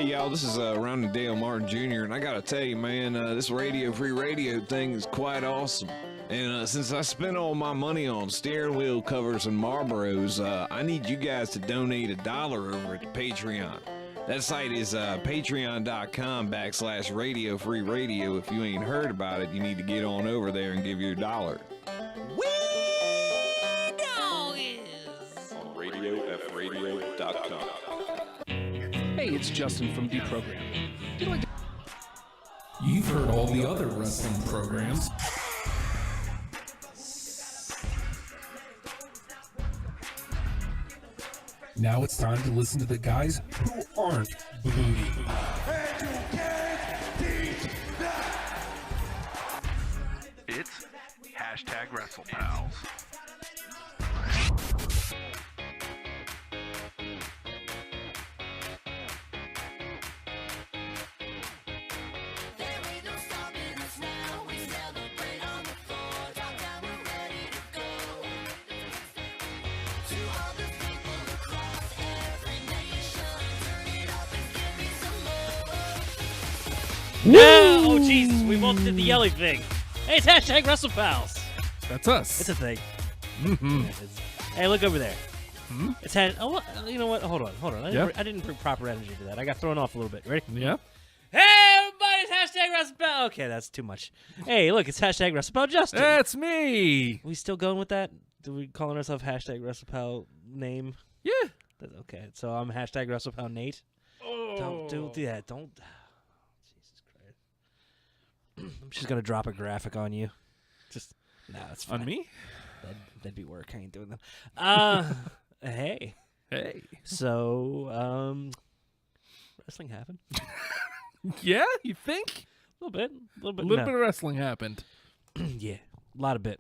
Hey, y'all, this is Ronnie Dale Martin Jr., and I gotta tell you, man, this radio-free radio thing is quite awesome. And since I spent all my money on steering wheel covers and Marlboros, I need you guys to donate $1 over at Patreon. That site is patreon.com/radio-free-radio. If you ain't heard about it, you need to get on over there and give your $1. On radiofradio.com. Hey, it's Justin from Deprogram. You've heard all the other wrestling programs. Now it's time to listen to the guys who aren't booty. And you can't beat that. It's #Wrestlepals. Yeah! Oh, Jesus, we both did the yelling thing. Hey, it's #Wrestlepals. That's us. It's a thing. Mm-hmm. Yeah, hey, look over there. Hmm? It's you know what? Hold on. I didn't bring proper energy to that. I got thrown off a little bit. Ready? Yeah. Hey, everybody, it's #Wrestlepals. Okay, that's too much. Hey, look, it's #Wrestlepal Justin. That's me. We still going with that? Do we calling ourselves #Wrestlepal name? Yeah. Okay, so I'm #Wrestlepal Nate. Oh. Don't do that. Don't. Jesus Christ. I'm just gonna drop a graphic on you. It's fine. On me? That'd be work. I ain't doing that. Hey. Hey. So, wrestling happened. Yeah, you think? A little bit. A little bit of wrestling happened. Yeah, a lot of bit.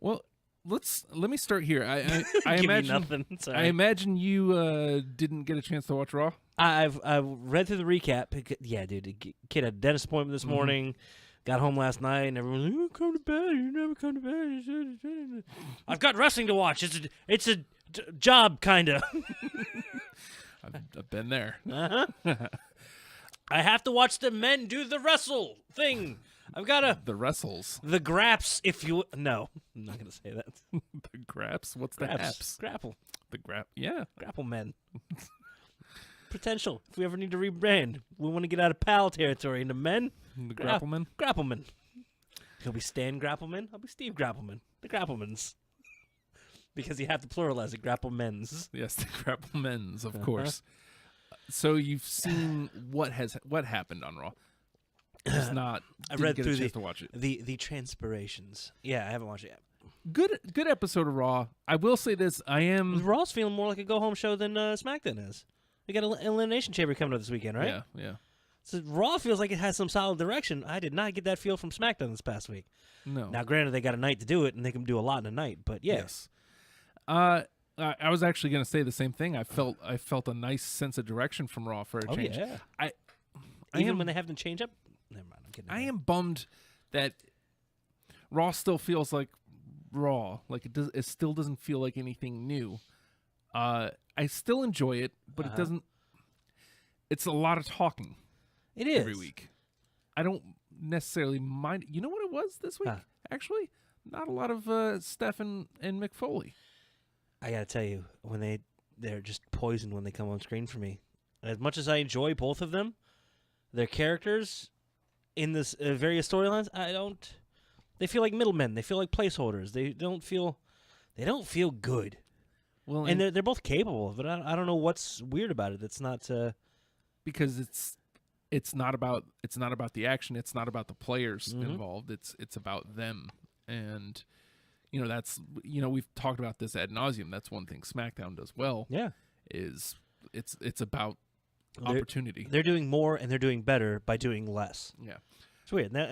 Well, let me start here. I Give imagine you nothing. Sorry. I imagine you didn't get a chance to watch Raw. I've read through the recap. Yeah, dude, the kid had a dentist appointment this morning. Got home last night, and everyone was like, "You come to bed. You never come to bed." I've got wrestling to watch. It's a job, kinda. I've been there. Uh-huh. I have to watch the men do the wrestle thing. I've got to... The wrestles. The graps, if you... No, I'm not going to say that. The graps? What's the apps? Grapple. The yeah. Grapple men. Potential. If we ever need to rebrand, we want to get out of pal territory into men. The Grappleman? Grappleman. He'll be Stan Grappleman. I'll be Steve Grappleman. The Grapplemans. Because you have to pluralize it, Grapplemens. Yes, the Grapplemens, of course. So you've seen what happened on Raw. Just not. I read get through a chance to watch it. The transpirations. Yeah, I haven't watched it yet. Good episode of Raw. I will say this: Raw's feeling more like a go home show than SmackDown is. We got an Elimination Chamber coming up this weekend, right? Yeah. So Raw feels like it has some solid direction. I did not get that feel from SmackDown this past week. No. Now, granted, they got a night to do it, and they can do a lot in a night. But yes. I was actually going to say the same thing. I felt a nice sense of direction from Raw for a change. Yeah. Even when they have them change up. Never mind. I'm kidding. I am bummed that Raw still feels like Raw. Like it still doesn't feel like anything new. I still enjoy it, but it doesn't. It's a lot of talking. It is every week. I don't necessarily mind. You know what it was this week? Actually, not a lot of Steph and Mick Foley. I gotta tell you, when they're just poison when they come on screen for me. As much as I enjoy both of them, their characters in this various storylines, they feel like middlemen. They feel like placeholders. They don't feel good. Well, and they're both capable of it. I don't know what's weird about it. It's not because it's not about the action. It's not about the players involved. It's about them. And that's we've talked about this ad nauseum. That's one thing SmackDown does well. Yeah, is it's about opportunity. They're doing more and they're doing better by doing less. Yeah, it's weird. Now,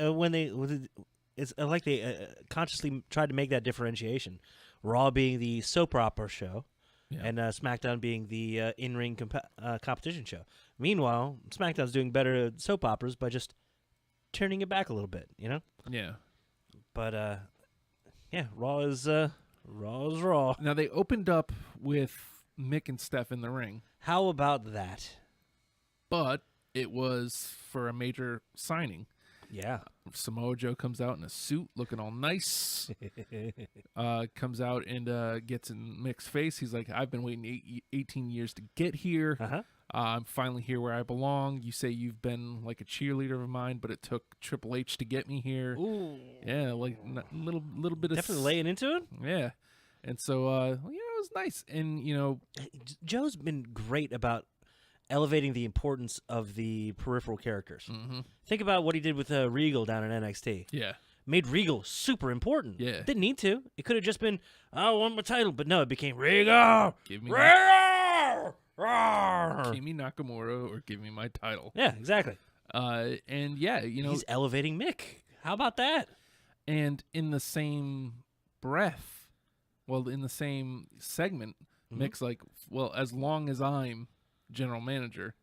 it's like they consciously tried to make that differentiation. Raw being the soap opera show, and SmackDown being the in-ring competition show. Meanwhile, SmackDown's doing better at soap operas by just turning it back a little bit. Yeah. But Raw is Raw. Now they opened up with Mick and Steph in the ring. How about that? but it was for a major signing. Yeah. Samoa Joe comes out in a suit, looking all nice. Comes out and gets in Mick's face. He's like, I've been waiting 18 years to get here. Uh-huh. I'm finally here where I belong. You say you've been like a cheerleader of mine, but it took Triple H to get me here. Ooh. Yeah, like little bit of Definitely laying into it. Yeah, and so it was nice, and Joe's been great about elevating the importance of the peripheral characters. Mm-hmm. Think about what he did with Regal down in NXT. Yeah. Made Regal super important. Yeah. Didn't need to. It could have just been, I want my title. But no, it became Regal. Give me Regal. Rawr. Give me Nakamura or give me my title. Yeah, exactly. And yeah, he's elevating Mick. How about that? And in the same breath, in the same segment, Mick's like, well, as long as I'm general manager,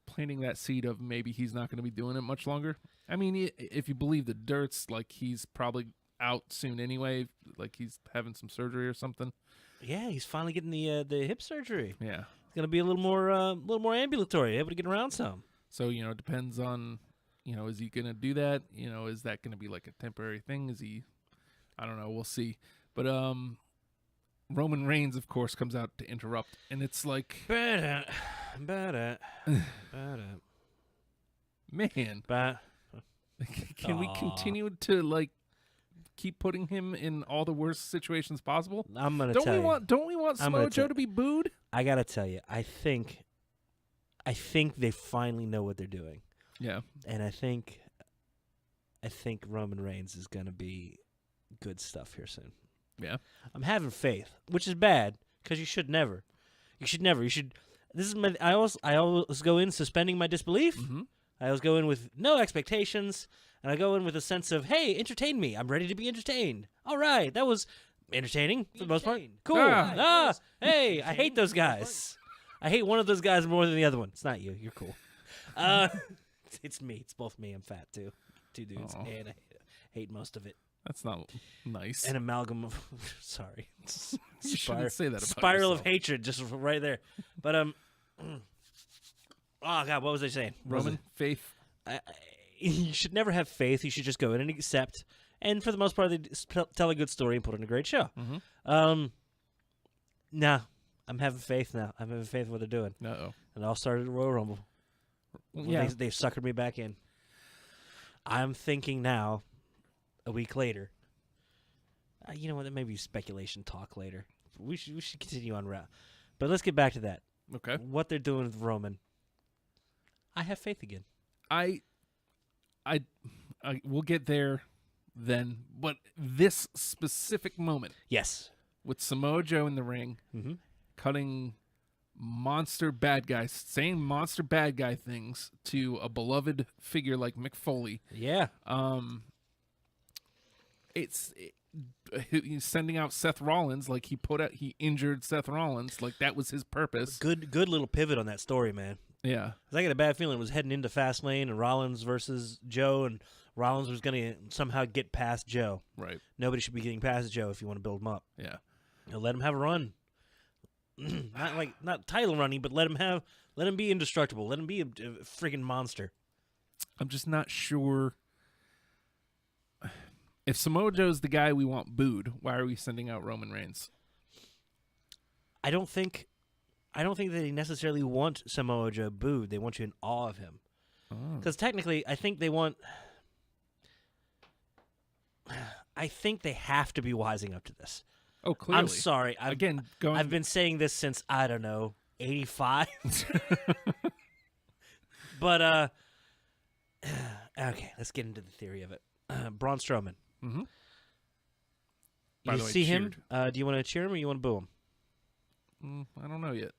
planting that seed of maybe he's not going to be doing it much longer. I mean, if you believe the dirts, like he's probably out soon anyway, like he's having some surgery or something. Yeah, he's finally getting the hip surgery. Yeah, it's gonna be a little more ambulatory, able to get around some. So it depends on, is he gonna do that? Is that gonna be like a temporary thing? Is he? I don't know. We'll see. But Roman Reigns, of course, comes out to interrupt, and it's like, man. Can we continue to keep putting him in all the worst situations possible? I'm gonna tell you. Don't we want Samoa Joe to be booed? I gotta tell you, I think they finally know what they're doing. Yeah, and I think Roman Reigns is gonna be good stuff here soon. Yeah, I'm having faith, which is bad because you should never. You should. This is my. I always go in suspending my disbelief. Mm-hmm. I always go in with no expectations, and I go in with a sense of, hey, entertain me. I'm ready to be entertained. All right, that was entertaining for the most part. Cool. Hey, I hate those guys. I hate one of those guys more than the other one. It's not you. You're cool. It's me. It's both me. I'm fat too. Two dudes, and I hate most of it. That's not nice. An amalgam of sorry. You shouldn't say that about spiral yourself. of hatred just right there. But oh God, what was I saying? Roman faith. You should never have faith. You should just go in and accept. And for the most part, they tell a good story and put on a great show. Mm-hmm. Nah, I'm having faith now. I'm having faith in what they're doing. Uh-oh. And it all started at Royal Rumble. Yeah, they suckered me back in. I'm thinking now, a week later. You know what? Maybe speculation talk later. We should continue on route. But let's get back to that. Okay. What they're doing with Roman. I have faith again. I will get there then, but this specific moment, yes, with Samoa Joe in the ring, cutting saying monster bad guy things to a beloved figure like Mick Foley. Yeah. He's sending out Seth Rollins, like he injured Seth Rollins, like that was his purpose. Good little pivot on that story, man. Yeah. 'Cause I got a bad feeling it was heading into Fastlane and Rollins versus Joe, and Rollins was going to somehow get past Joe. Right. Nobody should be getting past Joe if you want to build him up. Yeah. Let him have a run. not title running, but let him be indestructible. Let him be a friggin' monster. I'm just not sure. If Samoa Joe's the guy we want booed, why are we sending out Roman Reigns? I don't think they necessarily want Samoa Joe booed. They want you in awe of him. Because technically, I think they want. I think they have to be wising up to this. Oh, clearly. I'm sorry. I've been saying this since, I don't know, 85. But, okay, let's get into the theory of it. Braun Strowman. Mm-hmm. You see him? Do you want to cheer him or you want to boo him? I don't know yet.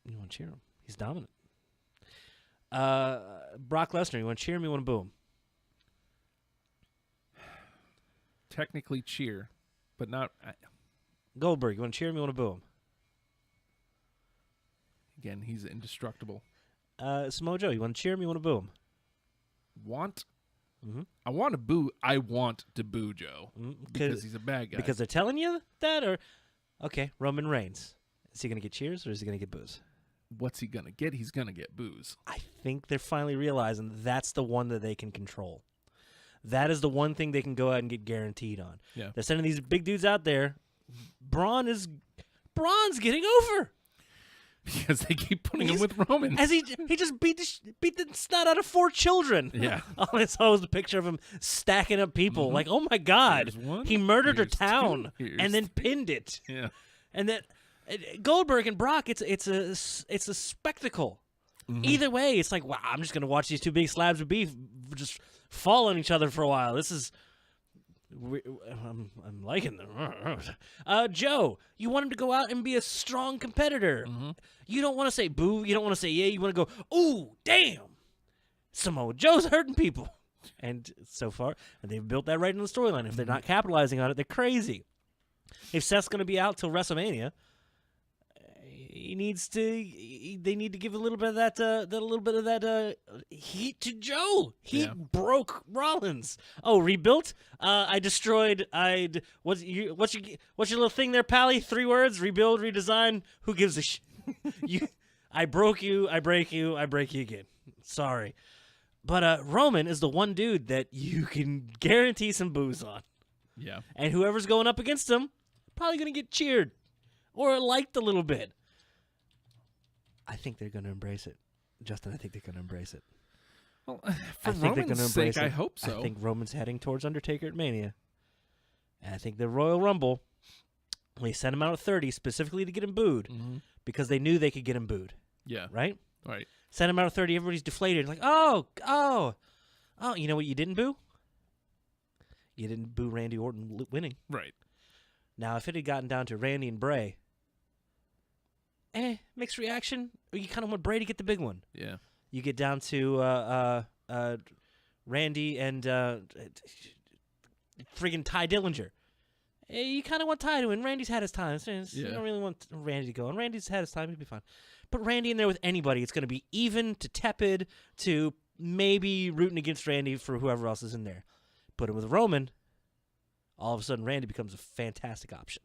You want to cheer him? He's dominant. Brock Lesnar, you want to cheer him or you want to boo him? Technically cheer, but not... Goldberg, you want to cheer him or you want to boo him? Again, he's indestructible. Samoa Joe, you want to cheer him or you want to boo him? Want? Mm-hmm. I want to boo. I want to boo Joe because he's a bad guy. Because they're telling you that, or okay, Roman Reigns, is he going to get cheers or is he going to get boos? what's he gonna get? He's gonna get booze. I think they're finally realizing that's the one that they can control. That is the one thing they can go out and get guaranteed on. Yeah. They're sending these big dudes out there. Braun's getting over. Because they keep putting him with Roman. As he just beat the snot out of 4 children. Yeah. All I saw was a picture of him stacking up people. Like, oh my God. Here's one, He murdered a here's town two, here's and then three. pinned it. Yeah. And then Goldberg and Brock, it's a spectacle. Either way, it's like, wow, I'm just gonna watch these 2 big slabs of beef just fall on each other for a while. This is, I'm liking them. Joe, you want him to go out and be a strong competitor. You don't want to say boo. You don't want to say yeah. You want to go, ooh, damn, Samoa Joe's hurting people. And so far, and they've built that right in the storyline. If they're not capitalizing on it, they're crazy. If Seth's going to be out till WrestleMania, they need to give a little bit of that heat to Joe. He broke Rollins. Oh, rebuilt? What's your little thing there, Pally? 3 words: rebuild, redesign. Who gives a shit? I broke you. I break you. I break you again. Sorry, but Roman is the one dude that you can guarantee some booze on. Yeah. And whoever's going up against him, probably going to get cheered or liked a little bit. I think they're going to embrace it. Justin, I think they're going to embrace it. Well, I for think they're Roman's gonna sake, embrace it. I hope so. I think Roman's heading towards Undertaker at Mania. And I think the Royal Rumble, they sent him out at 30 specifically to get him booed because they knew they could get him booed. Yeah. Right? Right. Sent him out at 30, everybody's deflated. Like, oh, you know what you didn't boo? You didn't boo Randy Orton winning. Right. Now, if it had gotten down to Randy and Bray, mixed reaction. Or you kind of want Bray to get the big one. Yeah. You get down to Randy and friggin' Ty Dillinger. You kind of want Ty to win. Randy's had his time. You don't really want Randy to go. And Randy's had his time. He'd be fine. But Randy in there with anybody, it's going to be even to tepid to maybe rooting against Randy for whoever else is in there. Put him with Roman, all of a sudden Randy becomes a fantastic option.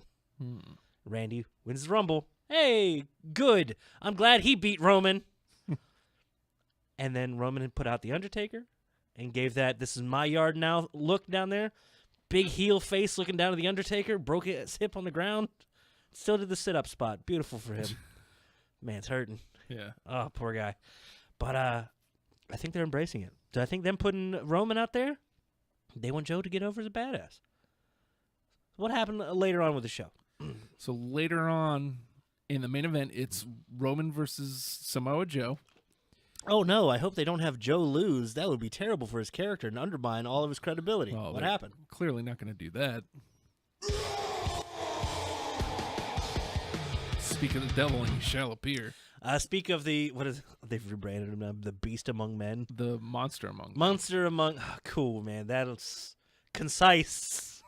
Randy wins the Rumble. Hey, good. I'm glad he beat Roman. And then Roman had put out The Undertaker and gave that this is my yard now look down there. Big heel face looking down at The Undertaker. Broke his hip on the ground. Still did the sit-up spot. Beautiful for him. Man's hurting. Yeah. Oh, poor guy. But I think they're embracing it. Do I think them putting Roman out there, they want Joe to get over as a badass. What happened later on with the show? So later on in the main event, it's Roman versus Samoa Joe. Oh, no, I hope they don't have Joe lose. That would be terrible for his character and undermine all of his credibility. Well, what they're happened? Clearly not going to do that. Speak of the devil, and he shall appear. Speak of they've rebranded him now, the Beast Among Men. The monster among them. Monster Among, cool, man. That's concise.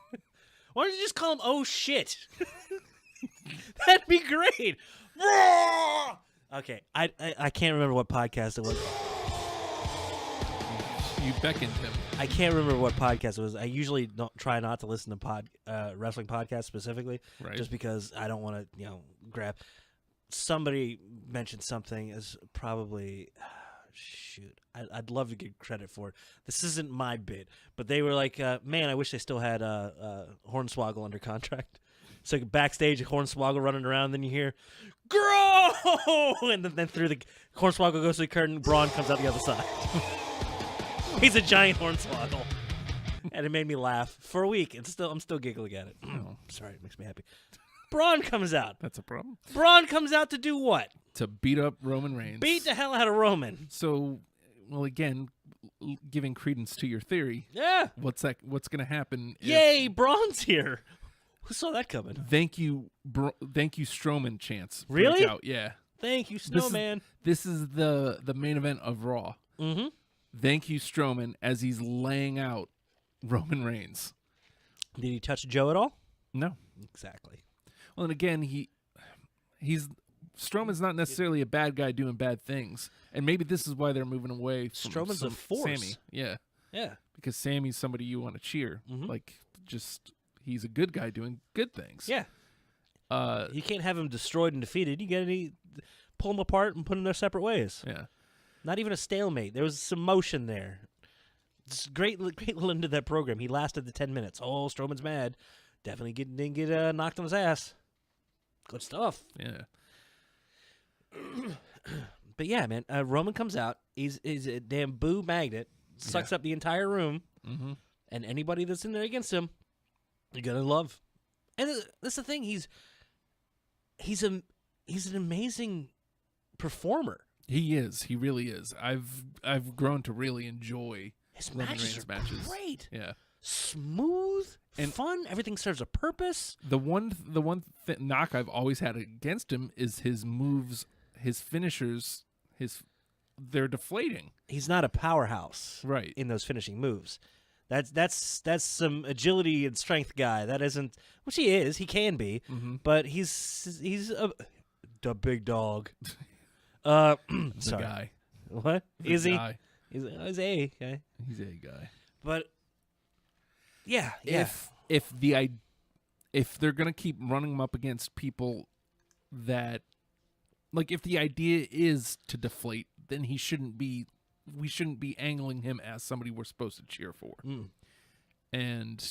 Why don't you just call him Oh Shit? That'd be great. Okay, I can't remember what podcast it was. You beckoned him. I can't remember what podcast it was. I usually try not to listen to wrestling podcasts specifically, Right. just because I don't want to, grab. Somebody mentioned something as probably, shoot, I'd love to get credit for it. This isn't my bit, but they were like, man, I wish they still had Hornswoggle under contract. So backstage, Hornswoggle running around, then you hear, grow! And then through the Hornswoggle goes to the curtain, Braun comes out the other side. He's a giant Hornswoggle. And it made me laugh for a week. I'm still giggling at it. Sorry, it makes me happy. Braun comes out. That's a problem. Braun comes out to do what? To beat up Roman Reigns. Beat the hell out of Roman. So, well, again, giving credence to your theory. Yeah. What's going to happen? Yay, Braun's here. Who saw that coming? Thank you, Strowman chants. Really? Break out. Yeah. Thank you, Snowman. This is the main event of Raw. Mm-hmm. Thank you, Strowman, as he's laying out Roman Reigns. Did he touch Joe at all? No. Exactly. Well, and again, Strowman's not necessarily a bad guy doing bad things, and maybe this is why they're moving away from Strowman's a force. Sammy. Yeah. Yeah. Because Sammy's somebody you want to cheer. He's a good guy doing good things. Yeah. You can't have him destroyed and defeated. You got to pull them apart and put them their separate ways. Yeah. Not even a stalemate. There was some motion there. It's great little end to that program. He lasted the 10 minutes. Oh, Strowman's mad. Definitely didn't get knocked on his ass. Good stuff. Yeah. But yeah, man, Roman comes out. He's a damn boo magnet. Sucks up the entire room. Mm-hmm. And anybody that's in there against him, you're going to love. And that's the thing. He's an amazing performer. He is. He really is. I've grown to really enjoy His Roman matches Reigns are matches. great. Yeah. Smooth And fun. Everything serves a purpose. The one knock I've always had against him is his moves, his finishers, they're deflating. He's not a powerhouse, Right. in those finishing moves. That's some agility and strength guy. That isn't, which he is. He can be, Mm-hmm. he's the big dog. The Sorry. guy. What The is guy. he? He's a guy. He's a guy. But yeah. If they're gonna keep running him up against people that, like, if the idea is to deflate, then we shouldn't be angling him as somebody we're supposed to cheer for. And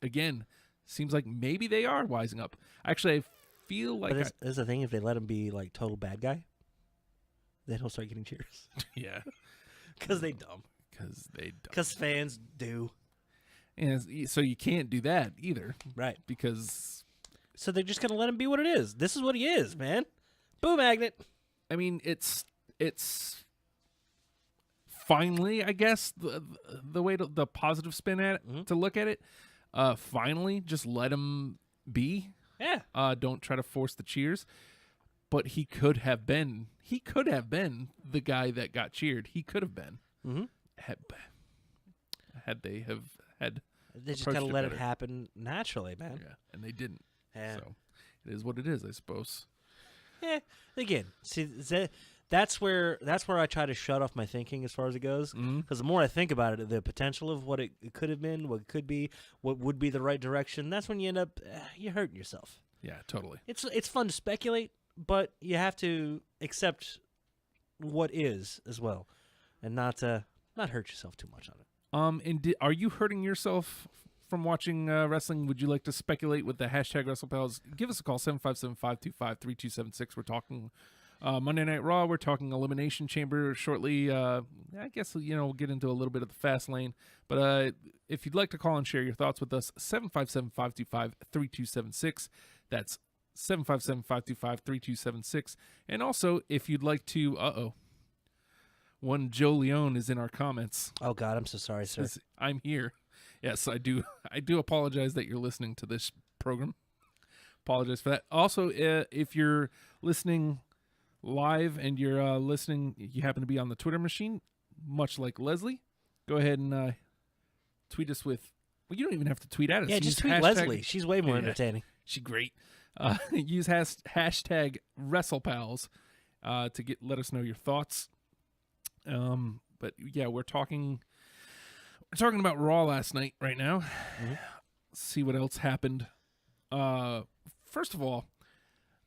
again, seems like maybe they are wising up. Actually, I feel like But is the thing, if they let him be like total bad guy, then he'll start getting cheers. yeah, Because they dumb. Because fans do. And so you can't do that either, Right. because So they're just going to let him be what it is. This is what he is, man. Boo magnet. I mean, it's finally, I guess, the way the positive spin at it, to look at it. Finally, just let him be. Yeah. Don't try to force the cheers. But he could have been the guy that got cheered. He could have been. Mm-hmm. Had they have had. They just got to approached it let it better. happen naturally, man. Yeah, and they didn't. Yeah. So it is what it is, I suppose. Yeah. Again, see, that's where I try to shut off my thinking as far as it goes. Because the more I think about it, the potential of what it could have been, what it could be, what would be the right direction, that's when you end up you're hurting yourself. Yeah, totally. It's fun to speculate, but you have to accept what is as well, and not hurt yourself too much on it. And are you hurting yourself from watching wrestling? Would you like to speculate with the hashtag Wrestlepals? Give us a call, 757-525-3276. We're talking Monday Night Raw. We're talking Elimination Chamber shortly. I guess, we'll get into a little bit of the fast lane. But if you'd like to call and share your thoughts with us, 757-525-3276. That's 757-525-3276. And also, if you'd like to... One Joe Leone is in our comments. Oh God, I'm so sorry, sir. Says, I'm here. Yes, I do. I do apologize that you're listening to this program. Apologize for that. Also, if you're listening live and you're you happen to be on the Twitter machine, much like Leslie, go ahead and tweet us with. Well, you don't even have to tweet at us. Yeah, Use just tweet hashtag- Leslie. She's way more entertaining. She's great. Use hashtag Wrestlepals to let us know your thoughts. But yeah, we're talking about Raw last night right now. Mm-hmm. See what else happened. First of all,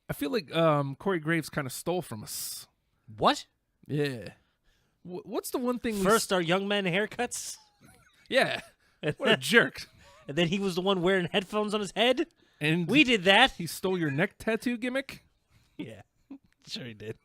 I feel like Corey Graves kind of stole from us. What? Yeah. What's the one thing? First, our young men haircuts, Yeah. What a jerk. and then he was the one wearing headphones on his head. And We did that. he stole your neck tattoo gimmick. Yeah, sure he did.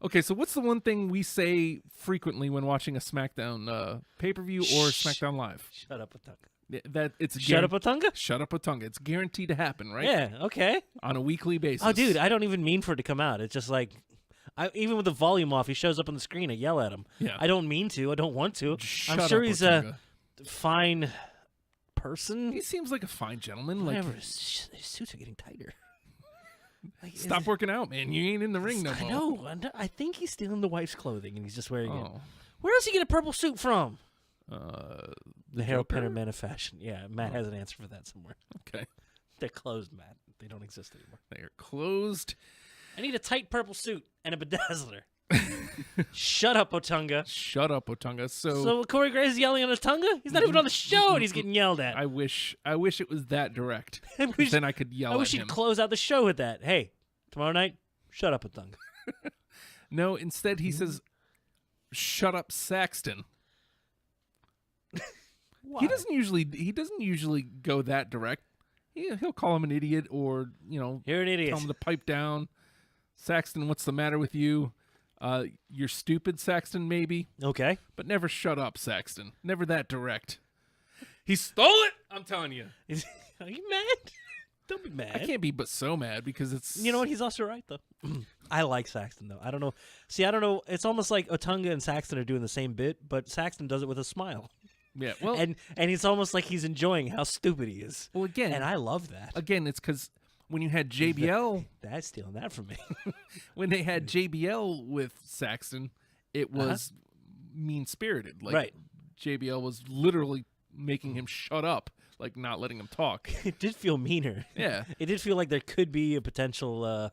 Okay, so what's the one thing we say frequently when watching a SmackDown pay-per-view or SmackDown Live? Shut up, Otunga. That it's Shut up, Otunga. Shut up, Otunga. It's guaranteed to happen, right? Yeah. Okay. On a weekly basis. Oh, dude, I don't even mean for it to come out. It's just like, even with the volume off, he shows up on the screen. I yell at him. Yeah. I don't mean to. I don't want to. Shut I'm sure up, he's Otunga. a fine person. He seems like a fine gentleman. Like, Whatever. His suits are getting tighter. Like, stop working out, man. You ain't in the ring no more. I know. I think he's stealing the wife's clothing and he's just wearing it. Oh. Where does he get a purple suit from? The Harold Joker? Penner Man of Fashion. Yeah, Matt has an answer for that somewhere. Okay. They're closed, Matt. They don't exist anymore. They are closed. I need a tight purple suit and a bedazzler. Shut up, Otunga. Shut up, Otunga. So Corey Graves is yelling at Otunga? He's not even on the show and he's getting yelled at. I wish it was that direct. Then I could yell I wish at he'd him. close out the show with that. Hey, tomorrow night, shut up, Otunga. No, instead he says, "Shut up, Saxton." He doesn't usually go that direct. He'll call him an idiot or, You're an idiot. tell him to pipe down. Saxton, what's the matter with you? You're stupid, Saxton, maybe. Okay. But never shut up, Saxton. Never that direct. He stole it! I'm telling you. Are you mad? Don't be mad. I can't be but so mad because it's... You know what? He's also right, though. I like Saxton, though. I don't know. See, I don't know. It's almost like Otunga and Saxton are doing the same bit, but Saxton does it with a smile. Yeah, well... And it's almost like he's enjoying how stupid he is. Well, again... And I love that. Again, it's because when you had JBL... That's stealing that from me. When they had JBL with Saxton, it was mean-spirited. Like, Right. JBL was literally making him shut up, like not letting him talk. It did feel meaner. Yeah. It did feel like there could be a potential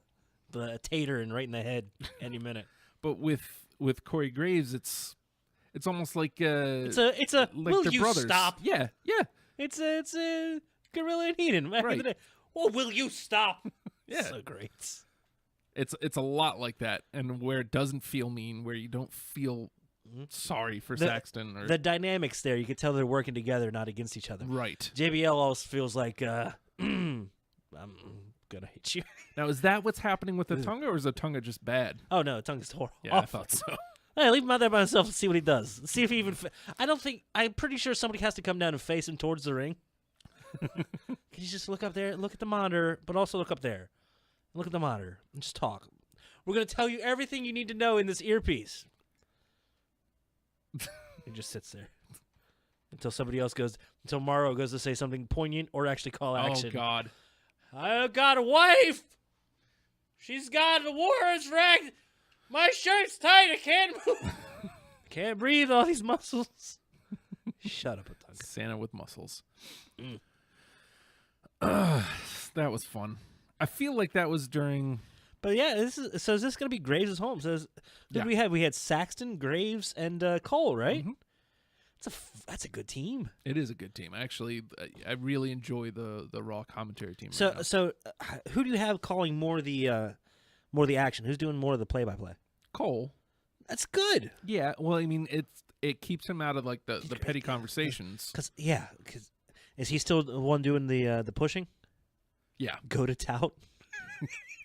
tater and right in the head any minute. But with Corey Graves, it's almost like It's a like will they're you brothers. stop? Yeah, yeah, It's a Gorilla and Heenan back in the Right. day. Oh, will you stop? Yeah. So great. it's a lot like that, and where it doesn't feel mean, where you don't feel sorry for Saxton or The dynamics there, you could tell they're working together, not against each other. right. JBL always feels like I'm gonna hit you. Now, is that what's happening with Otunga, or is Otunga just bad? Oh no, Tongue's horrible. Yeah, I thought so. Hey, leave him out there by himself and see what he does. See if he even. I'm pretty sure somebody has to come down and face him towards the ring. Can you just look up there, look at the monitor, but also look up there, look at the monitor, and just talk. We're gonna tell you everything you need to know in this earpiece. He just sits there until somebody else goes. Until Morrow goes to say something poignant or actually call action. Oh God. I've got a wife. She's got the words ragged. My shirt's tight. I can't move. Can't breathe. All these muscles. Shut up, Otunga. Santa with muscles. That was fun. I feel like that was during. But yeah, is this going to be Graves' home? So Yeah. we had Saxton, Graves, and Cole, right? Mhm. That's a good team. It is a good team. Actually, I really enjoy the Raw commentary team. So right now. so who do you have calling more of the action? Who's doing more of the play-by-play? Cole. That's good. Yeah. Well, I mean, it keeps him out of like the petty conversations. Because is he still the one doing the pushing? Yeah. Go to tout.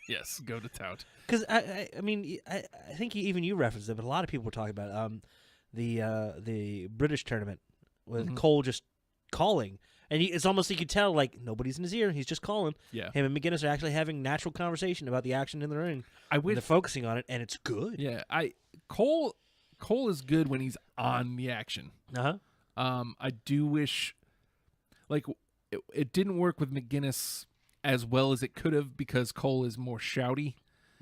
Yes. Go to tout. Because I mean I think even you referenced it, but a lot of people were talking about the British tournament with Cole just calling, and it's almost you could tell like nobody's in his ear. He's just calling. Yeah. Him and McGinnis are actually having natural conversation about the action in the ring. I wish they're focusing on it, and it's good. Yeah. Cole is good when he's on the action. I do wish, like, it didn't work with McGinnis as well as it could have because Cole is more shouty.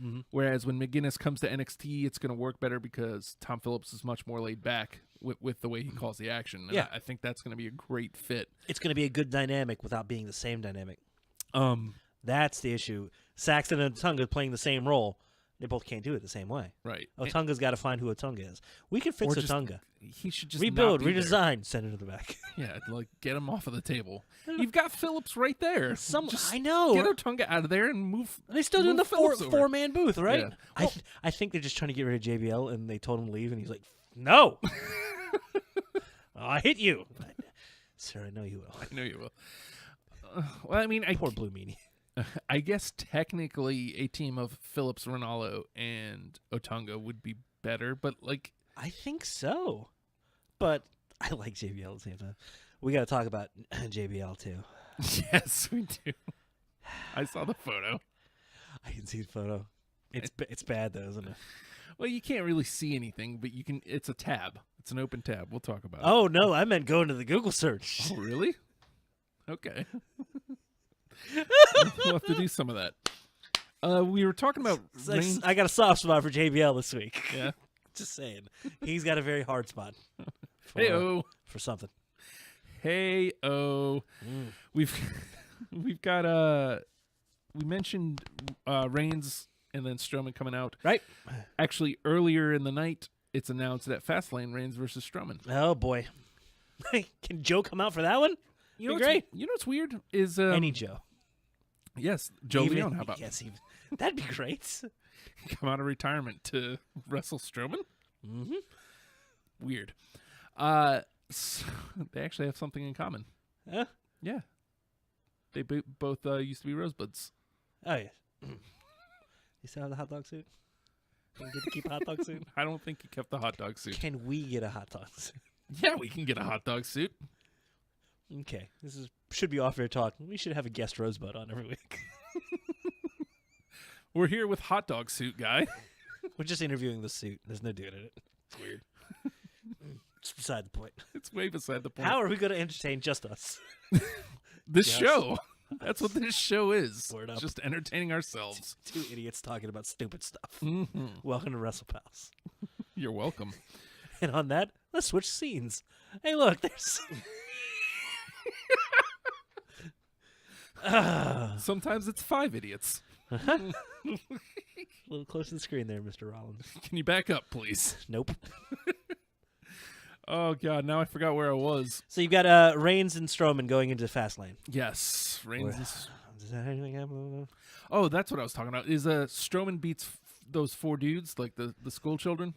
Mm-hmm. Whereas when McGinnis comes to NXT, it's going to work better because Tom Phillips is much more laid back with the way he calls the action. And Yeah. I think that's going to be a great fit. It's going to be a good dynamic without being the same dynamic. That's the issue. Saxton and Otunga playing the same role. They both can't do it the same way. Right. Otunga's got to find who Otunga is. We can fix Or just- Otunga. He should just Rebuild, not be there. redesign, send it to the back. Yeah, like get him off of the table. You've got Phillips right there. Just I know. Get Otunga out of there and move. They still doing the move Phillips over. four-man booth, right? Yeah. I think they're just trying to get rid of JBL, and they told him to leave, and he's like, "No, I hit you, sir. I know you will." I know you will. Well, I mean, Poor Blue Meanie. I guess technically a team of Phillips, Ronaldo, and Otunga would be better, but like, I think so, but I like JBL at the same time. We got to talk about JBL too. yes, we do. I saw the photo. I can see the photo. It's bad though, isn't it? Well, you can't really see anything, but you can. It's a tab. It's an open tab. We'll talk about it. Oh no, I meant going to the Google search. Oh, really? Okay. We'll have to do some of that. We were talking about Reigns. I got a soft spot for JBL this week. Yeah. Just saying, he's got a very hard spot. Hey-o. For something. Hey-o. We've got we mentioned Reigns and then Strowman coming out. Right. Actually, earlier in the night, it's announced that Fastlane, Reigns versus Strowman. Oh, boy. Can Joe come out for that one? You know Be great. You know what's weird is Any Joe. Yes, Joe Even- Leone. How about Yes, even, that'd be great. come out of retirement to wrestle Strowman? Mm-hmm. Weird. So they actually have something in common. Huh? Yeah, they both used to be Rosebuds. Oh, yes. You still have the hot dog suit? Can we get to keep a hot dog suit? I don't think he kept the hot dog suit. Can we get a hot dog suit? Yeah, we can get a hot dog suit. Okay. Should be off-air talk. We should have a guest Rosebud on every week. We're here with hot dog suit guy. We're just interviewing the suit. There's no dude in it. It's weird. It's beside the point. It's way beside the point. How are we going to entertain just us? This Yes. show. That's what this show is. Word up. Just entertaining ourselves. Two idiots talking about stupid stuff. Mhm. Welcome to Wrestlepals. You're welcome. And on that, let's switch scenes. Hey, look, there's... Sometimes it's 5 idiots. A little close to the screen there, Mr. Rollins. Can you back up, please? Nope. Oh, God. Now I forgot where I was. So you've got Reigns and Strowman going into Fastlane. Yes. Reigns is... Does that anything happen? Oh, that's what I was talking about. Is Strowman beats those 4 dudes, like the school children,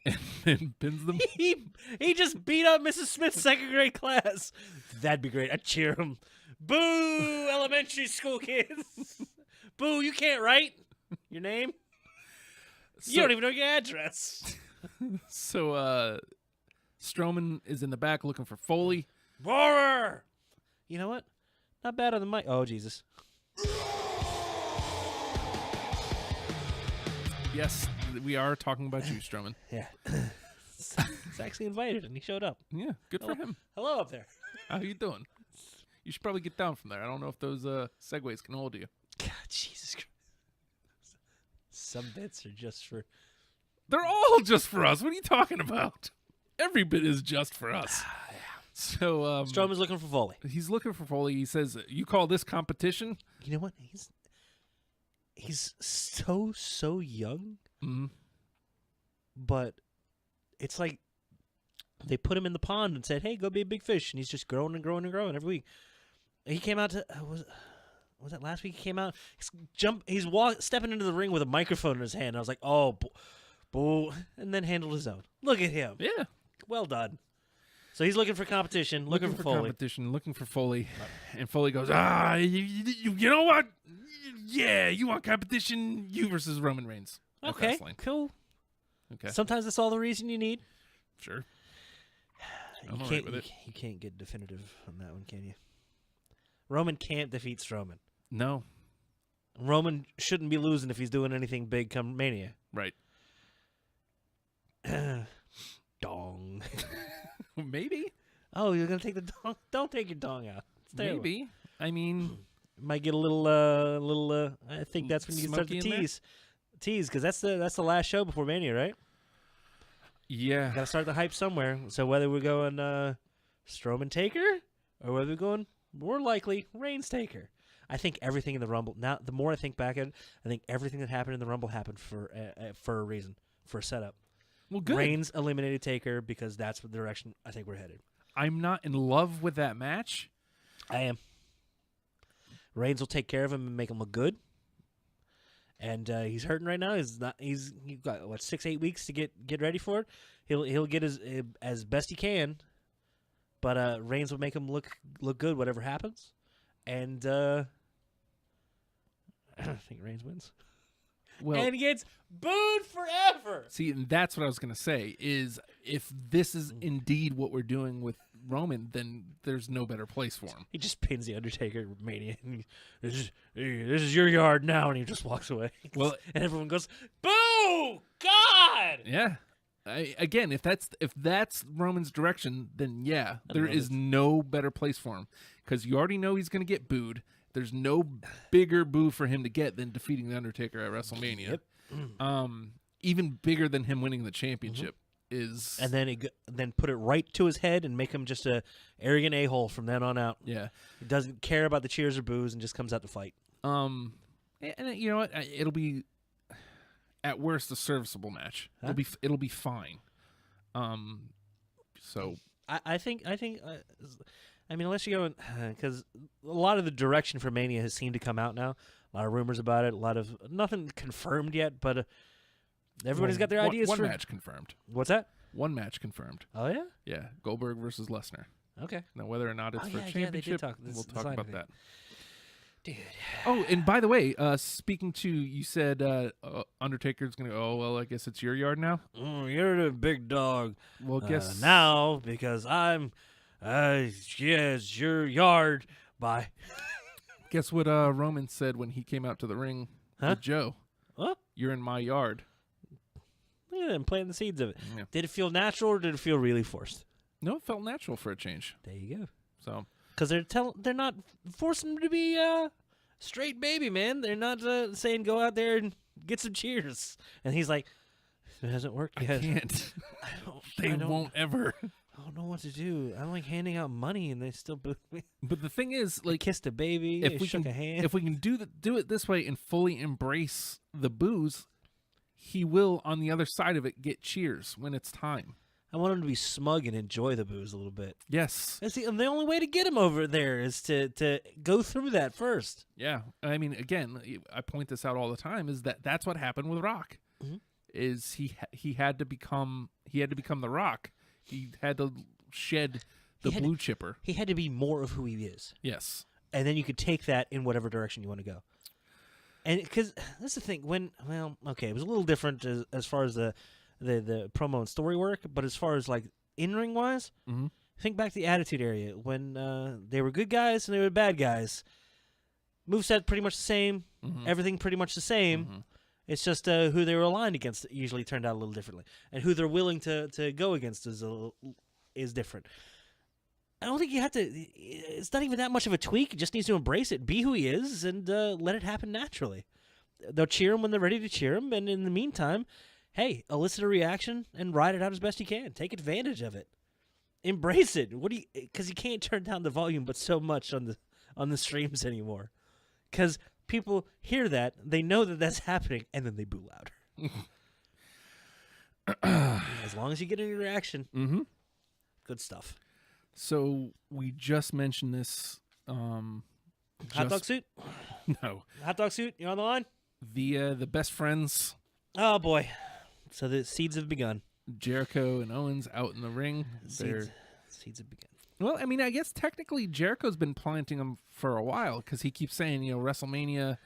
and then pins them? He just beat up Mrs. Smith's second grade class. That'd be great. I'd cheer him. Boo, elementary school kids. Boo, you can't write your name. You don't even know your address. So, Strowman is in the back looking for Foley. Roar! You know what? Not bad on the mic. Oh, Jesus. Yes, we are talking about you, Strowman. Yeah. He's actually invited, and he showed up. Yeah, good for him. Hello up there. How you doing? You should probably get down from there. I don't know if those segways can hold you. God, Jesus Christ. Some bits are just for... They're all just for us. What are you talking about? Every bit is just for us. So Strowman's looking for Foley. he's looking for Foley. He says, "You call this competition?" You know what? He's so young, Mhm. but it's like they put him in the pond and said, "Hey, go be a big fish," and he's just growing and growing and growing every week. He came out to was that last week? He came out. He's stepping into the ring with a microphone in his hand. I was like, "Oh, boo!" And then handled his own. Look at him. Yeah. Well done. So he's looking for competition, looking for Foley. competition, looking for Foley, and Foley goes, you know what? Yeah, you want competition? You versus Roman Reigns. at Okay, Fastlane." cool. Okay, Sometimes that's all the reason you need. sure. You I'm all can't, right with it. You can't get definitive on that one, can you? Roman can't defeat Strowman. No, Roman shouldn't be losing if he's doing anything big come Mania. right? Dong. Maybe, Oh, you're gonna take the dong? Don't take your dong out. It's terrible. maybe. I mean, Might get a little. I think that's when you can start Smoky to in there? tease, because that's the last show before Mania, right? yeah. Got to start the hype somewhere. So whether we're going Strowman Taker or whether we're going more likely Reigns Taker, I think everything in the Rumble. Now, the more I think back at it, I think everything that happened in the Rumble happened for a reason, for a setup. Well, good. Reigns eliminated Taker because that's the direction I think we're headed. I'm not in love with that match. I am. Reigns will take care of him and make him look good. And he's hurting right now. He's got 6-8 weeks to get ready for it. He'll get as best he can. But Reigns will make him look good whatever happens. And I think Reigns wins. Well, And he gets booed forever. see, and that's what I was gonna say. Is if this is indeed what we're doing with Roman, then there's no better place for him. He just pins the Undertaker at Mania. And this is your yard now, and he just walks away. Well- and everyone goes, "Boo! God!" Yeah. Again, if that's Roman's direction, then yeah, there know, is no better place for him because you already know he's going to get booed. There's no bigger boo for him to get than defeating the Undertaker at WrestleMania. Yep. Even bigger than him winning the championship is. And then put it right to his head and make him just a arrogant a-hole from then on out. Yeah. He doesn't care about the cheers or boos and just comes out to fight. And you know what? It'll be at worst a serviceable match. Huh? It'll be fine. So I think I mean, unless you go because a lot of the direction for Mania has seemed to come out now. A lot of rumors about it. A lot of nothing confirmed yet, but everybody's got their ideas. One for match confirmed. What's that? One match confirmed. Oh yeah. Yeah, Goldberg versus Lesnar. Okay. Now, whether or not it's for yeah, championship, they did talk. we'll talk about that. Dude. Oh, and by the way, speaking to, you said Undertaker's going to go, oh, well, I guess it's your yard now? You're the big dog. Well, guess... now, because I'm, it's your yard. Bye. Guess what Roman said when he came out to the ring with Joe? What? You're in my yard. Look at them planting the seeds of it. Yeah. Did it feel natural or did it feel really forced? No, it felt natural for a change. There you go. So... Because they're not forcing him to be straight baby, man. They're not saying go out there and get some cheers. And he's like, it hasn't worked yet. I can't. I don't, won't ever. I don't know what to do. I'm like handing out money and they still boo me. But the thing is, like, kissed a baby. if we shook can, a hand. if we can do it this way and fully embrace the booze, he will on the other side of it get cheers when it's time. I want him to be smug and enjoy the booze a little bit. Yes. And the only way to get him over there is to go through that first. Yeah. I mean, again, I point this out all the time, is that's what happened with Rock. Mm-hmm. Is he had to become the Rock. He had to shed the blue chipper. He had to be more of who he is. Yes. And then you could take that in whatever direction you want to go. And because that's the thing, it was a little different as far as the promo and story work, but as far as like in-ring wise, think back to the Attitude Area when they were good guys and they were bad guys. Moveset pretty much the same, everything pretty much the same. It's just who they were aligned against usually turned out a little differently, and who they're willing to go against is different. I don't think you have to. It's not even that much of a tweak. He just needs to embrace it, be who he is, and let it happen naturally. They'll cheer him when they're ready to cheer him, and in the meantime, hey, elicit a reaction and ride it out as best you can. Take advantage of it. Embrace it. Because you can't turn down the volume, but so much on the streams anymore. Because people hear that, they know that that's happening, and then they boo louder. As long as you get any reaction, good stuff. So we just mentioned this. Hot dog suit? No. Hot dog suit? You on the line? The best friends. Oh boy. So the seeds have begun. Jericho and Owens out in the ring. Seeds have begun. Well, I mean, I guess technically Jericho's been planting them for a while because he keeps saying, WrestleMania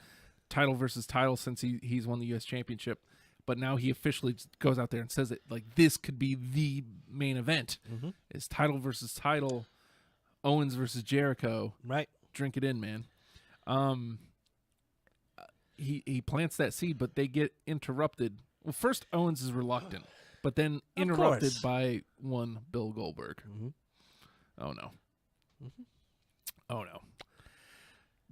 title versus title since he's won the U.S. Championship. But now he officially goes out there and says it like this could be the main event. It's title versus title, Owens versus Jericho. Right. Drink it in, man. He plants that seed, but they get interrupted. Well, first Owens is reluctant, but then interrupted by one Bill Goldberg. Oh no. Oh no.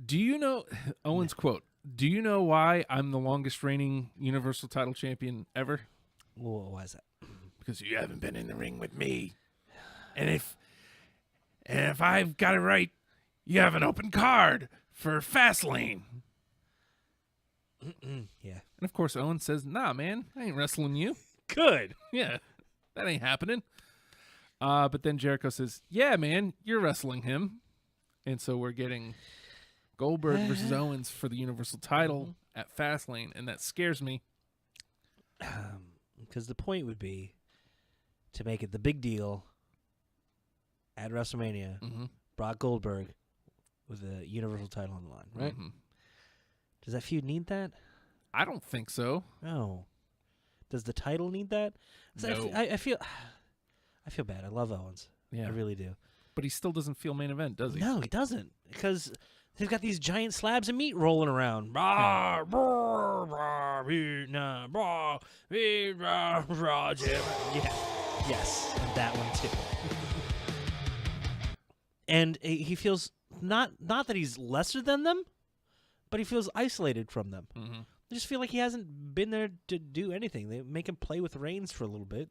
Do you know Owens' quote? Do you know why I'm the longest reigning Universal title champion ever? Well, why is that? Because you haven't been in the ring with me. And if I've got it right, you have an open card for Fastlane. Yeah. And of course Owens says, nah, man, I ain't wrestling you. Good. Yeah, that ain't happening. But then Jericho says, yeah, man, you're wrestling him. And so we're getting Goldberg versus Owens for the Universal title at Fastlane, and that scares me. Because the point would be to make it the big deal at WrestleMania, Brock Goldberg with the Universal title on the line, right? Does that feud need that? I don't think so. No. Does the title need that? No. I feel bad. I love Owens. Yeah. I really do. But he still doesn't feel main event, does he? No, he doesn't. Because they've got these giant slabs of meat rolling around. Yes, that one too. And he feels not that he's lesser than them, but he feels isolated from them. I just feel like he hasn't been there to do anything. They make him play with Reigns for a little bit,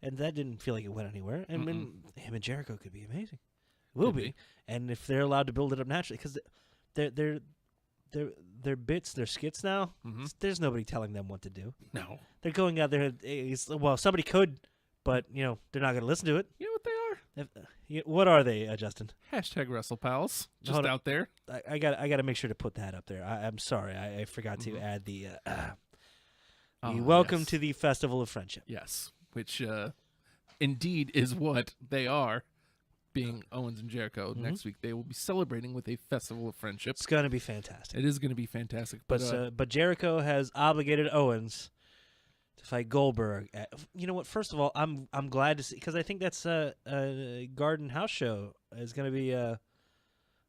and that didn't feel like it went anywhere. And him and Jericho could be amazing. Will be. And if they're allowed to build it up naturally, because they're their bits, their skits now. Mm-hmm. There's nobody telling them what to do. No. They're going out there. Well, somebody could, but they're not going to listen to it. You know what they are? What are they, Justin? Hashtag Wrestlepals. Just Hold on. out there. I got to make sure to put that up there. I'm sorry, I forgot to add the welcome yes. to the Festival of Friendship. Yes, which indeed is what they are. Being Owens and Jericho, next week they will be celebrating with a Festival of Friendship. It's going to be fantastic. It is going to be fantastic. But Jericho has obligated Owens to fight Goldberg. You know what? First of all, I'm glad to see, because I think that's a Garden House show. Is going to be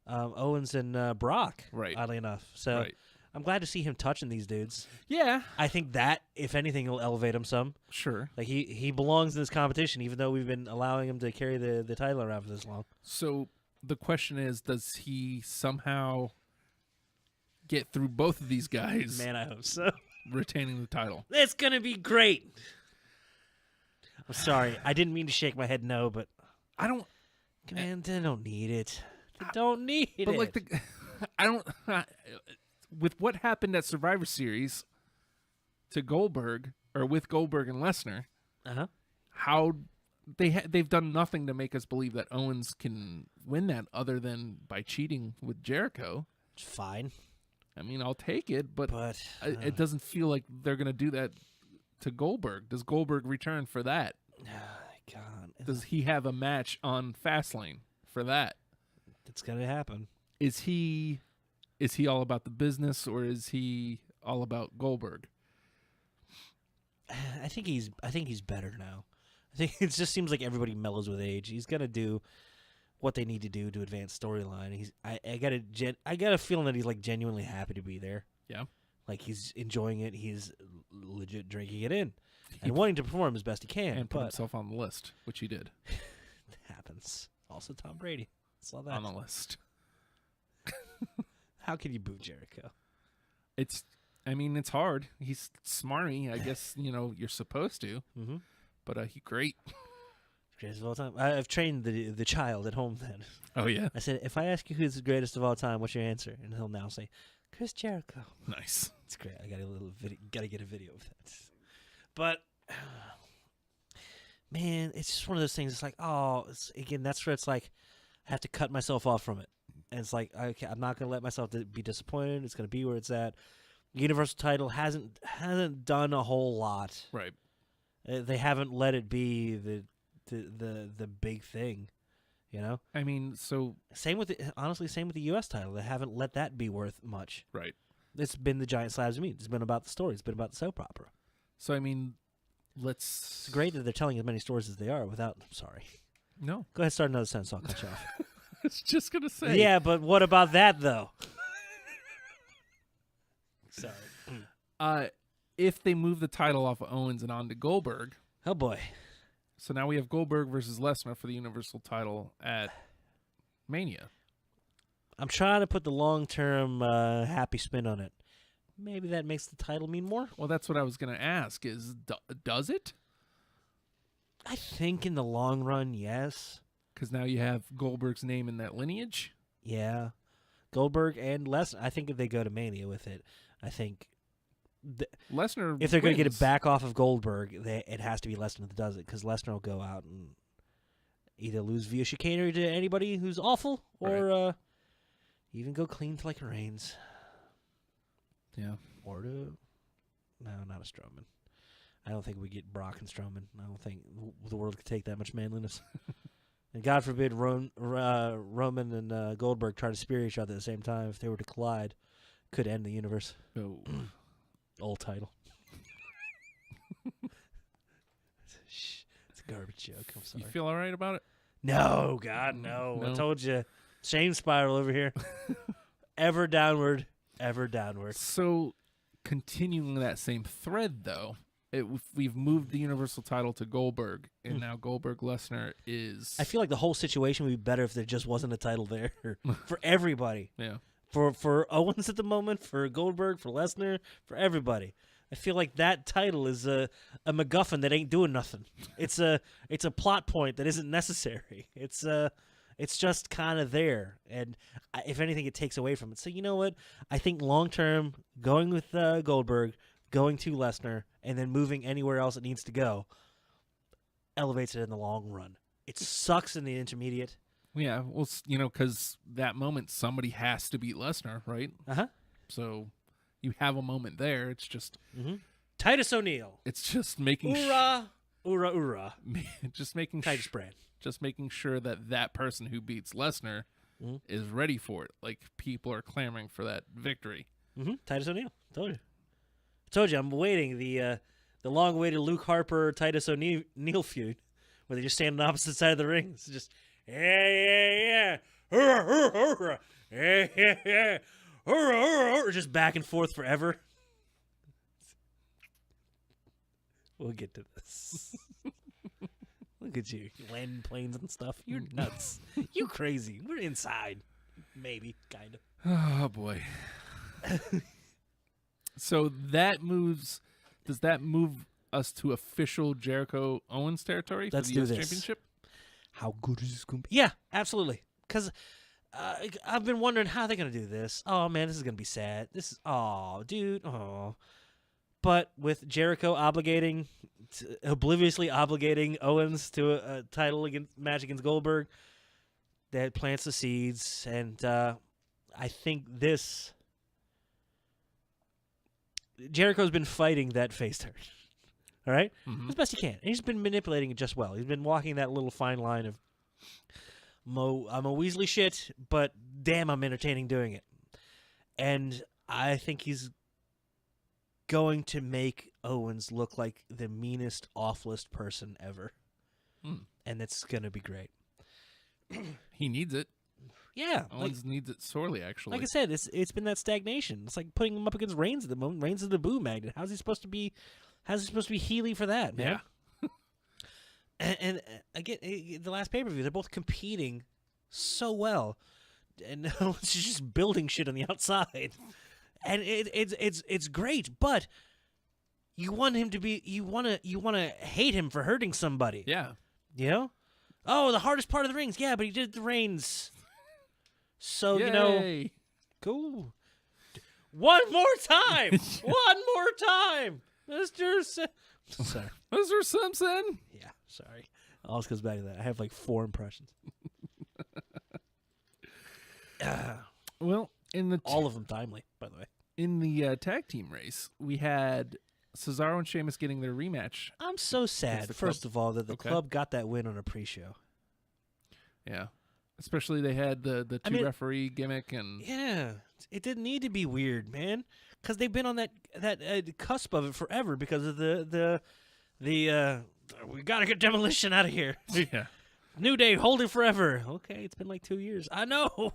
Owens and Brock. Right. Oddly enough, so Right. I'm glad to see him touching these dudes. Yeah. I think that, if anything, will elevate him some. Sure. Like he belongs in this competition, even though we've been allowing him to carry the title around for this long. So the question is, does he somehow get through both of these guys Man, I hope so. retaining the title? It's gonna be great. I'm sorry, I didn't mean to shake my head no, but I don't. man, they don't need it. They don't need it. But like I don't. With what happened at Survivor Series to Goldberg, or with Goldberg and Lesnar, how they've done nothing to make us believe that Owens can win that, other than by cheating with Jericho. It's fine, I mean, I'll take it, but it doesn't feel like they're going to do that to Goldberg. Does Goldberg return for that? God, Does he have a match on Fastlane for that? it's gonna happen. Is he all about the business, or is he all about Goldberg? I think he's better now. I think it just seems like everybody mellows with age. He's gonna do what they need to do to advance storyline. I got a feeling that he's like genuinely happy to be there. Yeah. Like he's enjoying it. He's legit drinking it in and wanting to perform as best he can. And put but himself on the list, which he did. it happens. Also, Tom Brady. Saw that. On the list. How can you boo Jericho? It's hard. He's smarmy. I guess, you're supposed to. Mm-hmm. But he's great. Greatest of all time. I've trained the child at home then. Oh, yeah? I said, if I ask you who's the greatest of all time, what's your answer? And he'll now say, Chris Jericho. Nice. It's great. I got a little video. Got to get a video of that. But man, it's just one of those things. It's like, again, that's where it's like I have to cut myself off from it. And it's like, okay, I'm not going to let myself be disappointed. It's going to be where it's at. Universal title hasn't done a whole lot. Right. They haven't let it be the big thing, I mean, so same with the U.S. title. They haven't let that be worth much. right. It's been the giant slabs of meat. It's been about the story. It's been about the soap opera. So I mean, It's great that they're telling as many stories as they are without. Sorry. No. Go ahead, start another sentence. I'll cut you off. I was just gonna say. Yeah, but what about that though? Sorry. If they move the title off of Owens and onto Goldberg, Oh boy. so now we have Goldberg versus Lesnar for the Universal title at Mania. I'm trying to put the long-term happy spin on it. Maybe that makes the title mean more. Well, that's what I was gonna ask. Is does it? I think in the long run, yes. Because now you have Goldberg's name in that lineage. Yeah. Goldberg and Lesnar. I think if they go to Mania with it, I think Lesnar, if they're going to get it wins. back off of Goldberg, it has to be Lesnar that does it, because Lesnar will go out and either lose via chicanery to anybody who's awful, or even go clean to like a Reigns. Yeah. Or to not a Strowman. I don't think we get Brock and Strowman. I don't think the world could take that much manliness. And God forbid Roman and Goldberg try to spear each other at the same time. If they were to collide, could end the universe. Oh. Old title. It's a garbage joke. I'm sorry. You feel all right about it? No, God, no. No. I told you. Shame spiral over here. Ever downward, ever downward. So, continuing that same thread, though, we've moved the Universal title to Goldberg, and now Goldberg Lesnar is. I feel like the whole situation would be better if there just wasn't a title there for everybody. Yeah. For Owens at the moment, for Goldberg, for Lesnar, for everybody. I feel like that title is a MacGuffin that ain't doing nothing. It's a plot point that isn't necessary. It's It's just kind of there, and if anything, it takes away from it. So you know what? I think long term, going with Goldberg, going to Lesnar, and then moving anywhere else it needs to go, elevates it in the long run. It sucks in the intermediate. Yeah, well, because that moment somebody has to beat Lesnar, right? So you have a moment there. It's just Titus O'Neil. It's just making Hoorah, hoorah. just making Titus brand. Just making sure that person who beats Lesnar is ready for it. Like, people are clamoring for that victory. Titus O'Neil. Told you. I'm waiting the long-awaited Luke Harper Titus O'Neil feud, where they just stand on opposite side of the ring. It's just yeah, hoorah, hoorah, hoorah, yeah, hoorah, hoorah, just back and forth forever. We'll get to this. Look at you, landing planes and stuff. You're nuts. You crazy. We're inside. Maybe, kind of. Oh, boy. So does that move us to official Jericho Owens territory for Let's the do US this. Championship? How good is this going to be? Yeah, absolutely. Because I've been wondering how they're going to do this. Oh, man, this is going to be sad. Dude. But with Jericho obliviously obligating Owens to a title match against Goldberg, that plants the seeds. And I think Jericho's been fighting that face turn. All right? As best he can. And he's been manipulating it just well. He's been walking that little fine line of, I'm a Weasley shit, but damn, I'm entertaining doing it. And I think he's going to make Owens look like the meanest, awfulest person ever. And it's going to be great. He needs it. Yeah. Owens needs it sorely, actually. Like I said, it's been that stagnation. It's like putting him up against Reigns at the moment. Reigns is the boo magnet. How's he supposed to be healing for that, man? Yeah. and again, the last pay-per-view, they're both competing so well. And it's just building shit on the outside. And it's great, but you want him to be you want to hate him for hurting somebody. Yeah. You know? Oh, the hardest part of the rings. Yeah, but he did the Reigns. So, Yay. Cool. One more time. One more time. Mr. Sorry. Mr. Simpson. Yeah, sorry. Always goes back to that. I have like 4 impressions. Well, all of them timely, by the way. In the tag team race, we had Cesaro and Sheamus getting their rematch. I'm so sad, first of all, that the club got that win on a pre-show. Yeah. Especially they had the two referee gimmick and yeah, it didn't need to be weird, man, because they've been on that cusp of it forever because of the we gotta get Demolition out of here. Yeah. New Day, hold it forever. Okay, it's been like 2 years. I know.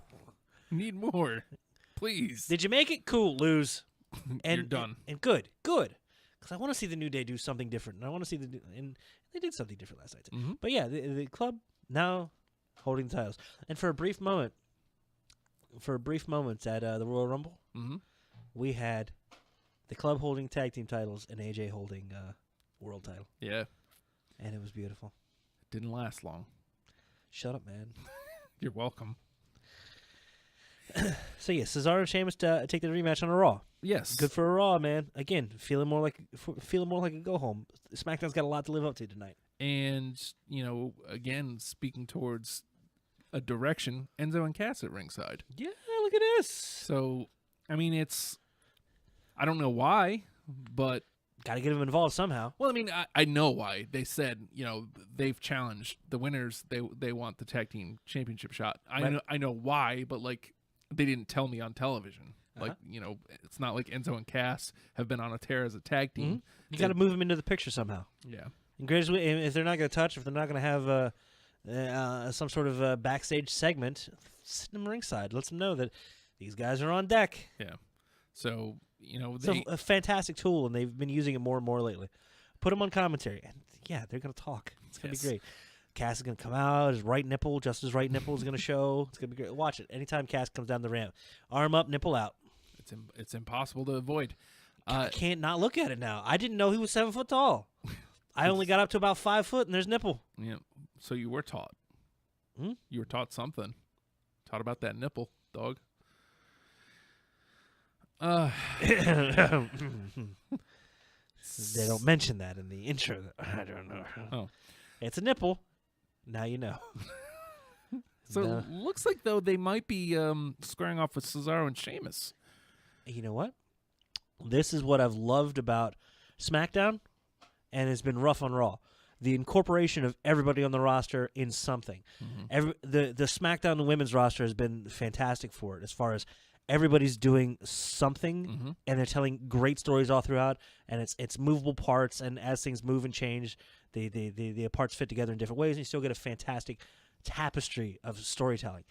Need more, please. Did you make it? Cool. Lose. And you're done. And good. Because I want to see the New Day do something different, and I want to see and they did something different last night too. But yeah, the club now holding the titles, and for a brief moment at the Royal Rumble, we had the club holding tag team titles and AJ holding world title. Yeah, and it was beautiful. It didn't last long. Shut up, man. You're welcome. So yeah, Cesaro and Sheamus take the rematch on a Raw. Yes, good for a Raw, man. Again, feeling more like a go home. SmackDown's got a lot to live up to tonight. And again, speaking towards a direction, Enzo and Cass at ringside. Yeah, look at this. So, I mean, I don't know why, but got to get them involved somehow. Well, I mean, I know why. They said, they've challenged the winners. They want the tag team championship shot. I know why, but like they didn't tell me on television. Like, it's not like Enzo and Cass have been on a tear as a tag team. You got to move them into the picture somehow. Yeah. And greatest way, if they're not going to touch, if they're not going to have some sort of backstage segment, sit them ringside. Let them know that these guys are on deck. Yeah. So, it's a fantastic tool, and they've been using it more and more lately. Put them on commentary, and yeah, they're going to talk. It's going to be great. Cass is going to come out. His right nipple, just his right nipple, is going to show. It's going to be great. Watch it. Anytime Cass comes down the ramp, arm up, nipple out. It's impossible to avoid. I can't not look at it now. I didn't know he was 7 foot tall. I only got up to about 5 foot, and there's nipple. Yeah. So you were taught. You were taught something. Taught about that nipple, dog. They don't mention that in the intro. I don't know. Oh. It's a nipple. Now you know. So No. looks like, though, they might be squaring off with Cesaro and Sheamus. You know what? This is what I've loved about SmackDown, and it's been rough on Raw. The incorporation of everybody on the roster in something. The SmackDown women's roster has been fantastic for it, as far as everybody's doing something, and they're telling great stories all throughout, and it's movable parts, and as things move and change, the parts fit together in different ways, and you still get a fantastic tapestry of storytelling.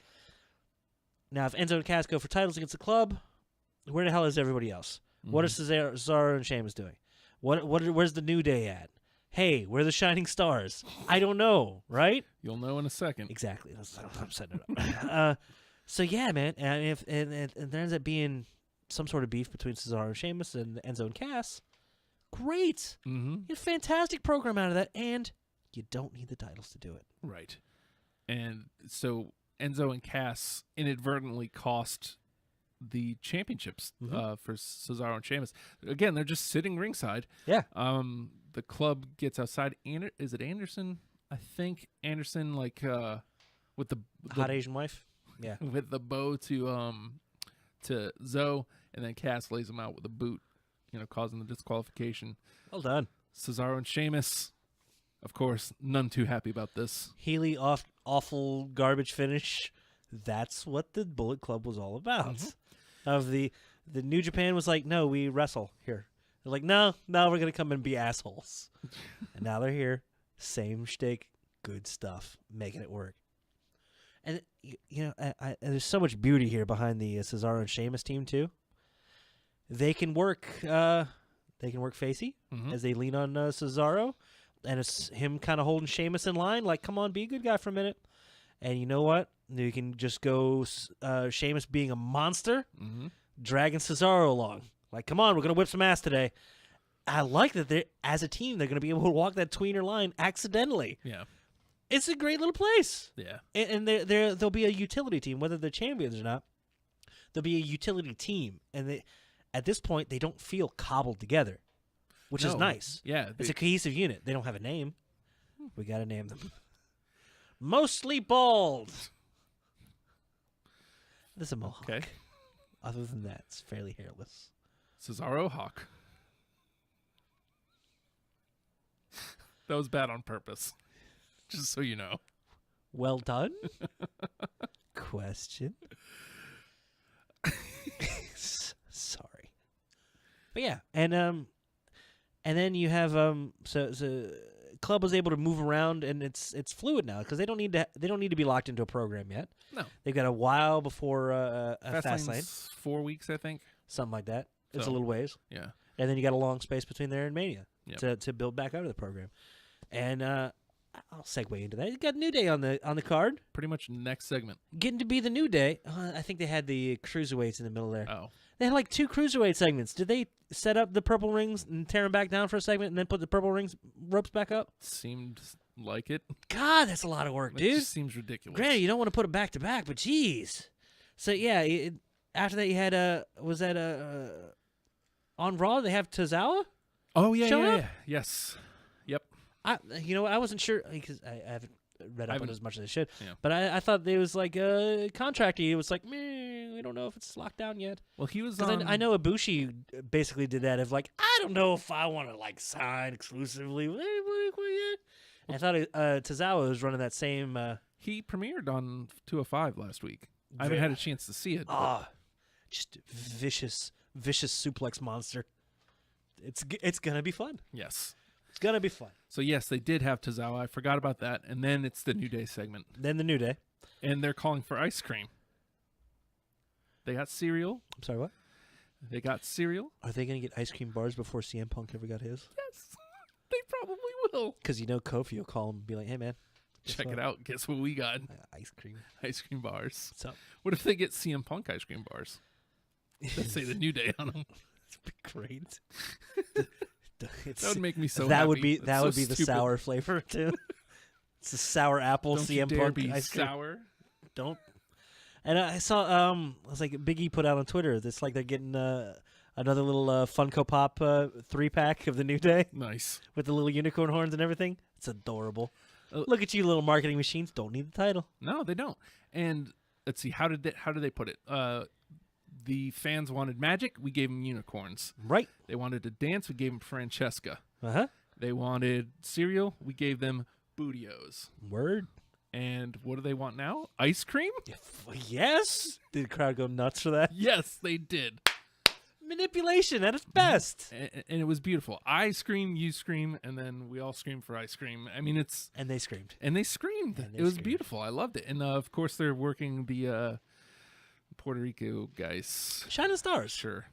Now, if Enzo and Cass go for titles against the club, where the hell is everybody else? What are Cesaro and Sheamus doing? Where's the New Day at? Hey, where are the Shining Stars? I don't know, right? You'll know in a second. Exactly. I'm setting it up. So yeah, man, and if and there ends up being some sort of beef between Cesaro and Sheamus and Enzo and Cass, great. You get a fantastic program out of that, and you don't need the titles to do it. Right. And so Enzo and Cass inadvertently cost the championships for Cesaro and Sheamus. Again, they're just sitting ringside. Yeah. The club gets outside. Is it Anderson? I think Anderson, like with the Hot Asian wife. Yeah. with the bow to Zoe, and then Cass lays him out with a boot, causing the disqualification. Well done. Cesaro and Sheamus, of course, none too happy about this. Healy awful garbage finish. That's what the Bullet Club was all about. Of the New Japan was like, no, we wrestle here. They're like, no, we're gonna come and be assholes. And now they're here, same shtick, good stuff, making it work. And and there's so much beauty here behind the Cesaro and Sheamus team too. They can work facey as they lean on Cesaro, and it's him kind of holding Sheamus in line, like, come on, be a good guy for a minute. And you know what? You can just go Sheamus being a monster, dragging Cesaro along. Like, come on, we're going to whip some ass today. I like that as a team, they're going to be able to walk that tweener line accidentally. Yeah. It's a great little place. Yeah. And there'll be a utility team, whether they're champions or not. There'll be a utility team. And at this point, they don't feel cobbled together, which is nice. Yeah. It's a cohesive unit. They don't have a name. We got to name them. Mostly bald. This is a mohawk. Okay. Other than that, it's fairly hairless. Cesaro Hawk. That was bad on purpose. Just so you know. Well done. Question. Sorry. But yeah, and then you have so club was able to move around, and it's fluid now because they don't need to be locked into a program yet. No, they've got a while before a Fastlane. 4 weeks, I think, something like that. It's a little ways. Yeah, and then you got a long space between there and Mania to build back out of the program, and I'll segue into that. You got New Day on the card. Pretty much next segment. Getting to be the New Day. I think they had the cruiserweights in the middle there. Oh, they had like 2 cruiserweight segments. Did they set up the purple rings and tear them back down for a segment, and then put the purple rings ropes back up? Seemed like it. God, that's a lot of work, dude. It just seems ridiculous. Granted, you don't want to put them back to back, but geez. So yeah, after that you had was that on Raw they have Tozawa? Oh yeah, show up? Yeah. Yes. Yep. I wasn't sure because I haven't read up on it as much as I should. Yeah. But I thought it was like contracty. It was like, we don't know if it's locked down yet. Well, he was. I know Ibushi basically did that of like, I don't know if I want to like sign exclusively with anybody yet. And I thought Tozawa was running that same. He premiered on 205 last week. I haven't had a chance to see it. Just vicious suplex monster. It's gonna be fun. Yes. It's gonna be fun. So yes, they did have Tozawa. I forgot about that. And then it's the New Day segment. Then the New Day. And they're calling for ice cream. They got cereal. I'm sorry, what? They got cereal. Are they gonna get ice cream bars before CM Punk ever got his? Yes. They probably will. Because Kofi will call him and be like, hey man, check it out. Guess what we got? Ice cream. Ice cream bars. So what if they get CM Punk ice cream bars? Let's say the New Day on them. It'd be great. That would make me so that happy. would be That's the stupid. sour flavor too. It's a sour apple Don't CM you dare Punk be ice cream. sour. Don't. And I saw, I was like, Big E put out on Twitter, it's like they're getting another little Funko Pop 3-pack of the New Day Nice. with the little unicorn horns and everything. It's adorable. Look at you, little marketing machines. Don't need the title. No, they don't. And let's see, how did they put it? The fans wanted magic. We gave them unicorns. Right. They wanted to dance. We gave them Francesca. Uh-huh. They wanted cereal. We gave them Bootios. Word. And what do they want now? Ice cream? Yes. Did the crowd go nuts for that? Yes, they did. Manipulation at its best. And it was beautiful. I scream, you scream, and then we all scream for ice cream. I mean, it's... And they screamed. And they screamed. And they It was screamed. beautiful. I loved it. And, of course, they're working the Puerto Rico guys. Shining Stars. Sure.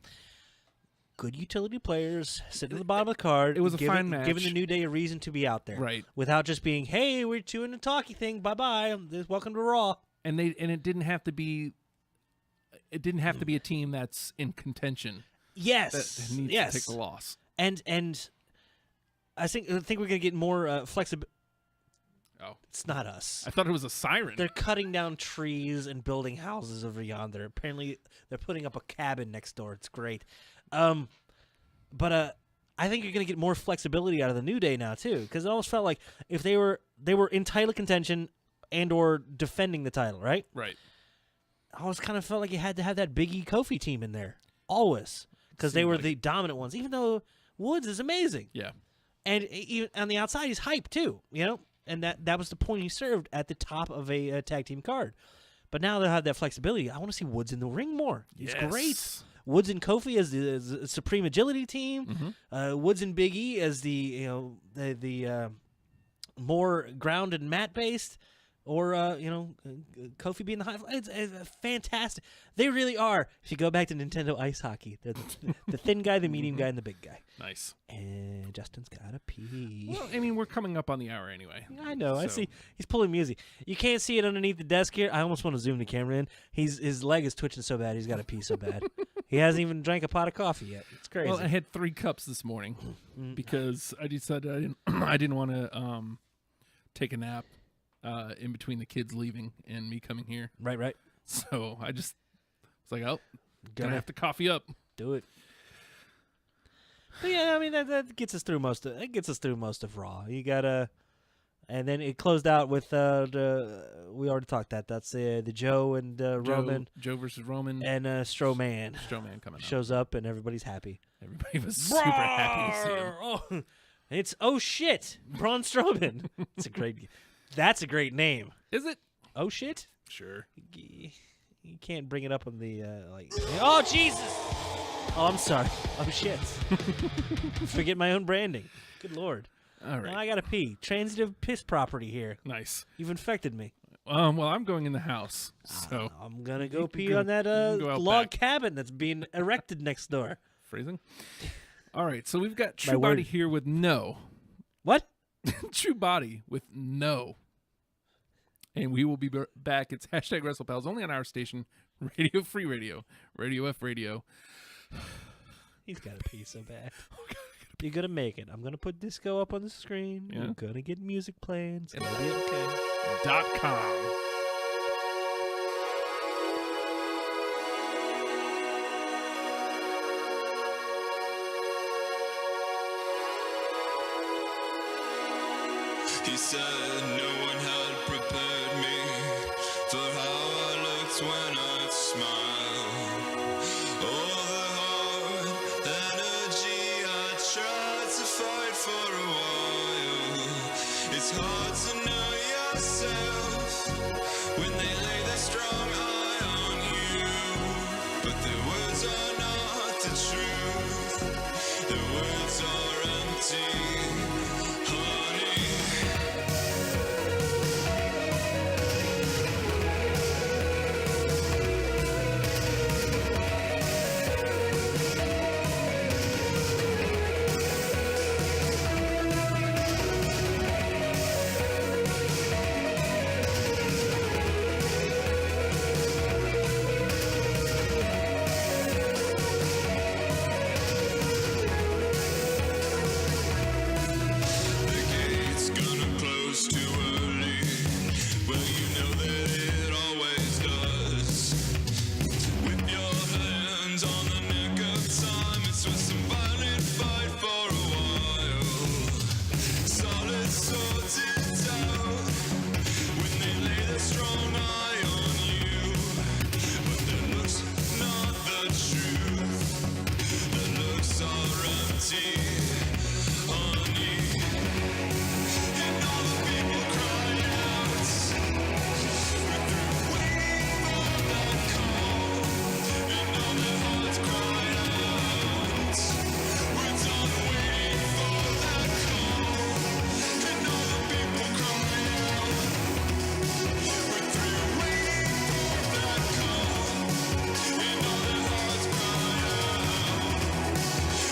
Good utility players sitting at the bottom of the card. It was a giving, fine match. Giving the New Day a reason to be out there. Right. Without just being, hey, we're doing a talky thing. Bye-bye. Welcome to Raw. And it didn't have to be... It didn't have to be a team that's in contention. Yes. That needs yes. to take the loss. And I think we're going to get more flexibility. Oh. It's not us. I thought it was a siren. They're cutting down trees and building houses over yonder. Apparently, they're putting up a cabin next door. It's great. But I think you're going to get more flexibility out of the New Day now too, because it almost felt like if they were in title contention and or defending the title, right? Right. I always kind of felt like you had to have that Big E Kofi team in there always, because they Seemed were like the dominant ones. Even though Woods is amazing, Yeah. and even on the outside he's hype too, you know. And that was the point he served at the top of a tag team card. But now they'll have that flexibility. I want to see Woods in the ring more. It's Yes. great. Woods and Kofi as the supreme agility team. Woods and Big E as the more grounded mat based, or Kofi being the high. It's fantastic. They really are. If you go back to Nintendo Ice Hockey, they're the thin guy, the medium guy, and the big guy. Nice. And Justin's gotta pee. Well, I mean, we're coming up on the hour anyway. I know. I So- see. He's pulling music. You can't see it underneath the desk here. I almost want to zoom the camera in. His leg is twitching so bad. He's got to pee so bad. He hasn't even drank a pot of coffee yet. It's crazy. Well, I had 3 cups this morning because I decided I didn't want to take a nap in between the kids leaving and me coming here. Right. So I just was like, oh, gonna Gonna have to coffee up. do it. But yeah, I mean that gets us through most of. It gets us through most of Raw. You gotta, and then it closed out with we already talked that. That's the Joe and Roman Joe versus Roman. and Strowman Strowman coming up. shows up and everybody's happy. Everybody was super happy to see him. Oh, it's shit, Braun Strowman. That's a great name. Is it? Oh shit. Sure. You can't bring it up on the Oh Jesus! Oh, I'm sorry. Oh shit! Forget my own branding. Good lord! All right. Now I gotta pee. Transitive piss property here. Nice. You've infected me. Well, I'm going in the house, so I'm gonna go You can pee go- on that you can go out log back. cabin that's being erected next door. phrasing. All right, so we've got My True Body word. here with no. What? True Body with no. And we will be back. It's hashtag Wrestlepals only on our station, Radio Free Radio, Radio F Radio. He's gotta pee so bad. You're gonna make it. I'm gonna put disco up on the screen. Yeah. You're gonna get music playing. It's gonna be okay. .com. He said no one had prepared me for how I looked when I'd smile. All the hard energy I tried to fight for a while. It's hard to know yourself when they lay their strong eye on you. But the words are not the truth. The words are empty. empty, honey. And all the people cry out. We're through waiting for that call. And all their hearts cry out. We're done waiting for that call. And all the people cry out. We're through waiting for that call. And all their hearts cry out.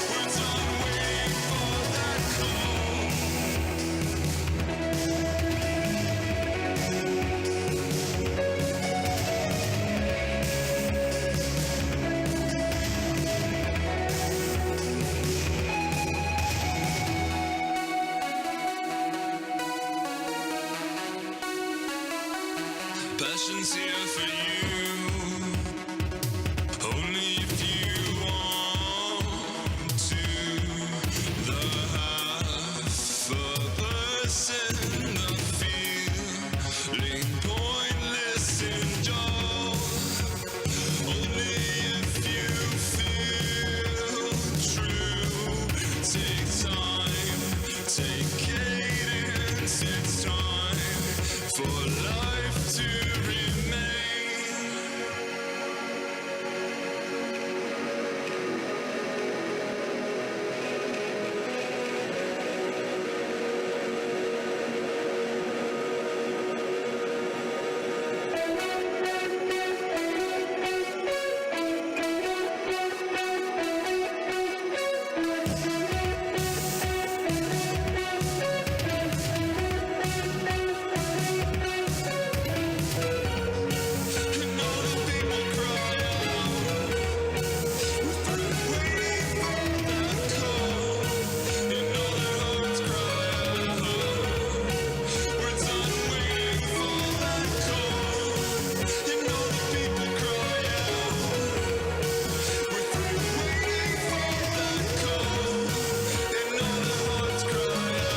We're done waiting for that call. Passion's here for you. Only if you want to. The half a person, the feeling pointless and dull. Only if you feel true. Take time, take cadence. It's time for life to remain. And all the people cry out. We're through waiting for that call. And all their hearts cry out. We're done waiting for that call. And all the people cry out. We're through waiting for that call. And all their hearts cry out.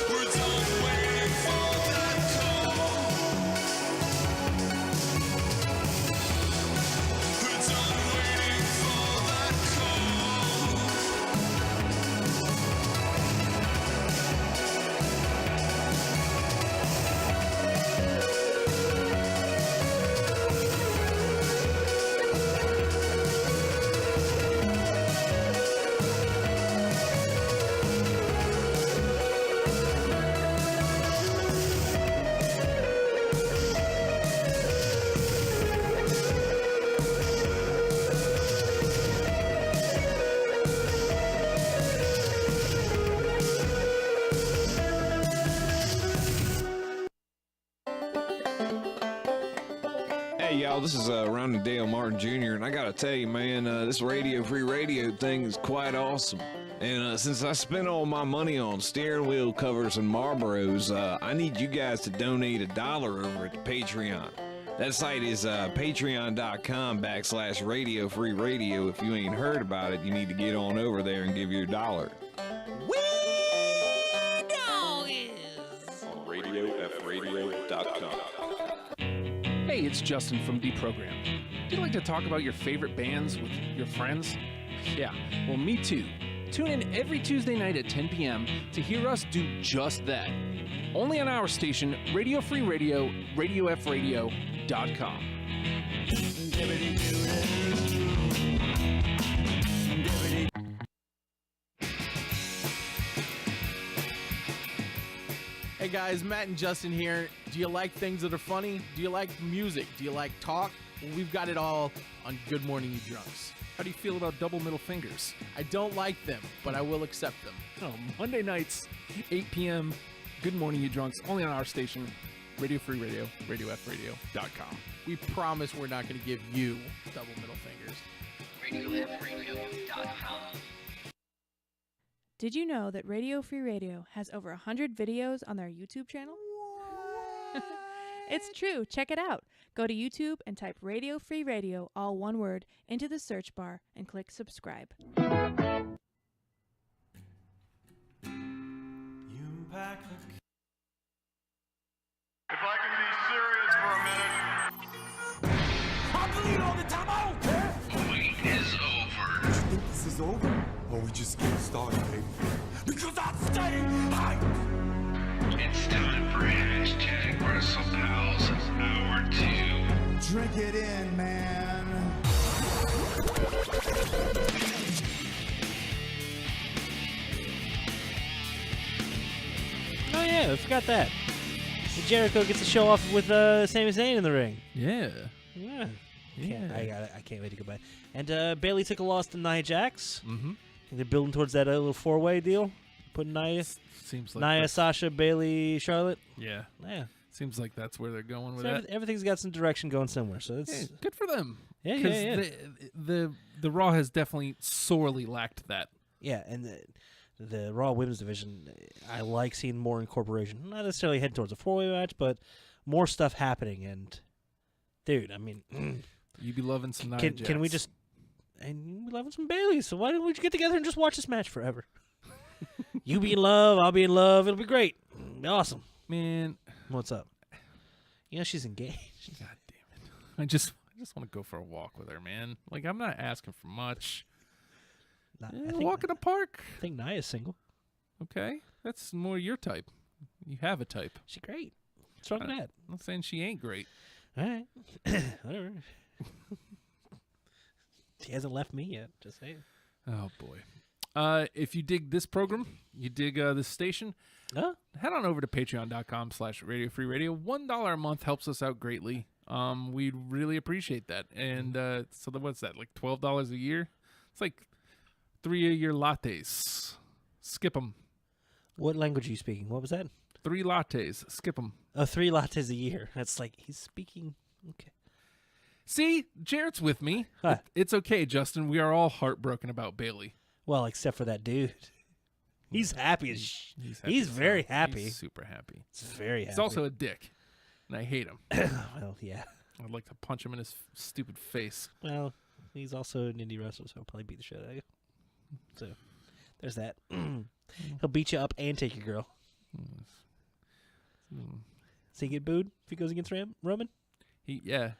We're done waiting for that call. We're done waiting for that call. Hey, y'all, this is Ron Dale Martin Jr., and I gotta tell you, man, this Radio Free Radio thing is quite awesome. And since I spent all my money on steering wheel covers and Marlboros, I need you guys to donate $1 over at Patreon. That site is patreon.com/Radio Free Radio. If you ain't heard about it, you need to get on over there and give your $1. On RadioFRadio.com. Hey, it's Justin from Deprogrammed. Do you like to talk about your favorite bands with your friends? Yeah, well, me too. Tune in every Tuesday night at 10 p.m. to hear us do just that. Only on our station, Radio Free Radio, RadioFRadio.com. Hey guys, Matt and Justin here. Do you like things that are funny? Do you like music? Do you like talk? Well, we've got it all on Good Morning You Drunks. How do you feel about double middle fingers? I don't like them, but I will accept them. Oh, Monday nights, 8 p.m. Good Morning You Drunks, only on our station, Radio Free Radio, RadioFRadio.com. We promise we're not going to give you double middle fingers. RadioFreeRadio.com. Did you know that Radio Free Radio has over 100 videos on their YouTube channel? It's true. Check it out. Go to YouTube and type Radio Free Radio, all one word, into the search bar and click subscribe. If I can be serious for a minute. I bleed all the time. I don't care. The wait is over. this is over, or we just getting started, baby. Because I'm staying hyped. It's time for hashtag Wrestlepals Hour 2. Drink it in, man. Oh yeah, I forgot that. Jericho gets to show off with Sami Zayn in the ring. Yeah. Yeah. Yeah. I can't wait to go back. And Bailey took a loss to Nia Jax. Mm-hmm. They're building towards that little 4-way deal. Putting Nia, Seems like Nia, that's- Sasha, Bailey, Charlotte. Yeah. Yeah. Seems like that's where they're going with So that. everything's got some direction going somewhere. So it's Hey, good for them. Yeah, 'Cause yeah. The Raw has definitely sorely lacked that. yeah, and the Raw Women's Division, I like seeing more incorporation. Not necessarily heading towards a 4-way match, but more stuff happening. And dude, I mean, You be loving some Nia Jax. can we just and we loving some Bailey? So why don't we get together and just watch this match forever? You be in love, I'll be in love. It'll be great. It'll be awesome. Man, What's up? You know she's engaged. God damn it! I just want to go for a walk with her, man. Like I'm not asking for much. Walk in the park. I think Nia's single. Okay, that's more your type. You have a type. She's great. What's wrong with that? I'm not saying she ain't great. All right. Whatever. She hasn't left me yet. Just saying. Oh boy. If you dig this program, you dig this station, head on over to patreon.com/Radio Free Radio. $1 a month helps us out greatly. We'd really appreciate that. And so what's that? Like $12 a year? It's like 3 a year lattes. Skip them. What language are you speaking? What was that? 3 lattes. Skip them. Oh, 3 lattes a year. That's like he's speaking. Okay. See, Jarrett's with me. Huh. It's okay, Justin. We are all heartbroken about Bailey. Well, except for that dude. He's happy as He's very happy. He's super happy. He's very happy. He's also a dick, and I hate him. Well, yeah. I'd like to punch him in his stupid face. Well, he's also an indie wrestler, so he'll probably beat the shit out of you. So, there's that. He'll beat you up and take your girl. So he get booed if he goes against Roman? Yeah.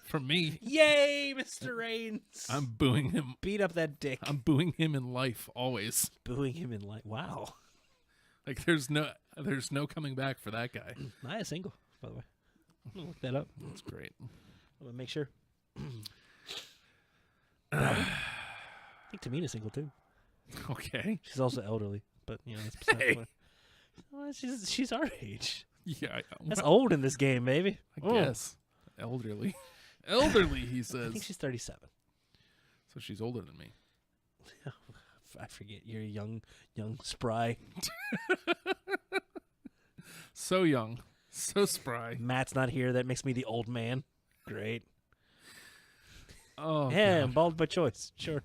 From me. Yay, Mr. Reigns! I'm booing him. Beat up that dick. I'm booing him in life, always. Booing him in life. Wow. Like, there's no coming back for that guy. Nice single, by the way. I'm going to look that up. That's great. I'm going to make sure. I think Tamina's single, too. Okay. She's also elderly, but, you know, that's Hey. well, she's our age. Yeah. That's old in this game, baby. I guess. Elderly. Elderly, he says. I think she's 37. So she's older than me. I forget. You're young, spry. So young. So spry. Matt's not here. That makes me the old man. Great. Oh, yeah, God. I'm bald by choice. Sure.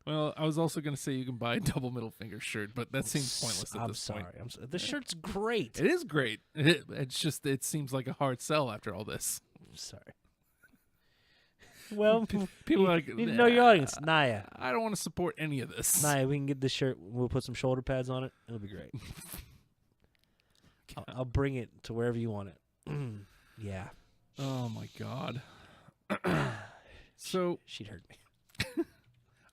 Well, I was also going to say you can buy a double middle finger shirt, but that seems pointless at this point. I'm sorry. The shirt's great. It is great. It's just, it seems like a hard sell after all this. I'm sorry. Well, people are like, you need to know your audience. Nia. I don't want to support any of this. Nia, we can get this shirt. We'll put some shoulder pads on it. It'll be great. I'll bring it to wherever you want it. Yeah. Oh, my God. So she'd hurt me.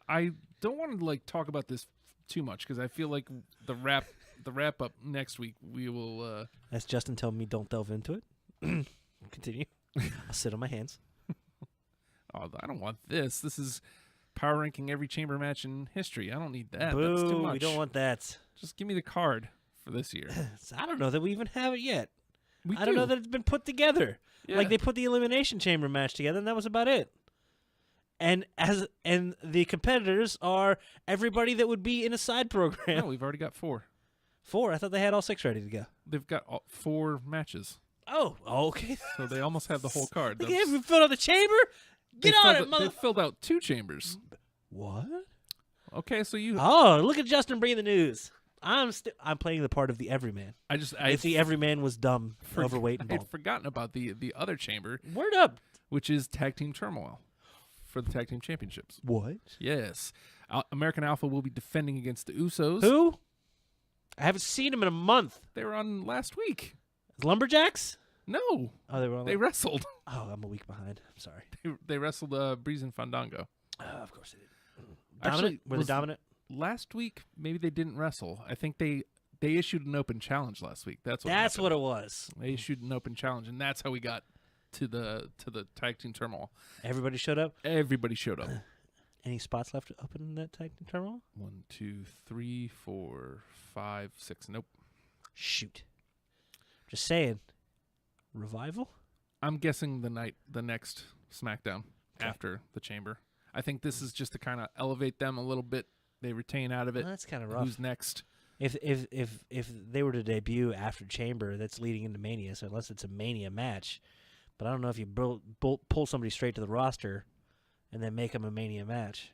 I don't want to like talk about this too much because I feel like the wrap up next week we will. That's Justin telling me don't delve into it. Continue. I'll sit on my hands. Oh, I don't want this. This is power ranking every chamber match in history. I don't need that. Boo, That's too much. we don't want that. Just give me the card for this year. I don't know that we even have it yet. We I don't know that it's been put together. Yeah. Like they put the elimination chamber match together, and that was about it. And the competitors are everybody that would be in a side program. No, we've already got 4. 4? I thought they had all 6 ready to go. They've got 4 matches, Oh, okay. so they almost have the whole card. They haven't filled out the chamber. Get on it, mother. They filled out 2 chambers. What? Okay, so you. Oh, look at Justin bringing the news. I'm playing the part of the everyman. If the everyman was dumb, overweight, and I'd bald. forgotten about the other chamber, Word up. which is Tag Team Turmoil for the Tag Team Championships. What? Yes. American Alpha will be defending against the Usos. Who? I haven't seen him in a month. They were on last week. Lumberjacks? No. Oh, they were on. They wrestled. Oh, I'm a week behind. I'm sorry. They wrestled Breeze and Fandango. Of course they did. Actually, Were they dominant? last week? Maybe they didn't wrestle. I think they issued an open challenge last week. That's That's happened. what it was. They issued an open challenge, and that's how we got to the tag team turmoil. Everybody showed up. Everybody showed up. Any spots left open in that tag team turmoil? 1, 2, 3, 4, 5, 6. Nope. Shoot. Just saying. Revival? I'm guessing the next SmackDown after the Chamber. I think this is just to kind of elevate them a little bit. They retain out of it. Well, that's kind of rough. Who's next? If they were to debut after Chamber, that's leading into Mania. So unless it's a Mania match, but I don't know if you pull somebody straight to the roster and then make them a Mania match.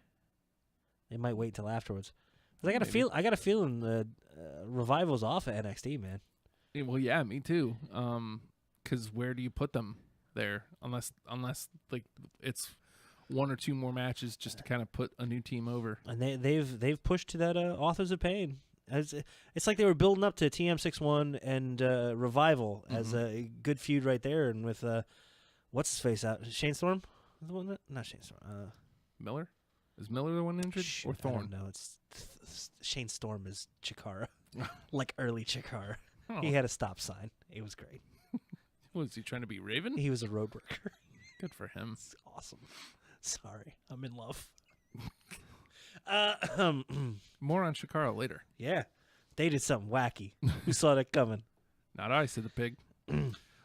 They might wait till afterwards. 'Cause I got a feeling the Revival's off at NXT, man. Yeah, well, yeah, me too. Because where do you put them there? Unless like it's one or two more matches just to kind of put a new team over. And they've pushed to that Authors of Pain. It's like they were building up to TM61 and Revival as a good feud right there, and with what's his face out, Shane Storm, the one not Shane Storm, Miller. Is Miller the one injured or Thorne? No, it's Shane Storm is Chikara, like early Chikara. Oh. He had a stop sign. It was great. Was he trying to be Raven? He was a road worker. Good for him. It's awesome. Sorry, I'm in love. More on Shikara later. Yeah, they did something wacky. Who saw that coming? Not I, said the pig.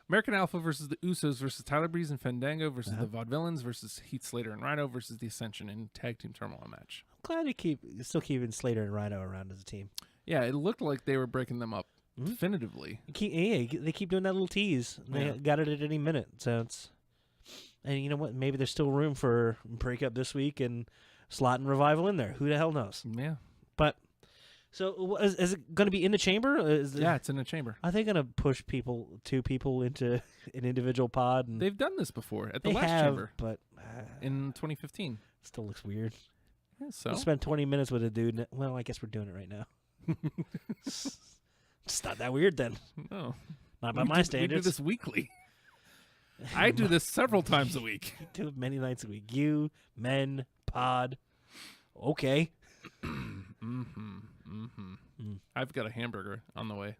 American Alpha versus the Usos versus Tyler Breeze and Fandango versus the Vaudevillains versus Heath Slater and Rhino versus the Ascension in Tag Team Turmoil match. I'm glad they still keeping Slater and Rhino around as a team. Yeah, it looked like they were breaking them up definitively. They keep doing that little tease. They got it at any minute. So it's, and you know what? Maybe there's still room for breakup this week and slot and Revival in there. Who the hell knows? Yeah. But so is it going to be in the chamber? Yeah, it's in the chamber. Are they going to push two people into an individual pod? And they've done this before at the they last have, chamber, but in 2015. Still looks weird. Yeah, so We'll spend 20 minutes with a dude. Well, I guess we're doing it right now. It's not that weird then. No, not by my standards. We do this weekly. I do this several times a week. Do it many nights a week. You, men, pod. Okay. I've got a hamburger on the way.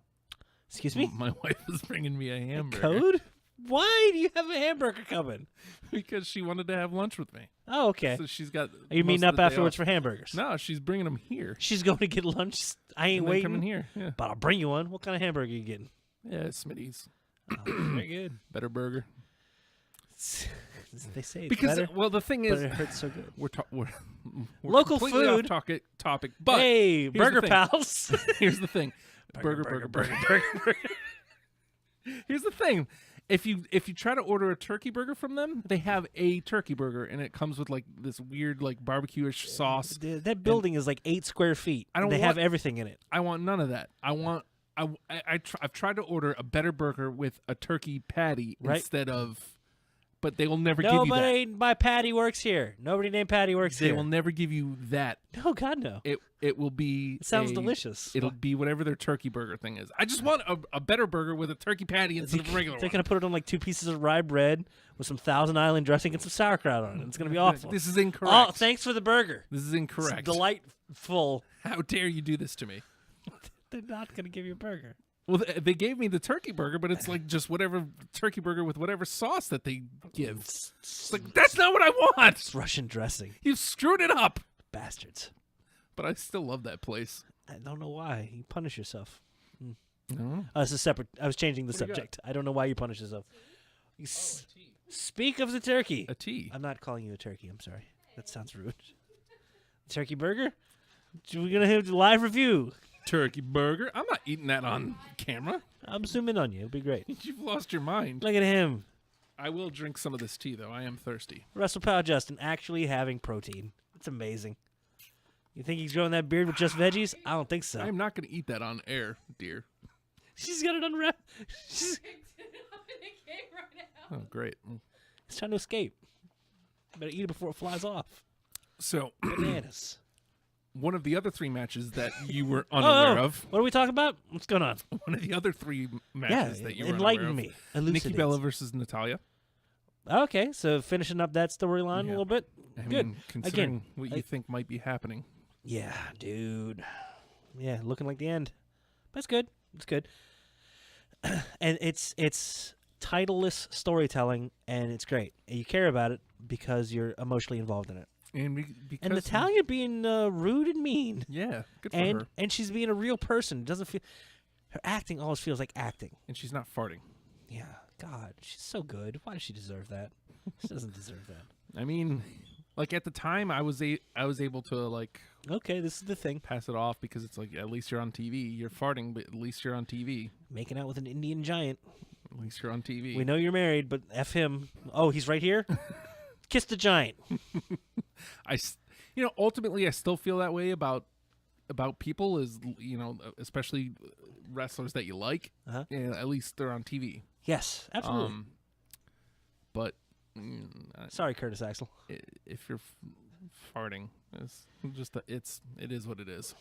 Excuse me? My wife is bringing me a hamburger. Code? Why do you have a hamburger coming? Because she wanted to have lunch with me. Oh, okay. So she's got. Are you meeting up afterwards for hamburgers? No, she's bringing them here. She's going to get lunch. I ain't waiting. Coming here, yeah. But I'll bring you one. What kind of hamburger are you getting? Yeah, Smitty's. Oh, very good. Better burger. They say it's because better, well, the thing but is, it hurts so good. We're local completely food off topic. But hey, Burger the Pals. Here's the thing. Burger. Here's the thing. If you try to order a turkey burger from them, they have a turkey burger and it comes with like this weird like barbecue-ish sauce. That building is like 8 square feet. They have everything in it. I want none of that. I've tried to order a better burger with a turkey patty instead of, but they will never give you that. Nobody by Patty works here. Nobody named Patty works here. They will never give you that. No, God, no. It will be. It sounds delicious. It'll be whatever their turkey burger thing is. I just want a better burger with a turkey patty instead of a regular They're one. going to put it on like 2 pieces of rye bread with some Thousand Island dressing and some sauerkraut on it. It's going to be awful. This is incorrect. Oh, thanks for the burger. This is incorrect. It's delightful. How dare you do this to me? They're not going to give you a burger. Well, they gave me the turkey burger, but it's like just whatever turkey burger with whatever sauce that they give. It's like, that's not what I want. It's Russian dressing. You've screwed it up. Bastards. But I still love that place. I don't know why. You punish yourself. No. This is separate. I was changing the subject. I don't know why you punish yourself. Speak of the turkey. A tea. I'm not calling you a turkey. I'm sorry. That sounds rude. Turkey burger? We're going to have a live review. Turkey burger? I'm not eating that on camera. I'm zooming on you. It'll be great. You've lost your mind. Look at him. I will drink some of this tea, though. I am thirsty. Wrestlepal Justin actually having protein. It's amazing. You think he's growing that beard with just veggies? I don't think so. I'm not going to eat that on air, dear. She's got it unwrapped. Oh, great. He's trying to escape. Better eat it before it flies off. So, bananas. One of the other 3 matches that you were unaware of. What are we talking about? What's going on? One of the other 3 matches that you were enlighten unaware of. me. Nikki Elucidate. Bella versus Natalia. Okay, so finishing up that storyline a little bit. I Good. mean, considering what you think might be happening. Yeah, dude. Yeah, looking like the end. But it's good. It's good. And it's titleless storytelling, and it's great. And you care about it because you're emotionally involved in it. And because And Natalia being rude and mean. Yeah, good for and her. And she's being a real person. Doesn't feel her acting always feels like acting. And she's not farting. Yeah, God, she's so good. Why does she deserve that? She doesn't deserve that. I mean, like at the time, I was able to like. Okay, this is the thing. Pass it off because it's like at least you're on TV. You're farting, but at least you're on TV. Making out with an Indian giant. At least you're on TV. We know you're married, but F him. Oh, he's right here? Kiss the giant. Ultimately, I still feel that way about people, is especially wrestlers that you like. Yeah, at least they're on TV. Yes, absolutely. But sorry, Curtis Axel. If you're farting, it's just it is what it is.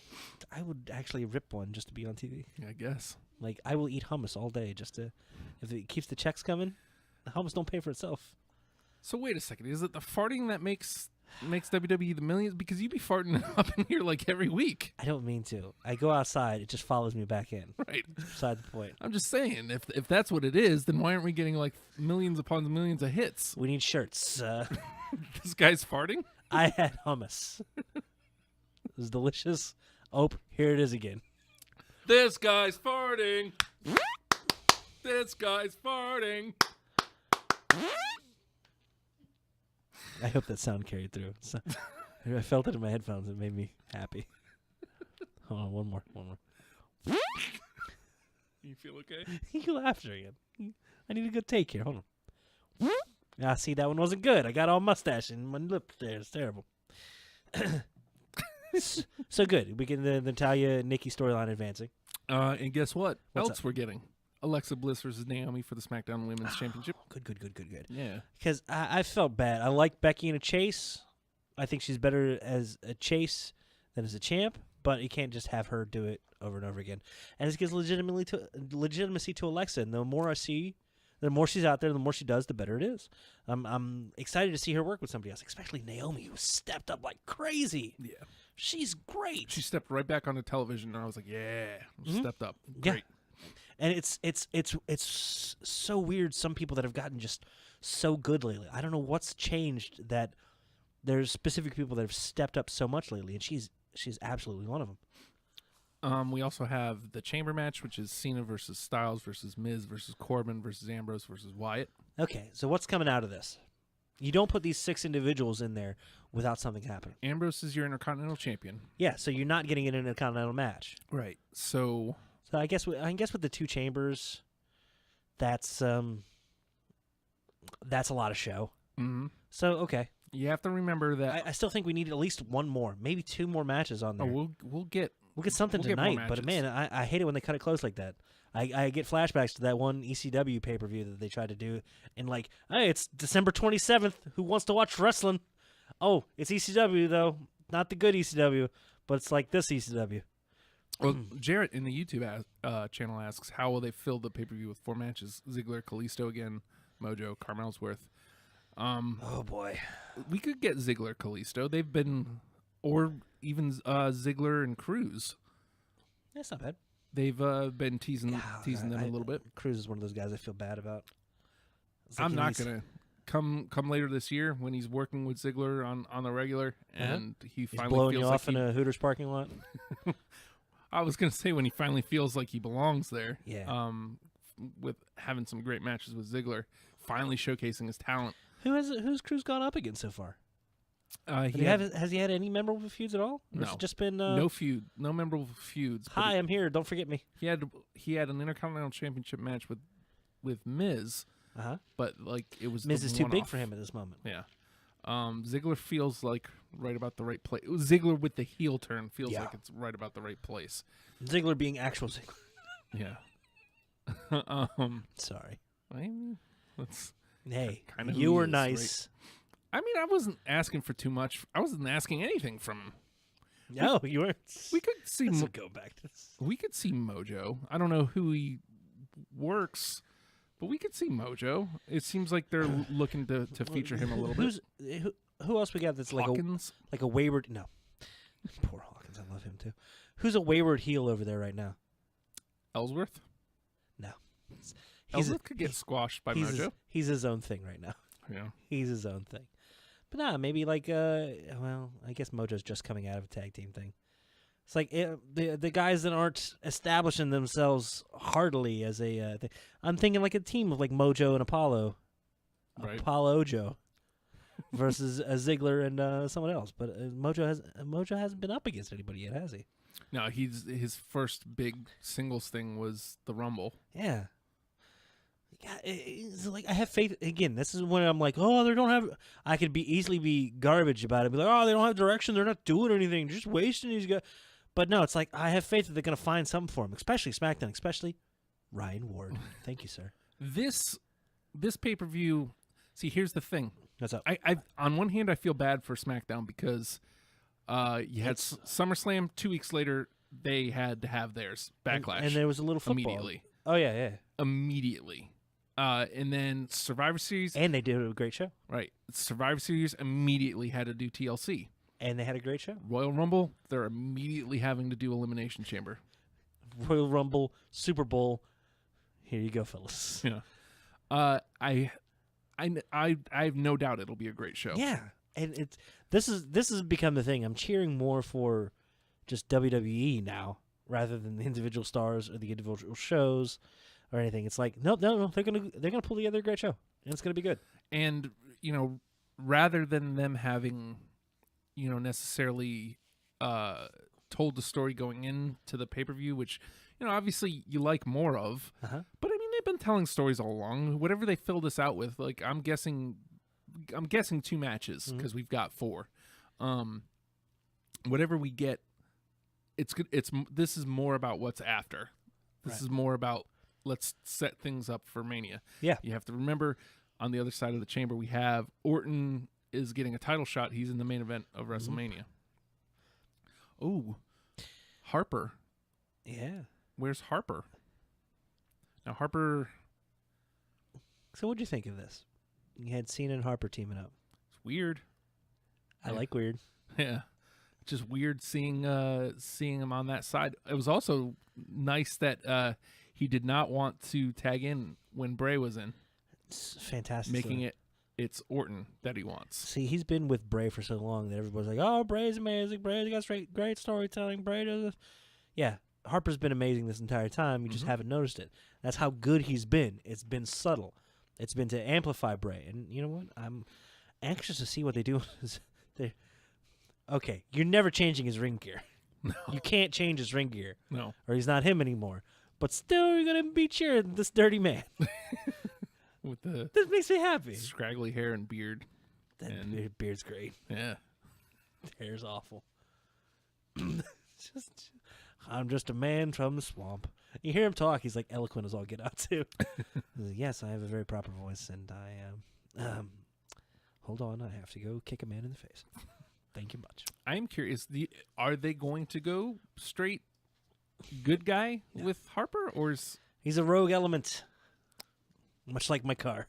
I would actually rip one just to be on TV. I guess. Like, I will eat hummus all day just to, if it keeps the checks coming. The hummus don't pay for itself. So wait a second, is it the farting that makes WWE the millions? Because you be farting up in here like every week. I don't mean to. I go outside, it just follows me back in. Right. That's beside the point. I'm just saying, if that's what it is, then why aren't we getting like millions upon millions of hits? We need shirts. This guy's farting? I had hummus. It was delicious. Oh, here it is again. This guy's farting. This guy's farting. I hope that sound carried through. So, I felt it in my headphones. It made me happy. Hold on, one more. You feel okay? You laughed again. I need a good take here. Hold on. Ah, see, that one wasn't good. I got all mustache in my lip there. It's terrible. So good. We get the Natalia Nikki storyline advancing. And guess what? What's else we're getting? Alexa Bliss versus Naomi for the SmackDown Women's Championship. Good. Yeah. Because I felt bad. I like Becky in a chase. I think she's better as a chase than as a champ, but you can't just have her do it over and over again. And this gives legitimacy to Alexa. And the more I see, the more she's out there, the more she does, the better it is. I'm excited to see her work with somebody else, especially Naomi, who stepped up like crazy. Yeah. She's great. She stepped right back onto television, and I was like, yeah, stepped up. Great. Yeah. And it's so weird. Some people that have gotten just so good lately. I don't know what's changed that there's specific people that have stepped up so much lately, and she's absolutely one of them. We also have the chamber match, which is Cena versus Styles versus Miz versus Corbin versus Ambrose versus Wyatt. Okay, so what's coming out of this? You don't put these 6 individuals in there without something happening. Ambrose is your Intercontinental Champion. Yeah, so you're not getting it in a Intercontinental match. Right. So I guess with the 2 chambers, that's a lot of show. Mm-hmm. So okay, you have to remember that I still think we need at least 1 more, maybe 2 more matches on there. Oh, we'll get something tonight. But man, I hate it when they cut it close like that. I get flashbacks to that one ECW pay-per-view that they tried to do, and like, hey, it's December 27th. Who wants to watch wrestling? Oh, it's ECW though, not the good ECW, but it's like this ECW. Well, Jarrett in the YouTube channel asks, how will they fill the pay-per-view with 4 matches? Ziggler, Kalisto again, Mojo, Carmel's-Worth. Oh boy, we could get Ziggler, Kalisto. They've been, or even Ziggler and Cruz. That's not bad. They've been teasing them a little bit. Cruz is one of those guys I feel bad about. Like I'm not gonna come later this year when he's working with Ziggler on the regular, and he's finally blowing feels you like off in a Hooters parking lot. I was gonna say when he finally feels like he belongs there. Yeah. With having some great matches with Ziggler, finally showcasing his talent. Who's Cruz gone up against so far? Has he had any memorable feuds at all? Or No. has it just been No memorable feuds. Hi, I'm here. Don't forget me. He had an Intercontinental Championship match with Miz. But like it was Miz is too big one-off. for him at this moment. Yeah. Ziggler feels like right about the right place. Ziggler with the heel turn feels like it's right about the right place. Ziggler being actual Ziggler. Yeah. Sorry. I mean, that's hey, kind of you were nice. Right? I mean, I wasn't asking for too much. I wasn't asking anything from him. No, you weren't. We could see. Let's go back to this. We could see Mojo. I don't know who he works But we could see Mojo. It seems like they're looking to feature him a little bit. Who else we got that's Hawkins? like a wayward? No, poor Hawkins. I love him too. Who's a wayward heel over there right now? Ellsworth? No, Ellsworth could get squashed by Mojo. He's his own thing right now. Yeah, he's his own thing. But nah, maybe like well, I guess Mojo's just coming out of a tag team thing. It's like the guys that aren't establishing themselves heartily as a thing. I'm thinking like a team of like Mojo and Apollo, right. Apollo Ojo, versus Ziggler and someone else. But Mojo hasn't been up against anybody yet, has he? No, his first big singles thing was the Rumble. Yeah. It's like I have faith. Again, this is when I'm like, oh, they don't have. I could easily be garbage about it. Be like, oh, they don't have direction. They're not doing anything. They're just wasting these guys. But no, it's like I have faith that they're going to find something for him, especially SmackDown, especially Ryan Ward. Thank you, sir. This pay-per-view. See, here's the thing. What's up? I on one hand, I feel bad for SmackDown because you had SummerSlam 2 weeks later. They had to have theirs Backlash, and there was a little football immediately. Oh yeah, immediately. And then Survivor Series, and they did a great show. Right, Survivor Series immediately had to do TLC. And they had a great show. Royal Rumble, they're immediately having to do Elimination Chamber. Royal Rumble, Super Bowl. Here you go, fellas. Yeah. I have no doubt it'll be a great show. Yeah, and this has become the thing. I'm cheering more for just WWE now rather than the individual stars or the individual shows or anything. It's like no, they're gonna pull together a great show, and it's gonna be good. And rather than them having necessarily told the story going into the pay-per-view, which, obviously you like more of. Uh-huh. But, I mean, they've been telling stories all along. Whatever they fill this out with, like, I'm guessing 2 matches because we've got 4. Whatever we get, it's good. This is more about what's after. This is more about let's set things up for Mania. Yeah. You have to remember, on the other side of the chamber, we have Orton is getting a title shot. He's in the main event of WrestleMania. Oh, Harper. Yeah. Where's Harper? Now, Harper. So what'd you think of this? You had Cena and Harper teaming up. It's weird. I like weird. Yeah. Just weird seeing him on that side. It was also nice that he did not want to tag in when Bray was in. It's fantastic. Making it's Orton that he wants. See, he's been with Bray for so long that everybody's like, oh, Bray's amazing. Bray's got great storytelling. Bray does this. Yeah, Harper's been amazing this entire time. You just haven't noticed it. That's how good he's been. It's been subtle. It's been to amplify Bray. And you know what? I'm anxious to see what they do. Okay, you're never changing his ring gear. No. You can't change his ring gear. No. Or he's not him anymore. But still, you're going to be cheering this dirty man. With the this makes me happy. Scraggly hair and beard. That beard's great. Yeah. Hair's awful. I'm just a man from the swamp. You hear him talk, he's like eloquent as all get out too. Like, yes, I have a very proper voice, and I hold on, I have to go kick a man in the face. Thank you much. I am curious. Are they going to go straight good guy with Harper, or is he's a rogue element? Much like my car.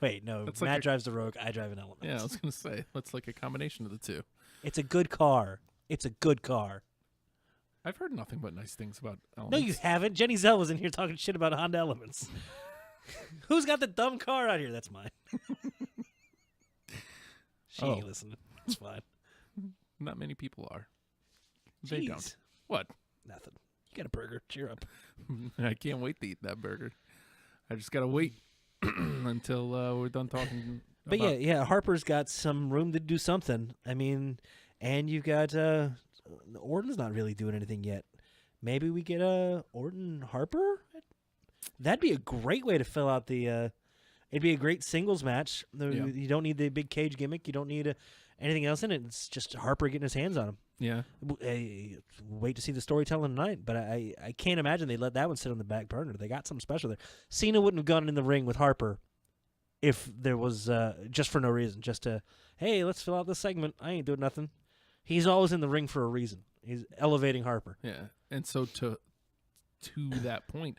Wait, no. That's Matt drives the Rogue. I drive an Element. Yeah, I was going to say. That's like a combination of the two. It's a good car. It's a good car. I've heard nothing but nice things about Elements. No, you haven't. Jenny Zell was in here talking shit about Honda Elements. Who's got the dumb car out here? That's mine. She ain't listening. It's fine. Not many people are. They Jeez. don't. What? Nothing. You got a burger. Cheer up. I can't wait to eat that burger. I just got to wait until we're done talking. But yeah, Harper's got some room to do something. I mean, and you've got Orton's not really doing anything yet. Maybe we get Orton Harper. That'd be a great way to fill out the. It'd be a great singles match. You don't need the big cage gimmick. You don't need anything else in it. It's just Harper getting his hands on him. Yeah. Wait to see the storytelling tonight, but I can't imagine they let that one sit on the back burner. They got something special there. Cena wouldn't have gone in the ring with Harper if there was just for no reason, just to, hey, let's fill out this segment. I ain't doing nothing. He's always in the ring for a reason. He's elevating Harper. Yeah, and so to that point,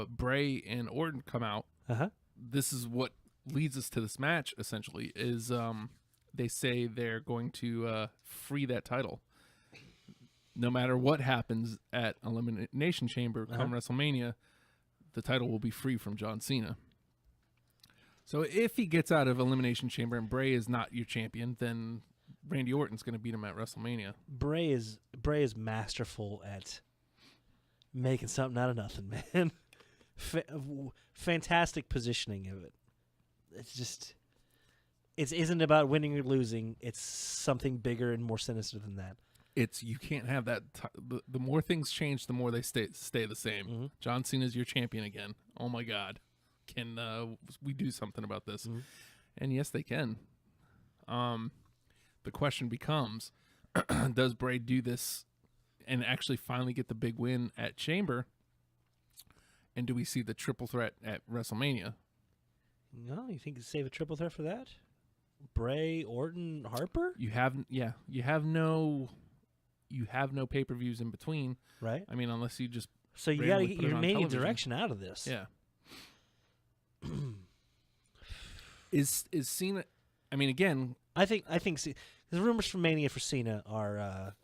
Bray and Orton come out, this is what leads us to this match. Essentially, is they say they're going to free that title. No matter what happens at Elimination Chamber come WrestleMania, the title will be free from John Cena. So if he gets out of Elimination Chamber and Bray is not your champion, then Randy Orton's going to beat him at WrestleMania. Bray is masterful at making something out of nothing, man. Fantastic positioning of it. It's just, it isn't about winning or losing. It's something bigger and more sinister than that. You can't have that. The more things change, the more they stay the same. John Cena's your champion again. Oh my God, can we do something about this? And yes, they can. The question becomes, does Bray do this and actually finally get the big win at Chamber? And do we see the triple threat at WrestleMania? No, you think you save a triple threat for that? Bray, Orton, Harper? You have no pay-per-views in between, right? I mean, unless you just so you got to get your main direction out of this. Yeah. Is Cena? I mean, again, I think the rumors for Mania for Cena are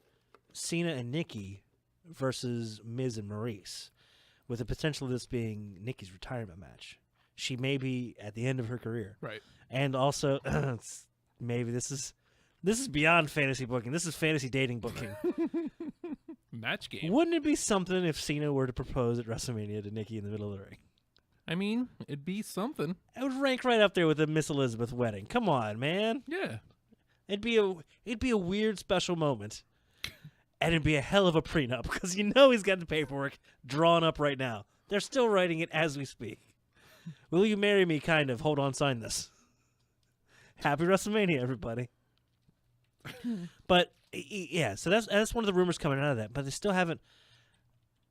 Cena and Nikki versus Miz and Maurice, with the potential of this being Nikki's retirement match. She may be at the end of her career, right? And also, maybe this is beyond fantasy booking. This is fantasy dating booking. Match game. Wouldn't it be something if Cena were to propose at WrestleMania to Nikki in the middle of the ring? I mean, it'd be something. It would rank right up there with the Miss Elizabeth wedding. Come on, man. Yeah. It'd be a weird special moment. And it'd be a hell of a prenup because you know he's got the paperwork drawn up right now. They're still writing it as we speak. Will you marry me? Kind of. Hold on, sign this. Happy WrestleMania, everybody. But yeah, so that's one of the rumors coming out of that. But they still haven't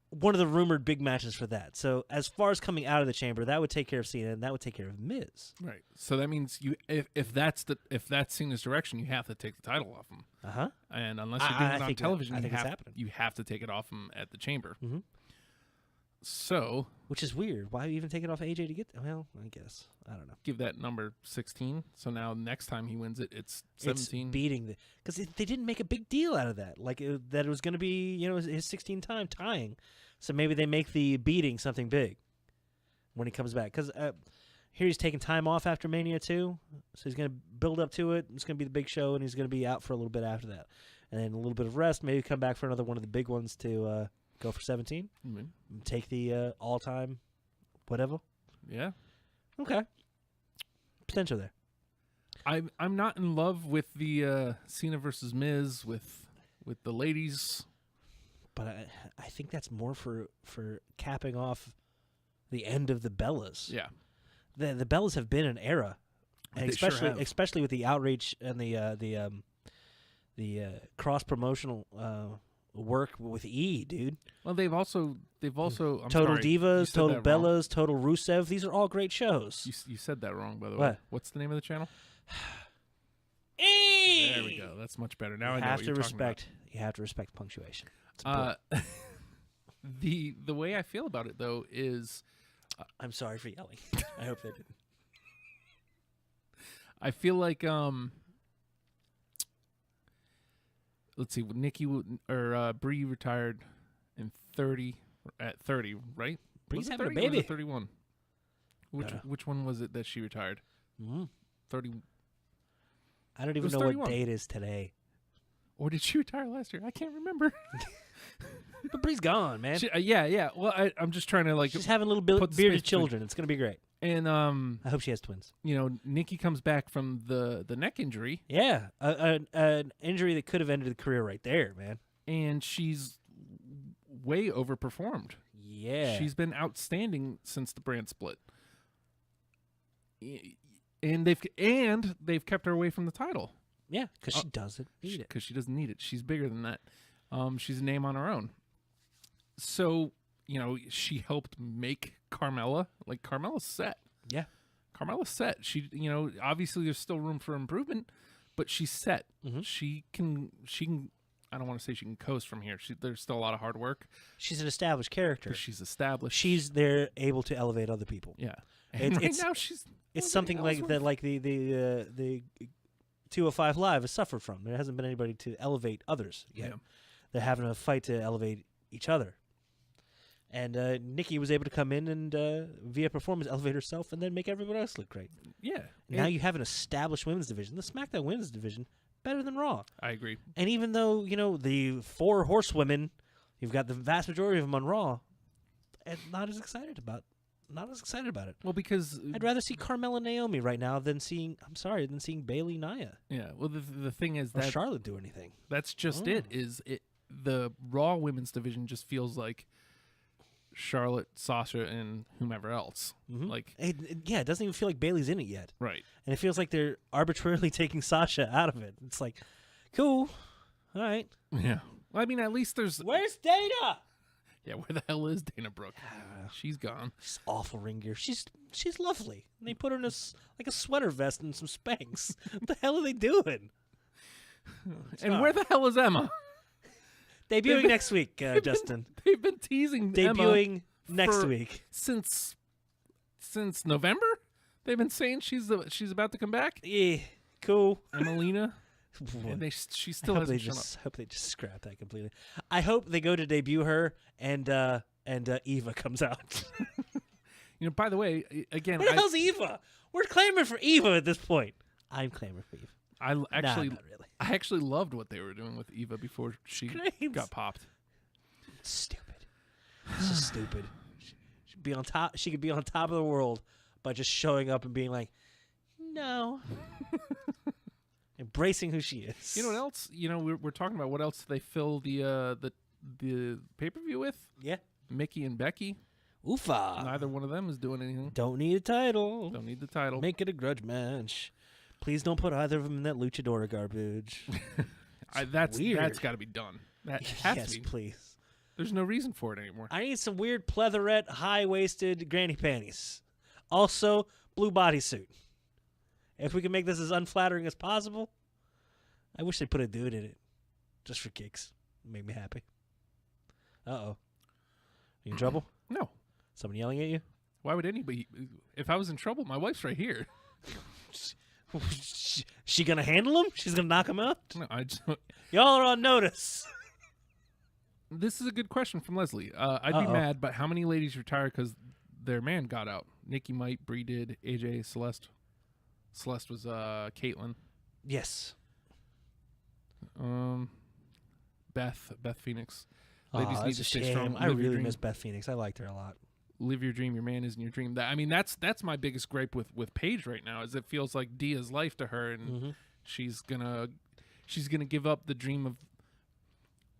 one of the rumored big matches for that. So as far as coming out of the Chamber, that would take care of Cena, and that would take care of Miz. Right. So that means if that's Cena's direction, you have to take the title off him. And unless you're doing it on television, you have to take it off him at the Chamber. So, which is weird. Why even take it off AJ to get? Well, I guess I don't know. Give that number 16. So now next time he wins it, it's 17. It's beating because they didn't make a big deal out of that. Like that it was going to be his 16 time tying. So maybe they make the beating something big when he comes back. Because here he's taking time off after Mania 2, so he's going to build up to it. It's going to be the big show, and he's going to be out for a little bit after that, and then a little bit of rest. Maybe come back for another one of the big ones to. Go for 17. Take the all-time whatever. Yeah. Okay. Potential there. I'm not in love with the Cena versus Miz with the ladies, but I think that's more for capping off the end of the Bellas. Yeah. The Bellas have been an era, and especially with the outreach and the cross promotional. Work with E, dude. Well, they've also. Total Divas, Total Bellas, Total Rusev. These are all great shows. You said that wrong, by the way. What? What's the name of the channel? E. There we go. That's much better. Now I know have what you're to talking about. You have to respect punctuation. The way I feel about it though is, I'm sorry for yelling. I hope they didn't. I feel like let's see, Nikki or Brie retired at 30, right? Brie's having 30 a baby. Or was it 31. Which one was it that she retired? 30. I don't even know 31. what date is today. Or did she retire last year? I can't remember. But Brie's gone, man. Yeah. Well, I'm just trying to she's having little bearded children. It's gonna be great. And I hope she has twins. Nikki comes back from the neck injury. Yeah, an injury that could have ended the career right there, man. And she's way overperformed. Yeah, she's been outstanding since the brand split. And they've kept her away from the title. Yeah, because she doesn't need it. Because she doesn't need it. She's bigger than that. She's a name on her own. So. She helped make Carmella. Like, Carmella's set. Yeah. Carmella's set. She, obviously there's still room for improvement, but she's set. Mm-hmm. She can I don't want to say she can coast from here. There's still a lot of hard work. She's an established character. 'Cause she's established. She's there able to elevate other people. Yeah. And right It's now she's. it's something like that, like the 205 Live has suffered from. There hasn't been anybody to elevate others yet. Yeah. They're having a fight to elevate each other. And Nikki was able to come in and via performance elevate herself and then make everybody else look great. Yeah. Now you have an established women's division. The SmackDown women's division better than Raw. I agree. And even though the 4 horsewomen, you've got the vast majority of them on Raw, and not as excited about it. Well, because I'd rather see Carmella and Naomi right now than seeing Bayley Nia. Yeah. Well, the thing is Or that Charlotte do anything. that's just it. The Raw women's division just feels like Charlotte, Sasha, and whomever else. Like, it doesn't even feel like Bayley's in it yet. right. And it feels like they're arbitrarily taking Sasha out of it. It's like, cool, all right. Yeah. Well, I mean, at least there's. Where's Dana? Yeah, where the hell is Dana Brooke? She's gone. She's awful ring gear. She's lovely. And they put her in a sweater vest and some Spanx. What the hell are they doing? And where the hell is Emma? Debuting next week, Justin. They've been teasing Debuting Emma next week since November. They've been saying she's about to come back. Yeah, cool. Emelina. And she still hasn't shown up. I hope they just scrap that completely. I hope they go to debut her and Eva comes out. By the way, again, where the hell's Eva? We're clamoring for Eva at this point. I'm clamoring for Eva. I actually, not really. I actually loved what they were doing with Eva before she got popped. Stupid. It's just stupid. She'd be on top. She could be on top of the world by just showing up and being like, no. Embracing who she is. You know what else? We're talking about what else they fill the pay-per-view with? Yeah. Mickey and Becky. Oofa. Neither one of them is doing anything. Don't need a title. Don't need the title. Make it a grudge match. Please don't put either of them in that luchadora garbage. That's weird. got to be done. That has yes, to be. Please. There's no reason for it anymore. I need some weird pleatherette, high-waisted granny panties. Also, blue bodysuit. If we can make this as unflattering as possible, I wish they put a dude in it, just for kicks. Make me happy. Uh-oh. You in trouble? No. Someone yelling at you? Why would anybody? If I was in trouble, my wife's right here. She gonna handle him? She's gonna knock him out? No, Y'all are on notice. This is a good question from Leslie. I'd be mad, but how many ladies retired because their man got out? Nikki might, Brie did, AJ, Celeste. Celeste was Caitlyn. Yes. Beth Phoenix. Ladies need to stay shame. strong. I really miss Beth Phoenix. I liked her a lot. Live your dream. Your man isn't your dream. That's my biggest gripe with Paige right now. Is it feels like Dia's life to her, and she's gonna give up the dream of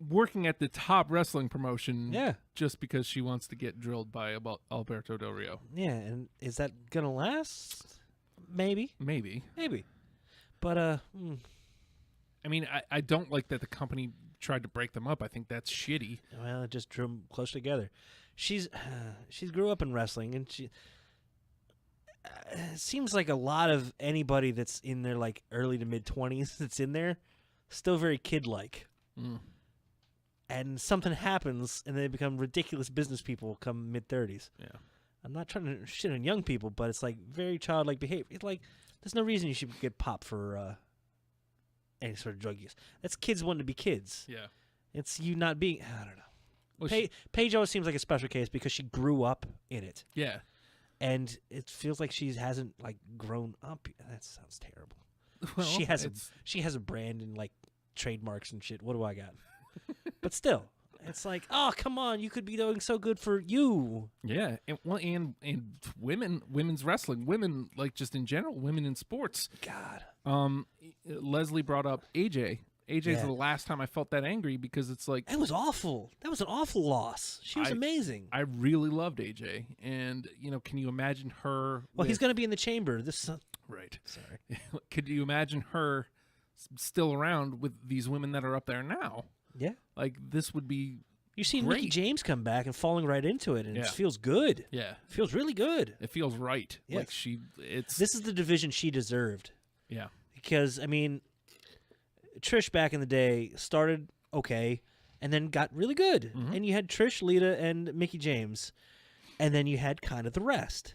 working at the top wrestling promotion. Yeah. Just because she wants to get drilled by Alberto Del Rio. Yeah, and is that gonna last? Maybe. But I mean, I don't like that the company tried to break them up. I think that's shitty. Well, it just drew them closer together. She's grew up in wrestling, and she it seems like a lot of anybody that's in their like early to mid 20s that's in there still very kid-like. And something happens, and they become ridiculous business people come mid 30s. Yeah, I'm not trying to shit on young people, but it's like very childlike behavior. It's like there's no reason you should get popped for any sort of drug use. That's kids wanting to be kids. Yeah, it's you not being. I don't know. Well, Paige always seems like a special case because she grew up in it. Yeah, and it feels like she hasn't like grown up. That sounds terrible. Well, she has a brand and like trademarks and shit. What do I got? But still, it's like, oh come on, you could be doing so good for you. Yeah, and women's wrestling, women like just in general, women in sports. God. Leslie brought up AJ. AJ's the last time I felt that angry because it's like it was awful. That was an awful loss. She was amazing. I really loved AJ, and can you imagine her? Well, he's going to be in the chamber. Right. Sorry. Could you imagine her still around with these women that are up there now? Yeah. Like this would be. You see great. Mickie James come back and falling right into it, and it feels good. Yeah, it feels really good. It feels right. Yes. Like this is the division she deserved. Yeah. Because I mean, Trish back in the day started okay, and then got really good. And you had Trish, Lita, and Mickie James, and then you had kind of the rest.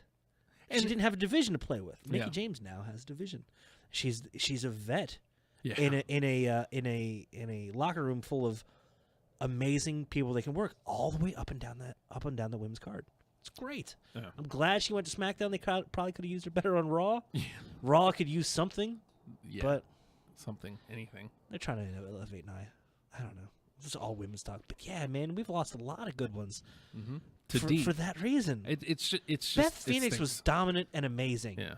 And she didn't have a division to play with. Mickie James now has a division. She's a vet in a locker room full of amazing people that can work all the way up and down the women's card. It's great. Yeah. I'm glad she went to SmackDown. They probably could have used her better on Raw. Yeah. Raw could use something. Yeah. But anything. They're trying to elevate Nia. I don't know. This is all women's talk. But yeah, man, we've lost a lot of good ones for that reason. It's just Beth Phoenix was dominant and amazing. Yeah.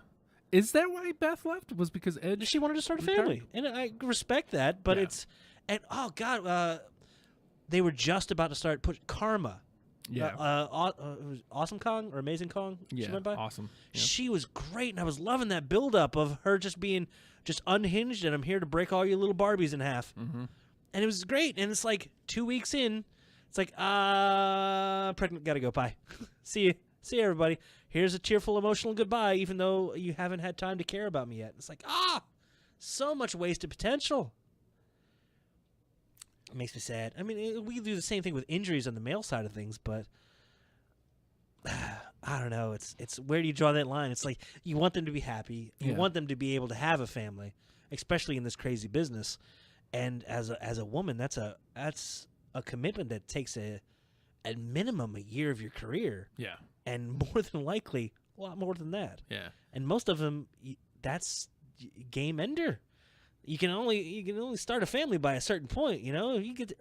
Is that why Beth left? Was because Edge? She wanted to start a family, and I respect that. But oh god, they were just about to start Karma. Yeah. Awesome Kong or Amazing Kong? Yeah. She went by? Awesome. Yeah. She was great, and I was loving that build up of her just being just unhinged, and I'm here to break all your little Barbies in half. Mm-hmm. And it was great. And it's like 2 weeks in, it's like, pregnant, gotta go. Bye. See you, everybody. Here's a cheerful, emotional goodbye, even though you haven't had time to care about me yet. It's like, so much wasted potential. It makes me sad. I mean, we do the same thing with injuries on the male side of things, but I don't know. It's where do you draw that line? It's like you want them to be happy. You want them to be able to have a family, especially in this crazy business. And as a woman, that's a commitment that takes at minimum a year of your career. Yeah. And more than likely, a lot more than that. Yeah. And most of them, that's game ender. You can only start a family by a certain point. You know, if you get to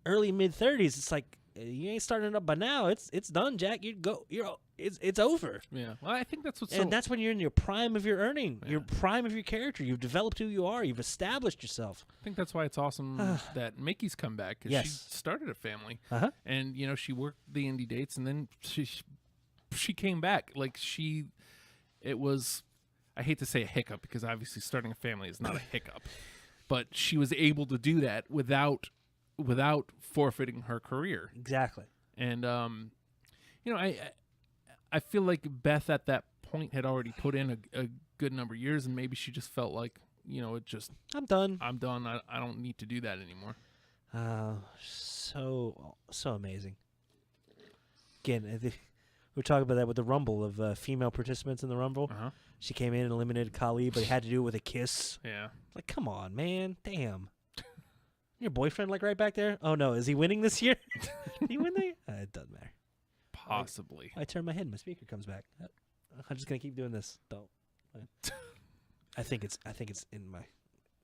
early mid-30s, it's like you ain't starting it up by now. It's done, Jack. It's over. Yeah. Well, I think that's what's and that's when you're in your prime of your earning, your prime of your character. You've developed who you are. You've established yourself. I think that's why it's awesome that Mickey's come back because she started a family, and she worked the indie dates, and then she came back. Like it was. I hate to say a hiccup because obviously starting a family is not a hiccup, but she was able to do that without forfeiting her career. Exactly. And I feel like Beth at that point had already put in a good number of years, and maybe she just felt like I'm done. I don't need to do that anymore. So amazing. Again, we were talking about that with the Rumble of female participants in the Rumble. She came in and eliminated Khali, but had to do it with a kiss. Yeah. Like, come on, man. Damn. Your boyfriend, right back there? Oh, no. Is he winning this year? Did he win there? It doesn't matter. Possibly. I turn my head and my speaker comes back. I'm just going to keep doing this. Don't. I think it's in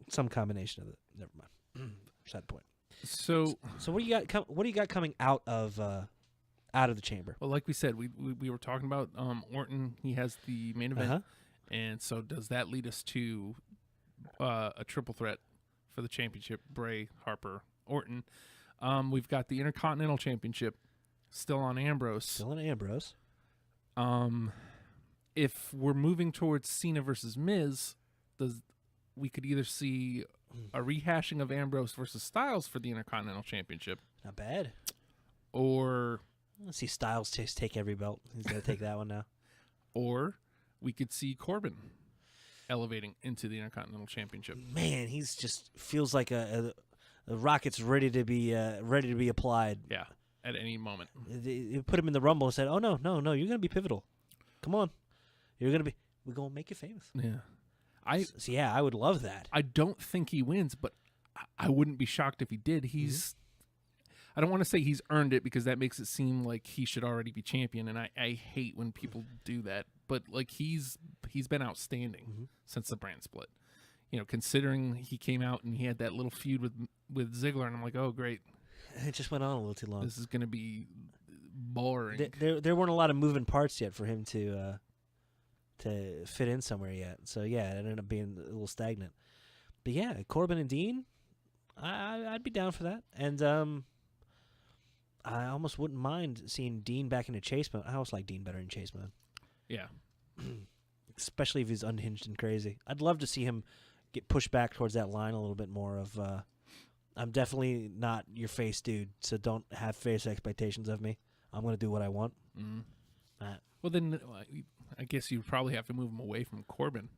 some combination of it. Never mind. Sad point. So what do you got? What do you got coming out of the chamber? Well, like we said, we were talking about Orton. He has the main event, and so does that lead us to a triple threat for the championship? Bray, Harper, Orton. We've got the Intercontinental Championship still on Ambrose. If we're moving towards Cena versus Miz, we could either see a rehashing of Ambrose versus Styles for the Intercontinental Championship. Not bad. Or let's see Styles take every belt. He's going to take that one now. Or we could see Corbin elevating into the Intercontinental Championship. Man, he's just feels like a rocket's ready to be applied. Yeah, at any moment. They put him in the Rumble and said, "Oh no, you're going to be pivotal. Come on, we're going to make you famous." Yeah. I would love that. I don't think he wins, but I wouldn't be shocked if he did. I don't want to say he's earned it because that makes it seem like he should already be champion, and I hate when people do that. But like he's been outstanding since the brand split. Considering he came out and he had that little feud with Ziggler, and I'm like, oh great, it just went on a little too long. This is going to be boring. There weren't a lot of moving parts yet for him to fit in somewhere yet. So yeah, it ended up being a little stagnant. But yeah, Corbin and Dean, I'd be down for that. And I almost wouldn't mind seeing Dean back in a chase mode. I almost like Dean better in chase mode. Yeah. Especially if he's unhinged and crazy. I'd love to see him get pushed back towards that line a little bit more of, I'm definitely not your face dude, so don't have face expectations of me. I'm going to do what I want. Well, then I guess you probably have to move him away from Corbin.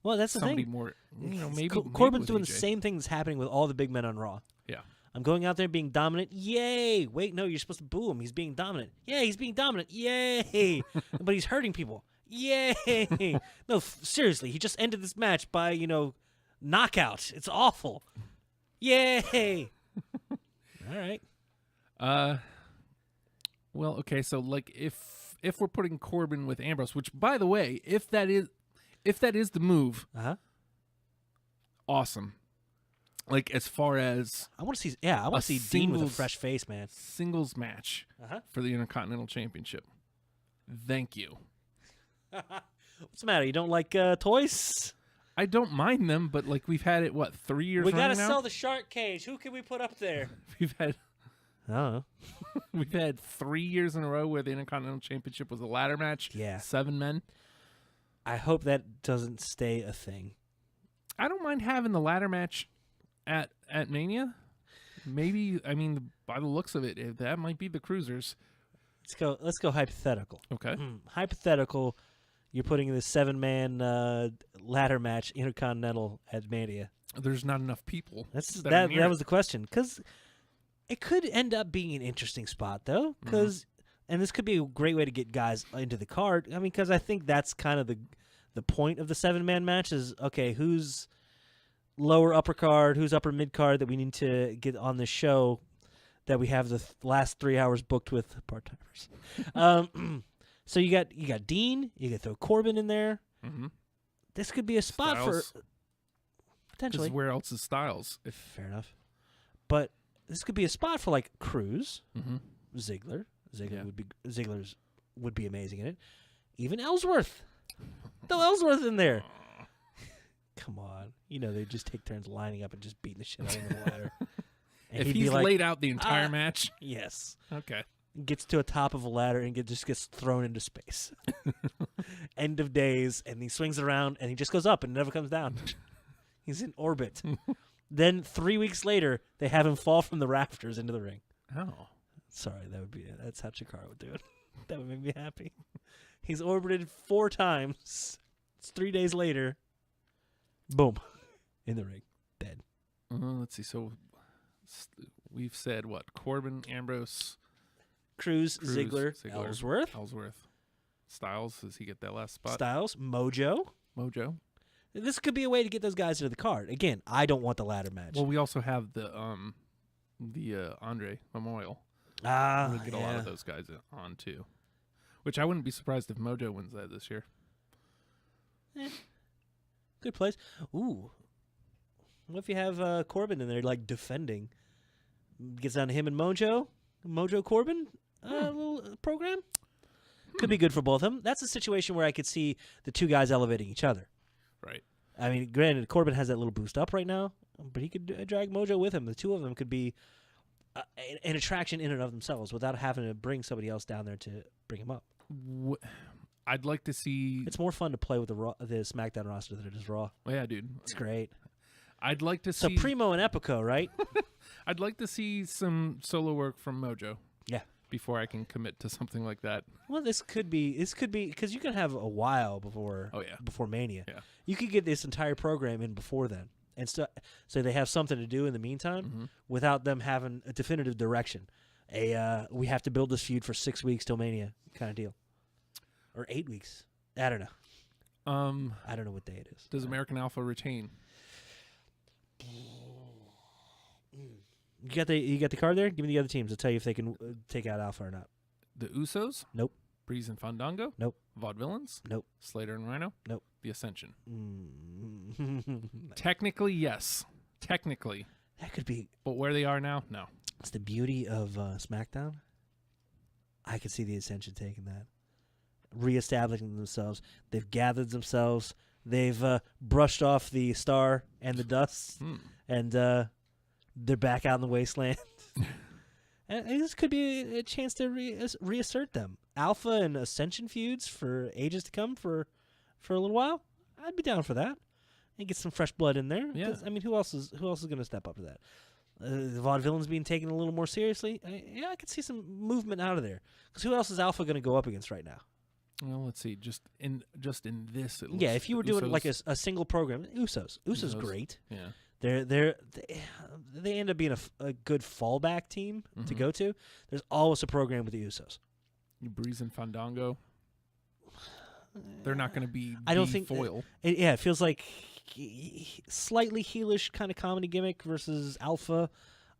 Well, that's the Somebody thing. more, maybe Corbin's doing AJ. the same thing that's happening with all the big men on Raw. Yeah. I'm going out there being dominant. Yay! Wait, no, you're supposed to boo him. He's being dominant. Yeah, he's being dominant. Yay! But he's hurting people. Yay! No, seriously, he just ended this match by, knockout. It's awful. Yay! All right. Well, okay, so like if we're putting Corbin with Ambrose, which by the way, if that is the move, awesome. Like as far as I want to see Dean with a fresh face, man. Singles match for the Intercontinental Championship. Thank you. What's the matter? You don't like toys? I don't mind them, but like we've had it 3 years. We gotta now? sell the shark cage. Who can we put up there? We've had. I don't know. We've had 3 years in a row where the Intercontinental Championship was a ladder match. Yeah. 7 men. I hope that doesn't stay a thing. I don't mind having the ladder match at Mania. Maybe, by the looks of it, that might be the Cruisers. Let's go hypothetical. Okay. Hypothetical, you're putting this 7-man ladder match Intercontinental at Mania. There's not enough people. That was the question. Because it could end up being an interesting spot, though. And this could be a great way to get guys into the card. Because I think that's kind of the point of the 7-man match is, okay, who's lower upper card, who's upper mid card that we need to get on the show that we have the last 3 hours booked with part-timers. So you got Dean, you could throw Corbin in there. Mm-hmm. This could be a spot Styles. for potentially. Where else is Styles? Fair enough. But this could be a spot for like Cruz, Mm-hmm. Ziggler's would be amazing in it. Even Ellsworth. Throw Ellsworth in there. Come on. They just take turns lining up and just beating the shit out of him on the ladder. And If he's laid out the entire match? Yes. Okay. Gets to a top of a ladder and just gets thrown into space. End of days, and he swings around, and he just goes up and never comes down. He's in orbit. Then 3 weeks later, they have him fall from the rafters into the ring. Oh. Sorry, that's how Chikara would do it. That would make me happy. He's orbited 4 times. It's 3 days later. Boom. In the ring. Dead. Let's see. So we've said what? Corbin, Ambrose, Cruz, Ziggler, Ellsworth. Styles, does he get that last spot? Styles, Mojo. This could be a way to get those guys into the card. Again, I don't want the ladder match. Well, we also have the Andre Memorial. We'll get a lot of those guys on too. Which I wouldn't be surprised if Mojo wins that this year. Good place. Ooh. What if you have Corbin in there like defending? Gets down to him and Mojo Corbin little program. Could be good for both of them. That's a situation where I could see the 2 guys elevating each other. Right. Granted, Corbin has that little boost up right now, but he could drag Mojo with him. The 2 of them could be an attraction in and of themselves without having to bring somebody else down there to bring him up. I'd like to see. It's more fun to play with the SmackDown roster than it is Raw. Oh, yeah, dude. It's great. I'd like to see. So Primo and Epico, right? I'd like to see some solo work from Mojo. Yeah. Before I can commit to something like that. Well, this could be because you can have a while before. Oh yeah. Before Mania. Yeah. You could get this entire program in before then, and so they have something to do in the meantime without them having a definitive direction. We have to build this feud for 6 weeks till Mania kind of deal, or 8 weeks. I don't know. I don't know what day it is. Does American Alpha retain? You got the card there? Give me the other teams. I'll tell you if they can take out Alpha or not. The Usos? Nope. Breeze and Fandango? Nope. Vaudevillains? Nope. Slater and Rhino? Nope. The Ascension? Technically, yes. Technically. That could be. But where they are now, no. It's the beauty of SmackDown. I could see the Ascension taking that. Reestablishing themselves. They've gathered themselves. They've brushed off the star and the dust. And they're back out in the wasteland. And this could be a chance to reassert them. Alpha and Ascension feuds for ages to come for a little while. I'd be down for that. And get some fresh blood in there. Yeah. Who else is going to step up to that? The Vaudevillains being taken a little more seriously. I could see some movement out of there. Because who else is Alpha going to go up against right now? Well, let's see. Just in this, it looks, yeah. If you were doing Usos, like a single program, Usos. Usos great. Yeah. They end up being a good fallback team to go to. There's always a program with the Usos. Breeze and Fandango. They're not going to be. I don't think foil. It feels like slightly heelish kind of comedy gimmick versus Alpha.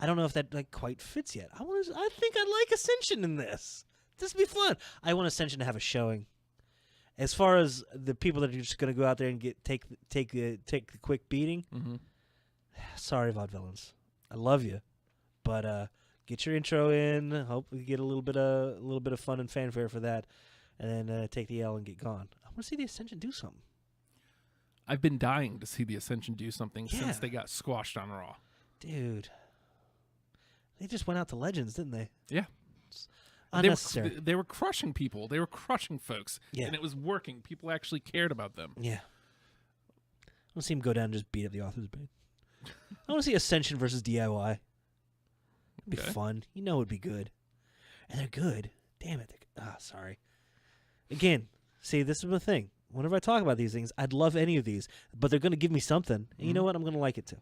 I don't know if that quite fits yet. I think I'd like Ascension in this. This would be fun. I want Ascension to have a showing. As far as the people that are just going to go out there and take the quick beating. Sorry, Vaudevillains. I love you, but get your intro in. Hope we get a little bit of fun and fanfare for that, and then take the L and get gone. I want to see the Ascension do something. I've been dying to see the Ascension do something since they got squashed on Raw. Dude, they just went out to Legends, didn't they? Yeah. Unnecessary. They were crushing people. They were crushing folks. Yeah. And it was working. People actually cared about them. Yeah. I want to see him go down and just beat up the Author's Bane. I want to see Ascension versus DIY. It'd be fun. You know it'd be good. And they're good. Damn it. Sorry. Again, see, this is the thing. Whenever I talk about these things, I'd love any of these, but they're going to give me something. And you know what? I'm going to like it too.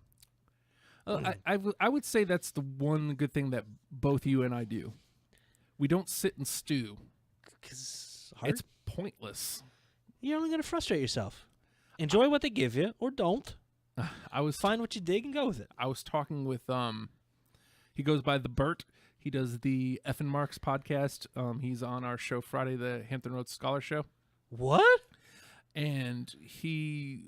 I would say that's the one good thing that both you and I do. We don't sit and stew. 'Cause it's pointless. You're only going to frustrate yourself. Enjoy what they give you, or don't. Find what you dig and go with it. I was talking with he goes by the Burt. He does the F and Marks podcast. He's on our show Friday, the Hampton Roads Scholar Show. What? And he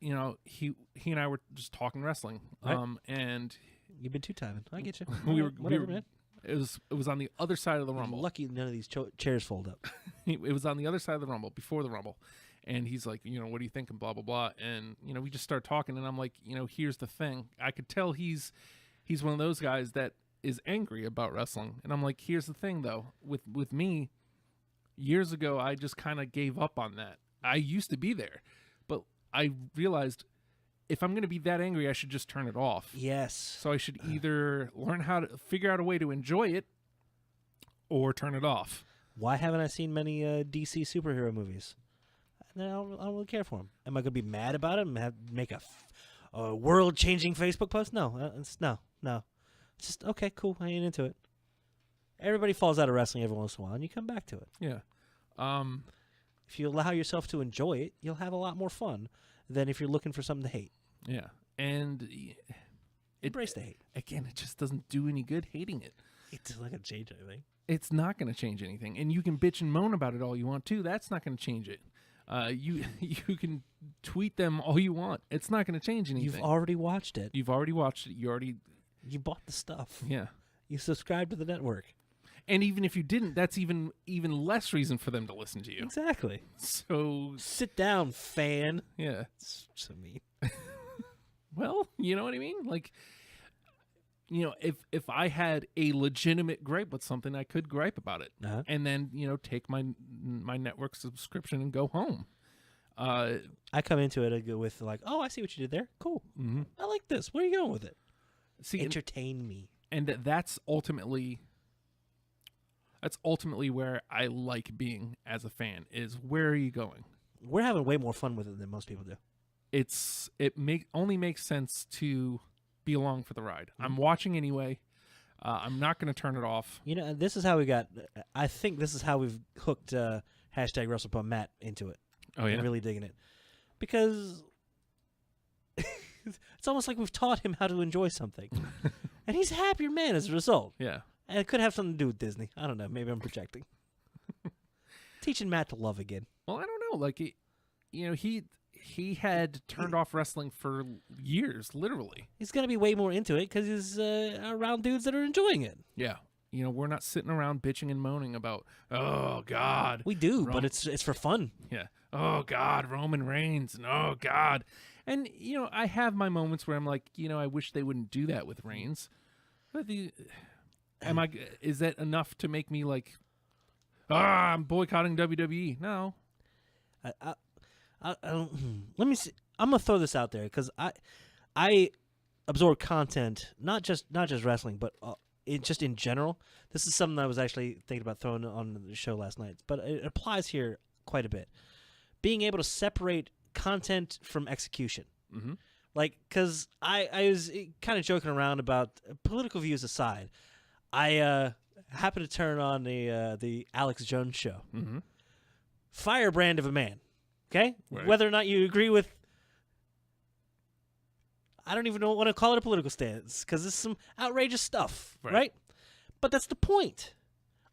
and I were just talking wrestling. Right. And you've been two-timing. I get you. Whatever, man. It was on the other side of the Rumble. Lucky none of these chairs fold up. It was on the other side of the Rumble, before the Rumble. And he's like, what do you think? And blah, blah, blah. And, we just start talking. And I'm like, here's the thing. I could tell he's one of those guys that is angry about wrestling. And I'm like, here's the thing, though. With me, years ago, I just kind of gave up on that. I used to be there. But I realized if I'm going to be that angry, I should just turn it off. Yes. So I should either learn how to figure out a way to enjoy it or turn it off. Why haven't I seen many DC superhero movies? I don't really care for them. Am I going to be mad about it and make a world-changing Facebook post? No. No. It's just, okay, cool. I ain't into it. Everybody falls out of wrestling every once in a while, and you come back to it. Yeah. If you allow yourself to enjoy it, you'll have a lot more fun than if you're looking for something to hate. Yeah. And embrace the hate. Again, it just doesn't do any good hating it. It's not going to change anything. It's not going to change anything. And you can bitch and moan about it all you want to. That's not going to change it. You can tweet them all you want. It's not going to change anything. You've already watched it. You bought the stuff. Yeah. You subscribed to the network. And even if you didn't, that's even less reason for them to listen to you. Exactly. So sit down, fan. Yeah. It's so mean. Well, you know what I mean? Like, if I had a legitimate gripe with something, I could gripe about it. Uh-huh. And then, take my network subscription and go home. I come into it with like, oh, I see what you did there. Cool. Mm-hmm. I like this. Where are you going with it? See, entertain me. And that's ultimately where I like being as a fan, is where are you going? We're having way more fun with it than most people do. Only makes sense to be along for the ride. I'm watching anyway. I'm not going to turn it off. This is how we got. I think this is how we've hooked hashtag Wrestlepal Matt into it. Oh yeah, I'm really digging it because it's almost like we've taught him how to enjoy something, and he's a happier man as a result. Yeah, and it could have something to do with Disney. I don't know. Maybe I'm projecting. Teaching Matt to love again. Well, I don't know. Like, he had turned off wrestling for years, literally. He's going to be way more into it because he's around dudes that are enjoying it. Yeah. We're not sitting around bitching and moaning about, oh, God. We do, but it's for fun. Yeah. Oh, God, Roman Reigns, and oh, God. And, I have my moments where I'm like, I wish they wouldn't do that with Reigns. But is that enough to make me like, I'm boycotting WWE? No. I don't, let me see. I'm gonna throw this out there because I absorb content, not just wrestling, but just in general. This is something I was actually thinking about throwing on the show last night, but it applies here quite a bit. Being able to separate content from execution. Mm-hmm. Like, because I was kind of joking around about political views aside. I happened to turn on the Alex Jones show. Mm-hmm. Firebrand of a man. Okay? Right. Whether or not you agree with... I don't even want to call it a political stance because it's some outrageous stuff, right? But that's the point.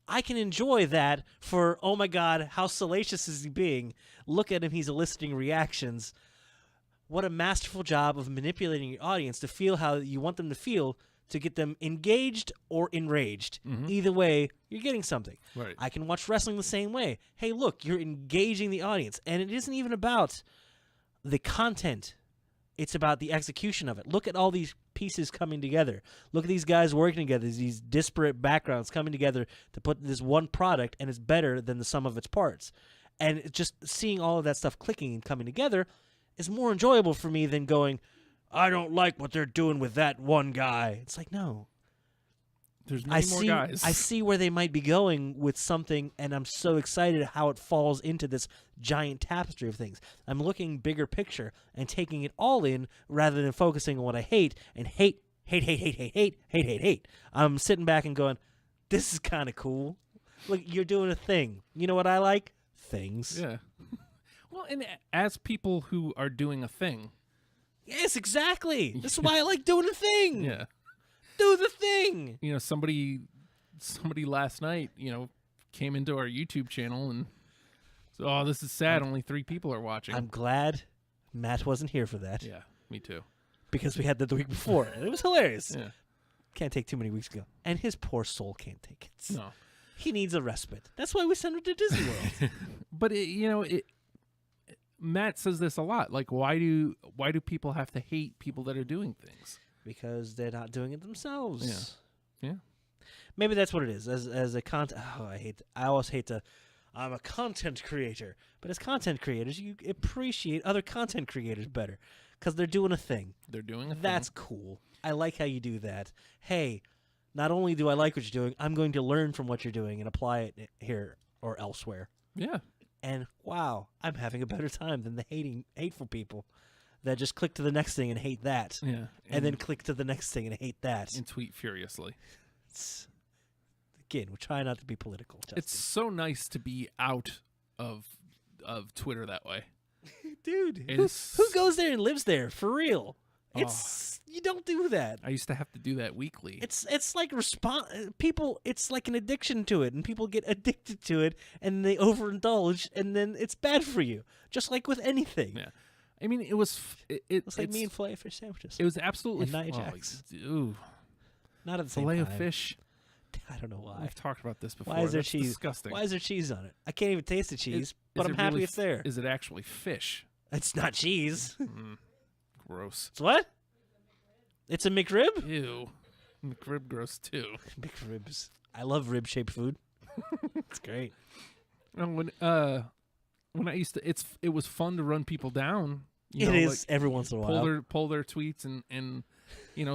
I can enjoy that for, oh my God, how salacious is he being? Look at him, he's eliciting reactions. What a masterful job of manipulating your audience to feel how you want them to feel to get them engaged or enraged. Either way, you're getting something. Right. I can watch wrestling the same way. Hey, look, you're engaging the audience. And it isn't even about the content. It's about the execution of it. Look at all these pieces coming together. Look at these guys working together, these disparate backgrounds coming together to put this one product, and it's better than the sum of its parts. And just seeing all of that stuff clicking and coming together is more enjoyable for me than going, I don't like what they're doing with that one guy. It's like, no. There's many more guys. I see where they might be going with something, and I'm so excited how it falls into this giant tapestry of things. I'm looking bigger picture and taking it all in rather than focusing on what I hate and hate. I'm sitting back and going, this is kind of cool. Look, you're doing a thing. You know what I like? Things. Yeah. Well, and as people who are doing a thing. Yes, exactly. This is why I like doing a thing. Yeah. Do the thing. You know, somebody last night, came into our YouTube channel and said, oh, this is sad. Only 3 people are watching. I'm glad Matt wasn't here for that. Yeah, me too. Because we had that the week before, and it was hilarious. Yeah. Can't take too many weeks ago. And his poor soul can't take it. No. He needs a respite. That's why we send him to Disney World. But Matt says this a lot. Like, why do people have to hate people that are doing things? Because they're not doing it themselves. Yeah. Maybe that's what it is. As a content, I always hate to. I'm a content creator, but as content creators, you appreciate other content creators better because they're doing a thing. They're doing a thing. That's cool. I like how you do that. Hey, not only do I like what you're doing, I'm going to learn from what you're doing and apply it here or elsewhere. Yeah. And wow, I'm having a better time than the hateful people that just click to the next thing and hate that. Yeah. And then click to the next thing and hate that. And tweet furiously. Again, we're trying not to be political, Justin. It's so nice to be out of Twitter that way. Dude, who goes there and lives there for real? You don't do that. I used to have to do that weekly. It's like people. It's like an addiction to it, and people get addicted to it, and they overindulge, and then it's bad for you. Just like with anything. Yeah, I mean, it was. It's like me and filet fish sandwiches. It was absolutely and Nia Jax. Ooh, not at the same filet time. of fish. I don't know why. We've talked about this before. Why is there That's cheese? Disgusting. Why is there cheese on it? I can't even taste the cheese, but I'm happy really it's there. Is it actually fish? It's not cheese. Gross. It's what? It's a McRib? Ew. McRib gross too. McRibs. I love rib-shaped food. It's great. When I used to, it was fun to run people down. It is every once in a while. Pull their tweets and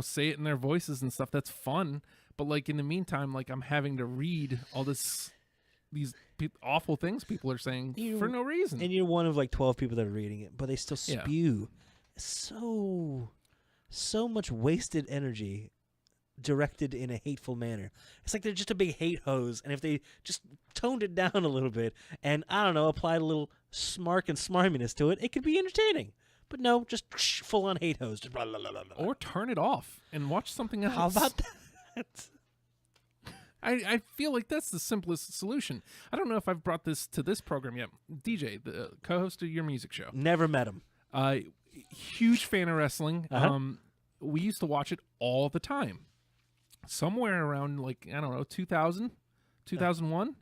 say it in their voices and stuff. That's fun. But like in the meantime, like I'm having to read all these awful things people are saying for no reason. And you're one of like 12 people that are reading it, but they still spew so much wasted energy directed in a hateful manner. It's like they're just a big hate hose, and if they just toned it down a little bit and, I don't know, applied a little smark and smarminess to it, it could be entertaining. But no, just full-on hate hose. Just blah, blah, blah, blah. Or turn it off and watch something else. How about that? I feel like that's the simplest solution. I don't know if I've brought this to this program yet. DJ, the co-host of your music show. Never met him. Huge fan of wrestling. Uh-huh. We used to watch it all the time. Somewhere around, 2000, 2001,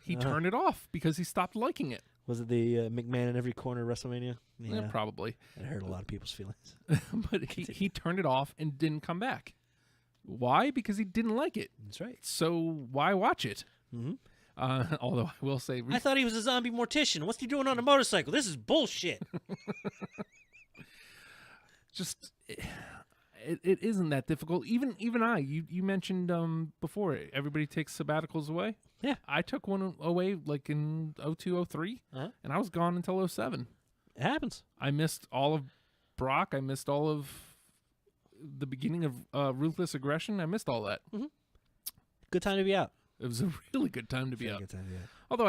he turned it off because he stopped liking it. Was it the McMahon in every corner WrestleMania? Yeah, probably. It hurt a lot of people's feelings. But he turned it off and didn't come back. Why? Because he didn't like it. That's right. So why watch it? Mm-hmm. Although I will say... I thought he was a zombie mortician. What's he doing on a motorcycle? This is bullshit. Just... It isn't that difficult. Even I, you mentioned before, everybody takes sabbaticals away. Yeah. I took one away like in 02, 03, and I was gone until 07. It happens. I missed all of Brock. I missed all of the beginning of Ruthless Aggression. I missed all that. Good time to be out. It was a really good time to be out. Good time to be out. Although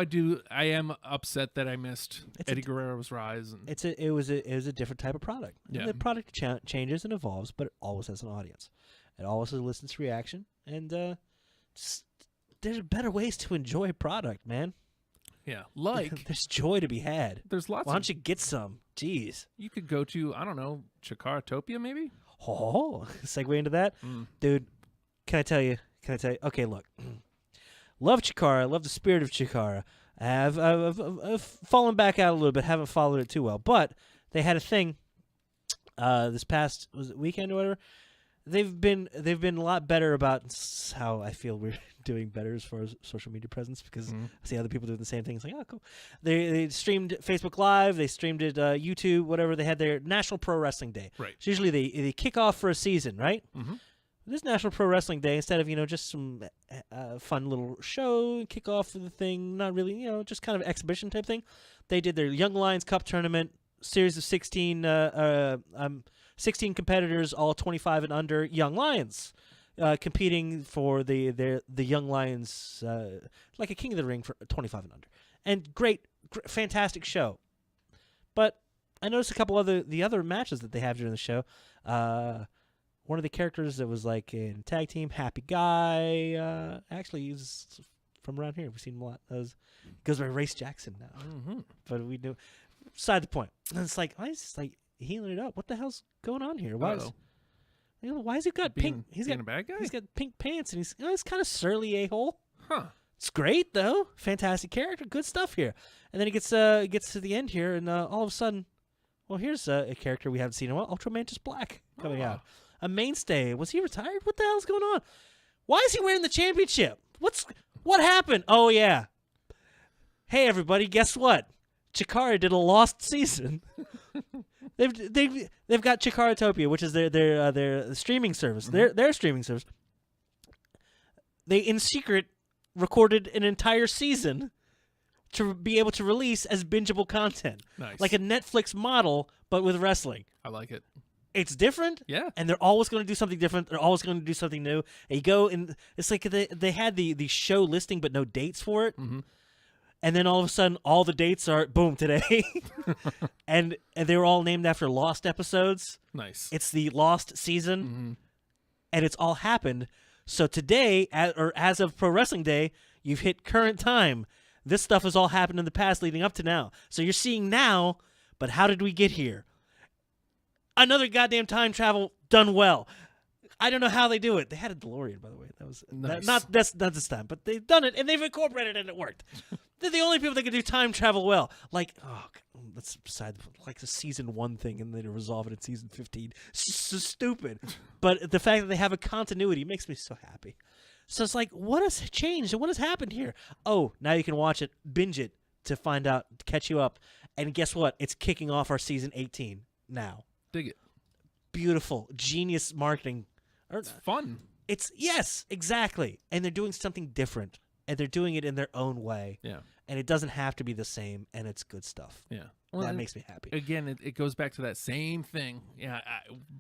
I am upset that I missed Eddie Guerrero's rise. And It was a different type of product. Yeah. And the product changes and evolves, but it always has an audience. It always elicits reaction, and there's better ways to enjoy a product, man. yeah, like There's joy to be had. there's lots. Why don't you get some? Jeez. You could go to, I don't know, Chikaratopia maybe. Oh, segue into that, dude. Can I tell you? Okay, look. Love Chikara. Love the spirit of Chikara. I've fallen back out a little bit. Haven't followed it too well, but they had a thing this past weekend or whatever. They've been a lot better about how I feel we're doing better as far as social media presence, because I see other people doing the same thing. It's like, oh, cool. They streamed Facebook Live. They streamed it YouTube, whatever. They had their National Pro Wrestling Day. Right. So usually they kick off for a season, right? Mm-hmm. This National Pro Wrestling Day, instead of just some fun little show kick off for the thing, not really just kind of exhibition type thing, they did their Young Lions Cup tournament, series of 16 competitors, all 25 and under young lions, competing for the Young Lions, like a King of the Ring for 25 and under, and great fantastic show. But I noticed a couple the other matches that they have during the show. One of the characters that was like in tag team, Happy Guy, actually he's from around here. We've seen him a lot. Goes by Race Jackson now, but we do. Beside the point. And it's like, why is this like healing it up? What the hell's going on here? Why is he got pink? He's got a bad guy. He's got pink pants, and he's kind of surly a-hole. Huh. It's great though. Fantastic character. Good stuff here. And then he gets to the end here, and all of a sudden, well, here's a character we haven't seen in a while. Ultramantis Black coming out. A mainstay. Was he retired? What the hell's going on? Why is he wearing the championship? What happened? Oh yeah. Hey everybody, guess what? Chikara did a lost season. they've got Chikaratopia, which is their streaming service. Their streaming service. They in secret recorded an entire season to be able to release as bingeable content. Nice. Like a Netflix model, but with wrestling. I like it. It's different, yeah, and they're always going to do something different. They're always going to do something new. And you go, and it's like they had the show listing, but no dates for it. And then all of a sudden, all the dates are boom today, and they were all named after Lost episodes. Nice. It's the Lost season, and it's all happened. So today, as of Pro Wrestling Day, you've hit current time. This stuff has all happened in the past, leading up to now. So you're seeing now, but how did we get here? Another goddamn time travel done well. I don't know how they do it. They had a DeLorean, by the way. That was nice. not this time, but they've done it and they've incorporated it and it worked. They're the only people that can do time travel well. Like, that's beside like the season 1 thing, and then resolve it in season 15. So stupid. But the fact that they have a continuity makes me so happy. So it's like, what has changed and what has happened here? Oh, now you can watch it, binge it to find out, to catch you up. And guess what? It's kicking off our season 18 now. Dig it. Beautiful, genius marketing. It's fun. Yes, exactly. And they're doing something different, and they're doing it in their own way. Yeah. And it doesn't have to be the same, and it's good stuff. Yeah. Well, that makes me happy. Again, it goes back to that same thing. Yeah,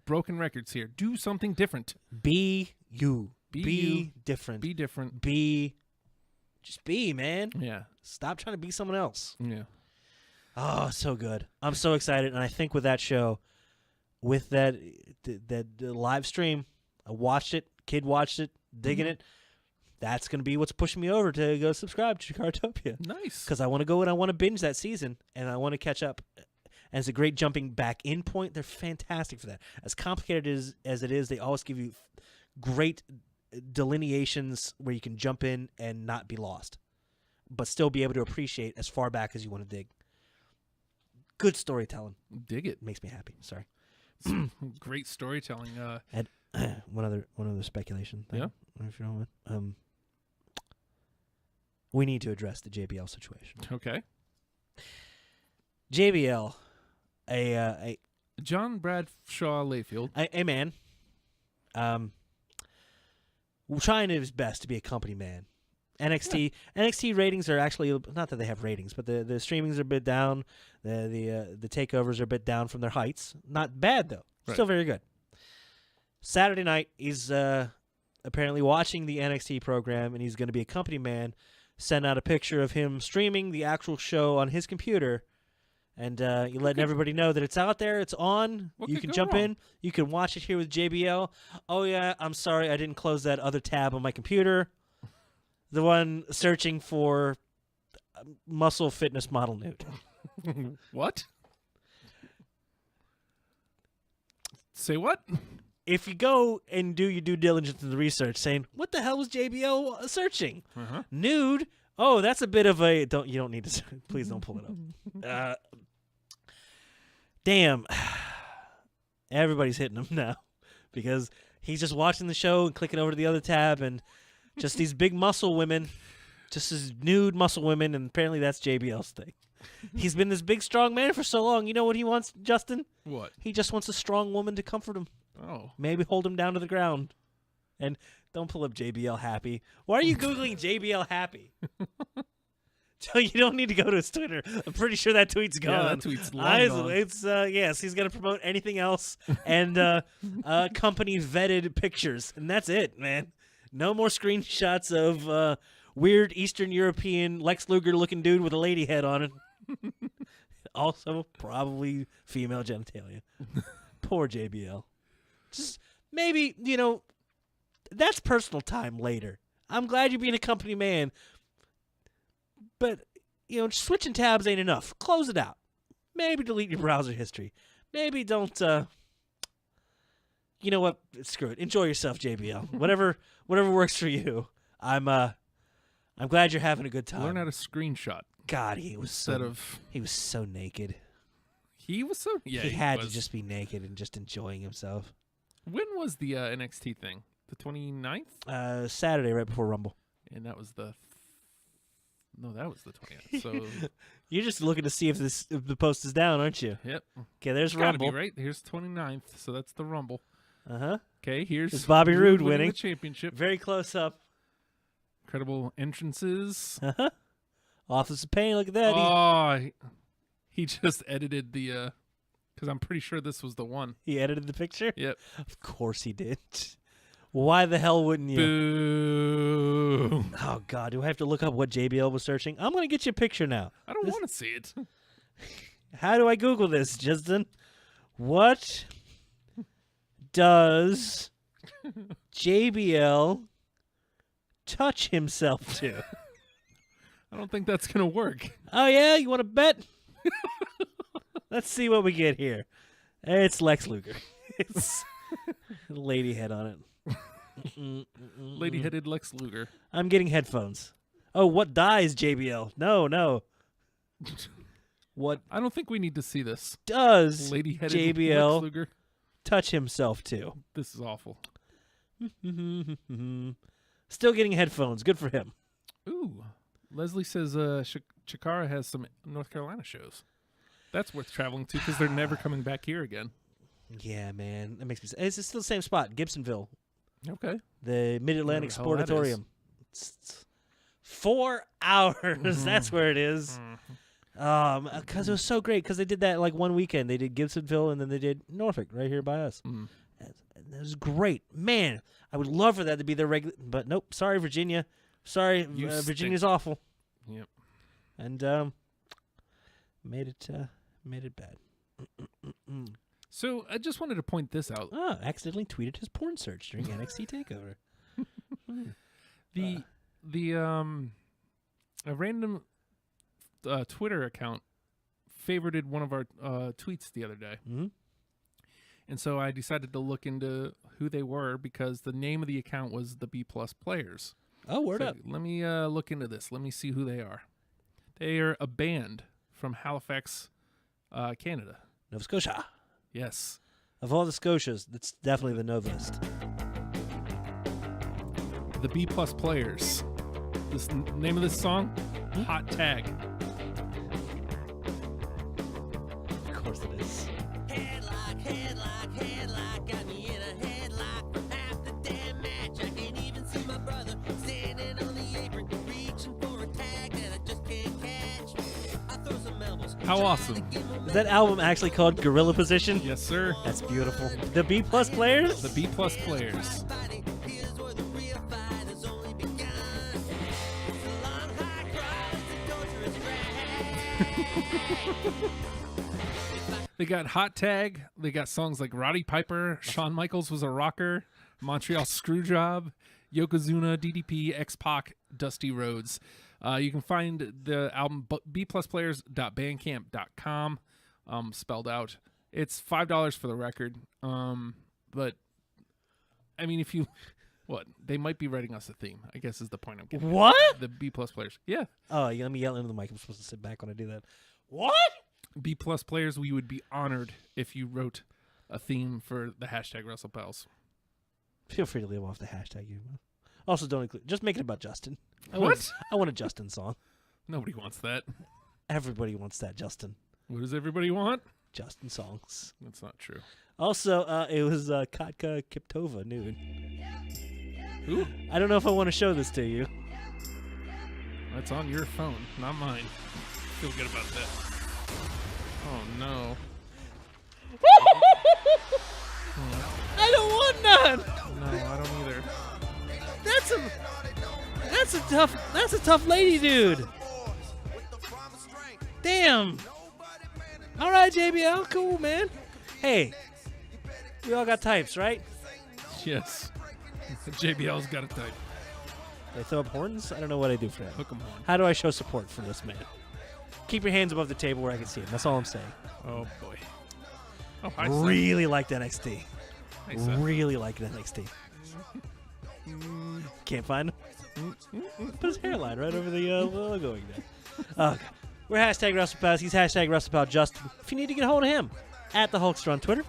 broken records here. Do something different. Be you. Be you. different. Be different. Just be, man. Yeah. Stop trying to be someone else. Yeah. Oh, so good. I'm so excited, and I think with that show, with that live stream, I watched it, kid watched it, digging it. That's going to be what's pushing me over to go subscribe to Chikaratopia. Nice. Because I want to go and I want to binge that season, and I want to catch up. And it's a great jumping back in point. They're fantastic for that. As complicated as it is, they always give you great delineations where you can jump in and not be lost, but still be able to appreciate as far back as you want to dig. Good storytelling. Dig it. Makes me happy. Sorry. Great storytelling. And one other speculation thing, yeah, if you don't mind. We need to address the JBL situation. Okay. JBL, a John Bradshaw Layfield, a man, trying his best to be a company man, NXT ratings are actually, not that they have ratings, but the streamings are a bit down. The takeovers are a bit down from their heights. Not bad though. Right. Still very good. Saturday night, he's apparently watching the NXT program, and he's going to be a company man. Sent out a picture of him streaming the actual show on his computer, and you letting everybody know that it's out there, it's on. You can jump in. You can watch it here with JBL. Oh yeah, I'm sorry, I didn't close that other tab on my computer. The one searching for muscle fitness model nude. What? Say what? If you go and do your due diligence in the research, saying, "What the hell was JBL searching? Nude? Oh, that's a bit of a don't. You don't need to. Please don't pull it up. Damn, everybody's hitting him now because he's just watching the show and clicking over to the other tab, and just these big muscle women, just these nude muscle women, and apparently that's JBL's thing. He's been this big, strong man for so long. You know what he wants, Justin? What? He just wants a strong woman to comfort him. Oh. Maybe hold him down to the ground. And don't pull up JBL Happy. Why are you Googling JBL Happy? You don't need to go to his Twitter. I'm pretty sure that tweet's gone. Yeah, that tweet's long gone. It's, yes, he's going to promote anything else and company-vetted pictures. And that's it, man. No more screenshots of weird Eastern European Lex Luger-looking dude with a lady head on it. Also, probably female genitalia. Poor JBL. Just maybe, that's personal time later. I'm glad you're being a company man, but, switching tabs ain't enough. Close it out. Maybe delete your browser history. Maybe don't, you know what? Screw it. Enjoy yourself, JBL. Whatever works for you. I'm glad you're having a good time. Learn how to screenshot. God, he was so naked. He was so he had to just be naked and just enjoying himself. When was the NXT thing? The 29th? Saturday, right before Rumble. And that was no, that was the 20th. So you're just looking to see if the post is down, aren't you? Yep. Okay, there's it's gotta Rumble. Be right. Here's 29th, so that's the Rumble. Uh-huh. Okay, here's it's Bobby Roode winning the championship. Very close up. Incredible entrances. Uh-huh. Office of Pain, look at that. Oh, he just edited the because I'm pretty sure this was the one. He edited the picture? Yep. Of course he did. Why the hell wouldn't you? Boo. Oh, God. Do I have to look up what JBL was searching? I'm going to get you a picture now. I don't want to see it. How do I Google this, Justin? What does JBL touch himself to? I don't think that's going to work. Oh, yeah? You want to bet? Let's see what we get here. It's Lex Luger. It's lady head on it. Lady-headed Lex Luger. I'm getting headphones. Oh, what dies JBL? No. What? I don't think we need to see this. Does Lady-headed JBL Lex Luger touch himself to? This is awful. Still getting headphones. Good for him. Ooh. Leslie says Chikara has some North Carolina shows. That's worth traveling to because they're never coming back here again. Yeah, man. That makes me sad. It's still the same spot, Gibsonville. Okay. The Mid-Atlantic Sportatorium. It's 4 hours. That's where it is. Because it was so great because they did that like one weekend. They did Gibsonville and then they did Norfolk right here by us. It was great. Man, I would love for that to be their regular. But nope. Sorry, Virginia. Sorry, Virginia's awful. Yep. And made it bad. So I just wanted to point this out. Accidentally tweeted his porn search during NXT Takeover. A random Twitter account favorited one of our tweets the other day. Mm-hmm. And so I decided to look into who they were because the name of the account was the B+ Players. Oh, word up. Let me look into this. Let me see who they are. They are a band from Halifax, Canada. Nova Scotia. Yes. Of all the Scotias, that's definitely the Novast. The B+ Players. This name of this song? Hot Tag. Of course it is. Headlock, got me in a headlock for half the damn match. I can't even see my brother standing on the apron. How awesome. Is that album actually called Gorilla Position? Yes, sir. That's beautiful. The B Plus Players? The B Plus Players. They got Hot Tag. They got songs like Roddy Piper, Shawn Michaels Was a Rocker, Montreal Screwjob, Yokozuna, DDP, X-Pac, Dusty Rhodes. You can find the album bplusplayers.bandcamp.com, spelled out. It's $5 for the record. But I mean, if you, what, they might be writing us a theme, I guess is the point I'm getting. What? The B Plus Players. Yeah. Oh, you let me yell into the mic. I'm supposed to sit back when I do that. What? B Plus Players, we would be honored if you wrote a theme for the hashtag Wrestlepals. Feel free to leave off the hashtag. Also, don't include. Just make it about Justin. I What? want a Justin song. Nobody wants that. Everybody wants that, Justin. What does everybody want? Justin songs. That's not true. Also, it was Katka Kiptova nude. Who? I don't know if I want to show this to you. That's on your phone, not mine. Feel good about that. Oh no. I don't want none. No, I don't either. That's a tough lady, dude. Damn. All right, JBL, cool, man. Hey, we all got types, right? Yes. JBL's got a type. They throw up horns? I don't know what I do for that. Hook 'em horn. How do I show support for this man? Keep your hands above the table where I can see them. That's all I'm saying. Oh boy. Oh, hi, Really liked NXT. Hi, Seth. Really liked NXT. Can't find him? Put his hairline right over the logo again. Okay. We're hashtag Wrestlepals. He's hashtag Wrestlepal Justin. If you need to get a hold of him, at the Hulkster on Twitter.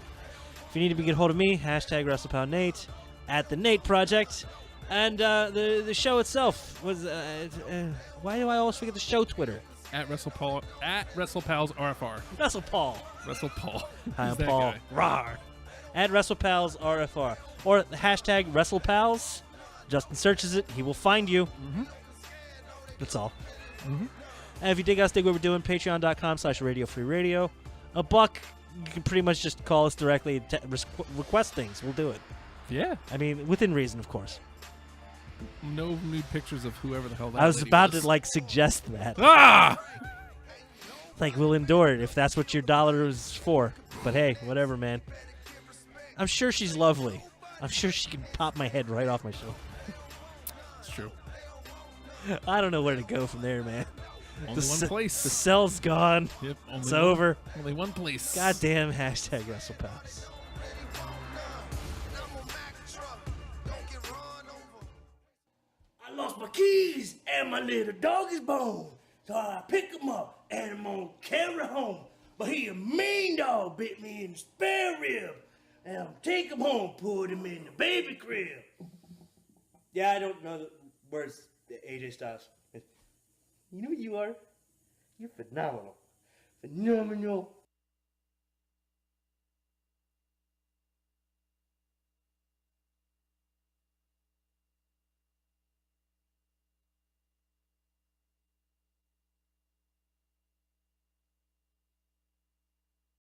If you need to get a hold of me, hashtag Wrestlepal Nate, at the Nate Project. And the show itself was why do I always forget the show Twitter? At Wrestlepals RFR. WrestlePaul. Wrestlepal. Hi, I'm Who's that Paul. guy? Rawr. At WrestlePals RFR. Or the hashtag WrestlePals. Justin searches it. He will find you. Mm-hmm. That's all. Mm-hmm. And if you dig us, dig what we're doing, patreon.com/Radio Free Radio. $1, you can pretty much just call us directly, request things. We'll do it. Yeah. I mean, within reason, of course. No nude pictures of whoever the hell that I was lady about was. to, suggest that. Ah! We'll endure it if that's what your dollar is for. But hey, whatever, man. I'm sure she's lovely. I'm sure she can pop my head right off my shoulder. It's true. I don't know where to go from there, man. Only one place. The cell's gone. Yep. It's over. Only one place. Goddamn hashtag WrestlePals. I lost my keys and my little dog is bone. So I pick him up and I'm gonna carry home. But he a mean dog, bit me in the spare rib. And I'm take him home, put him in the baby crib. Yeah, I don't know the words, AJ Styles. You know what you are? You're phenomenal. Phenomenal.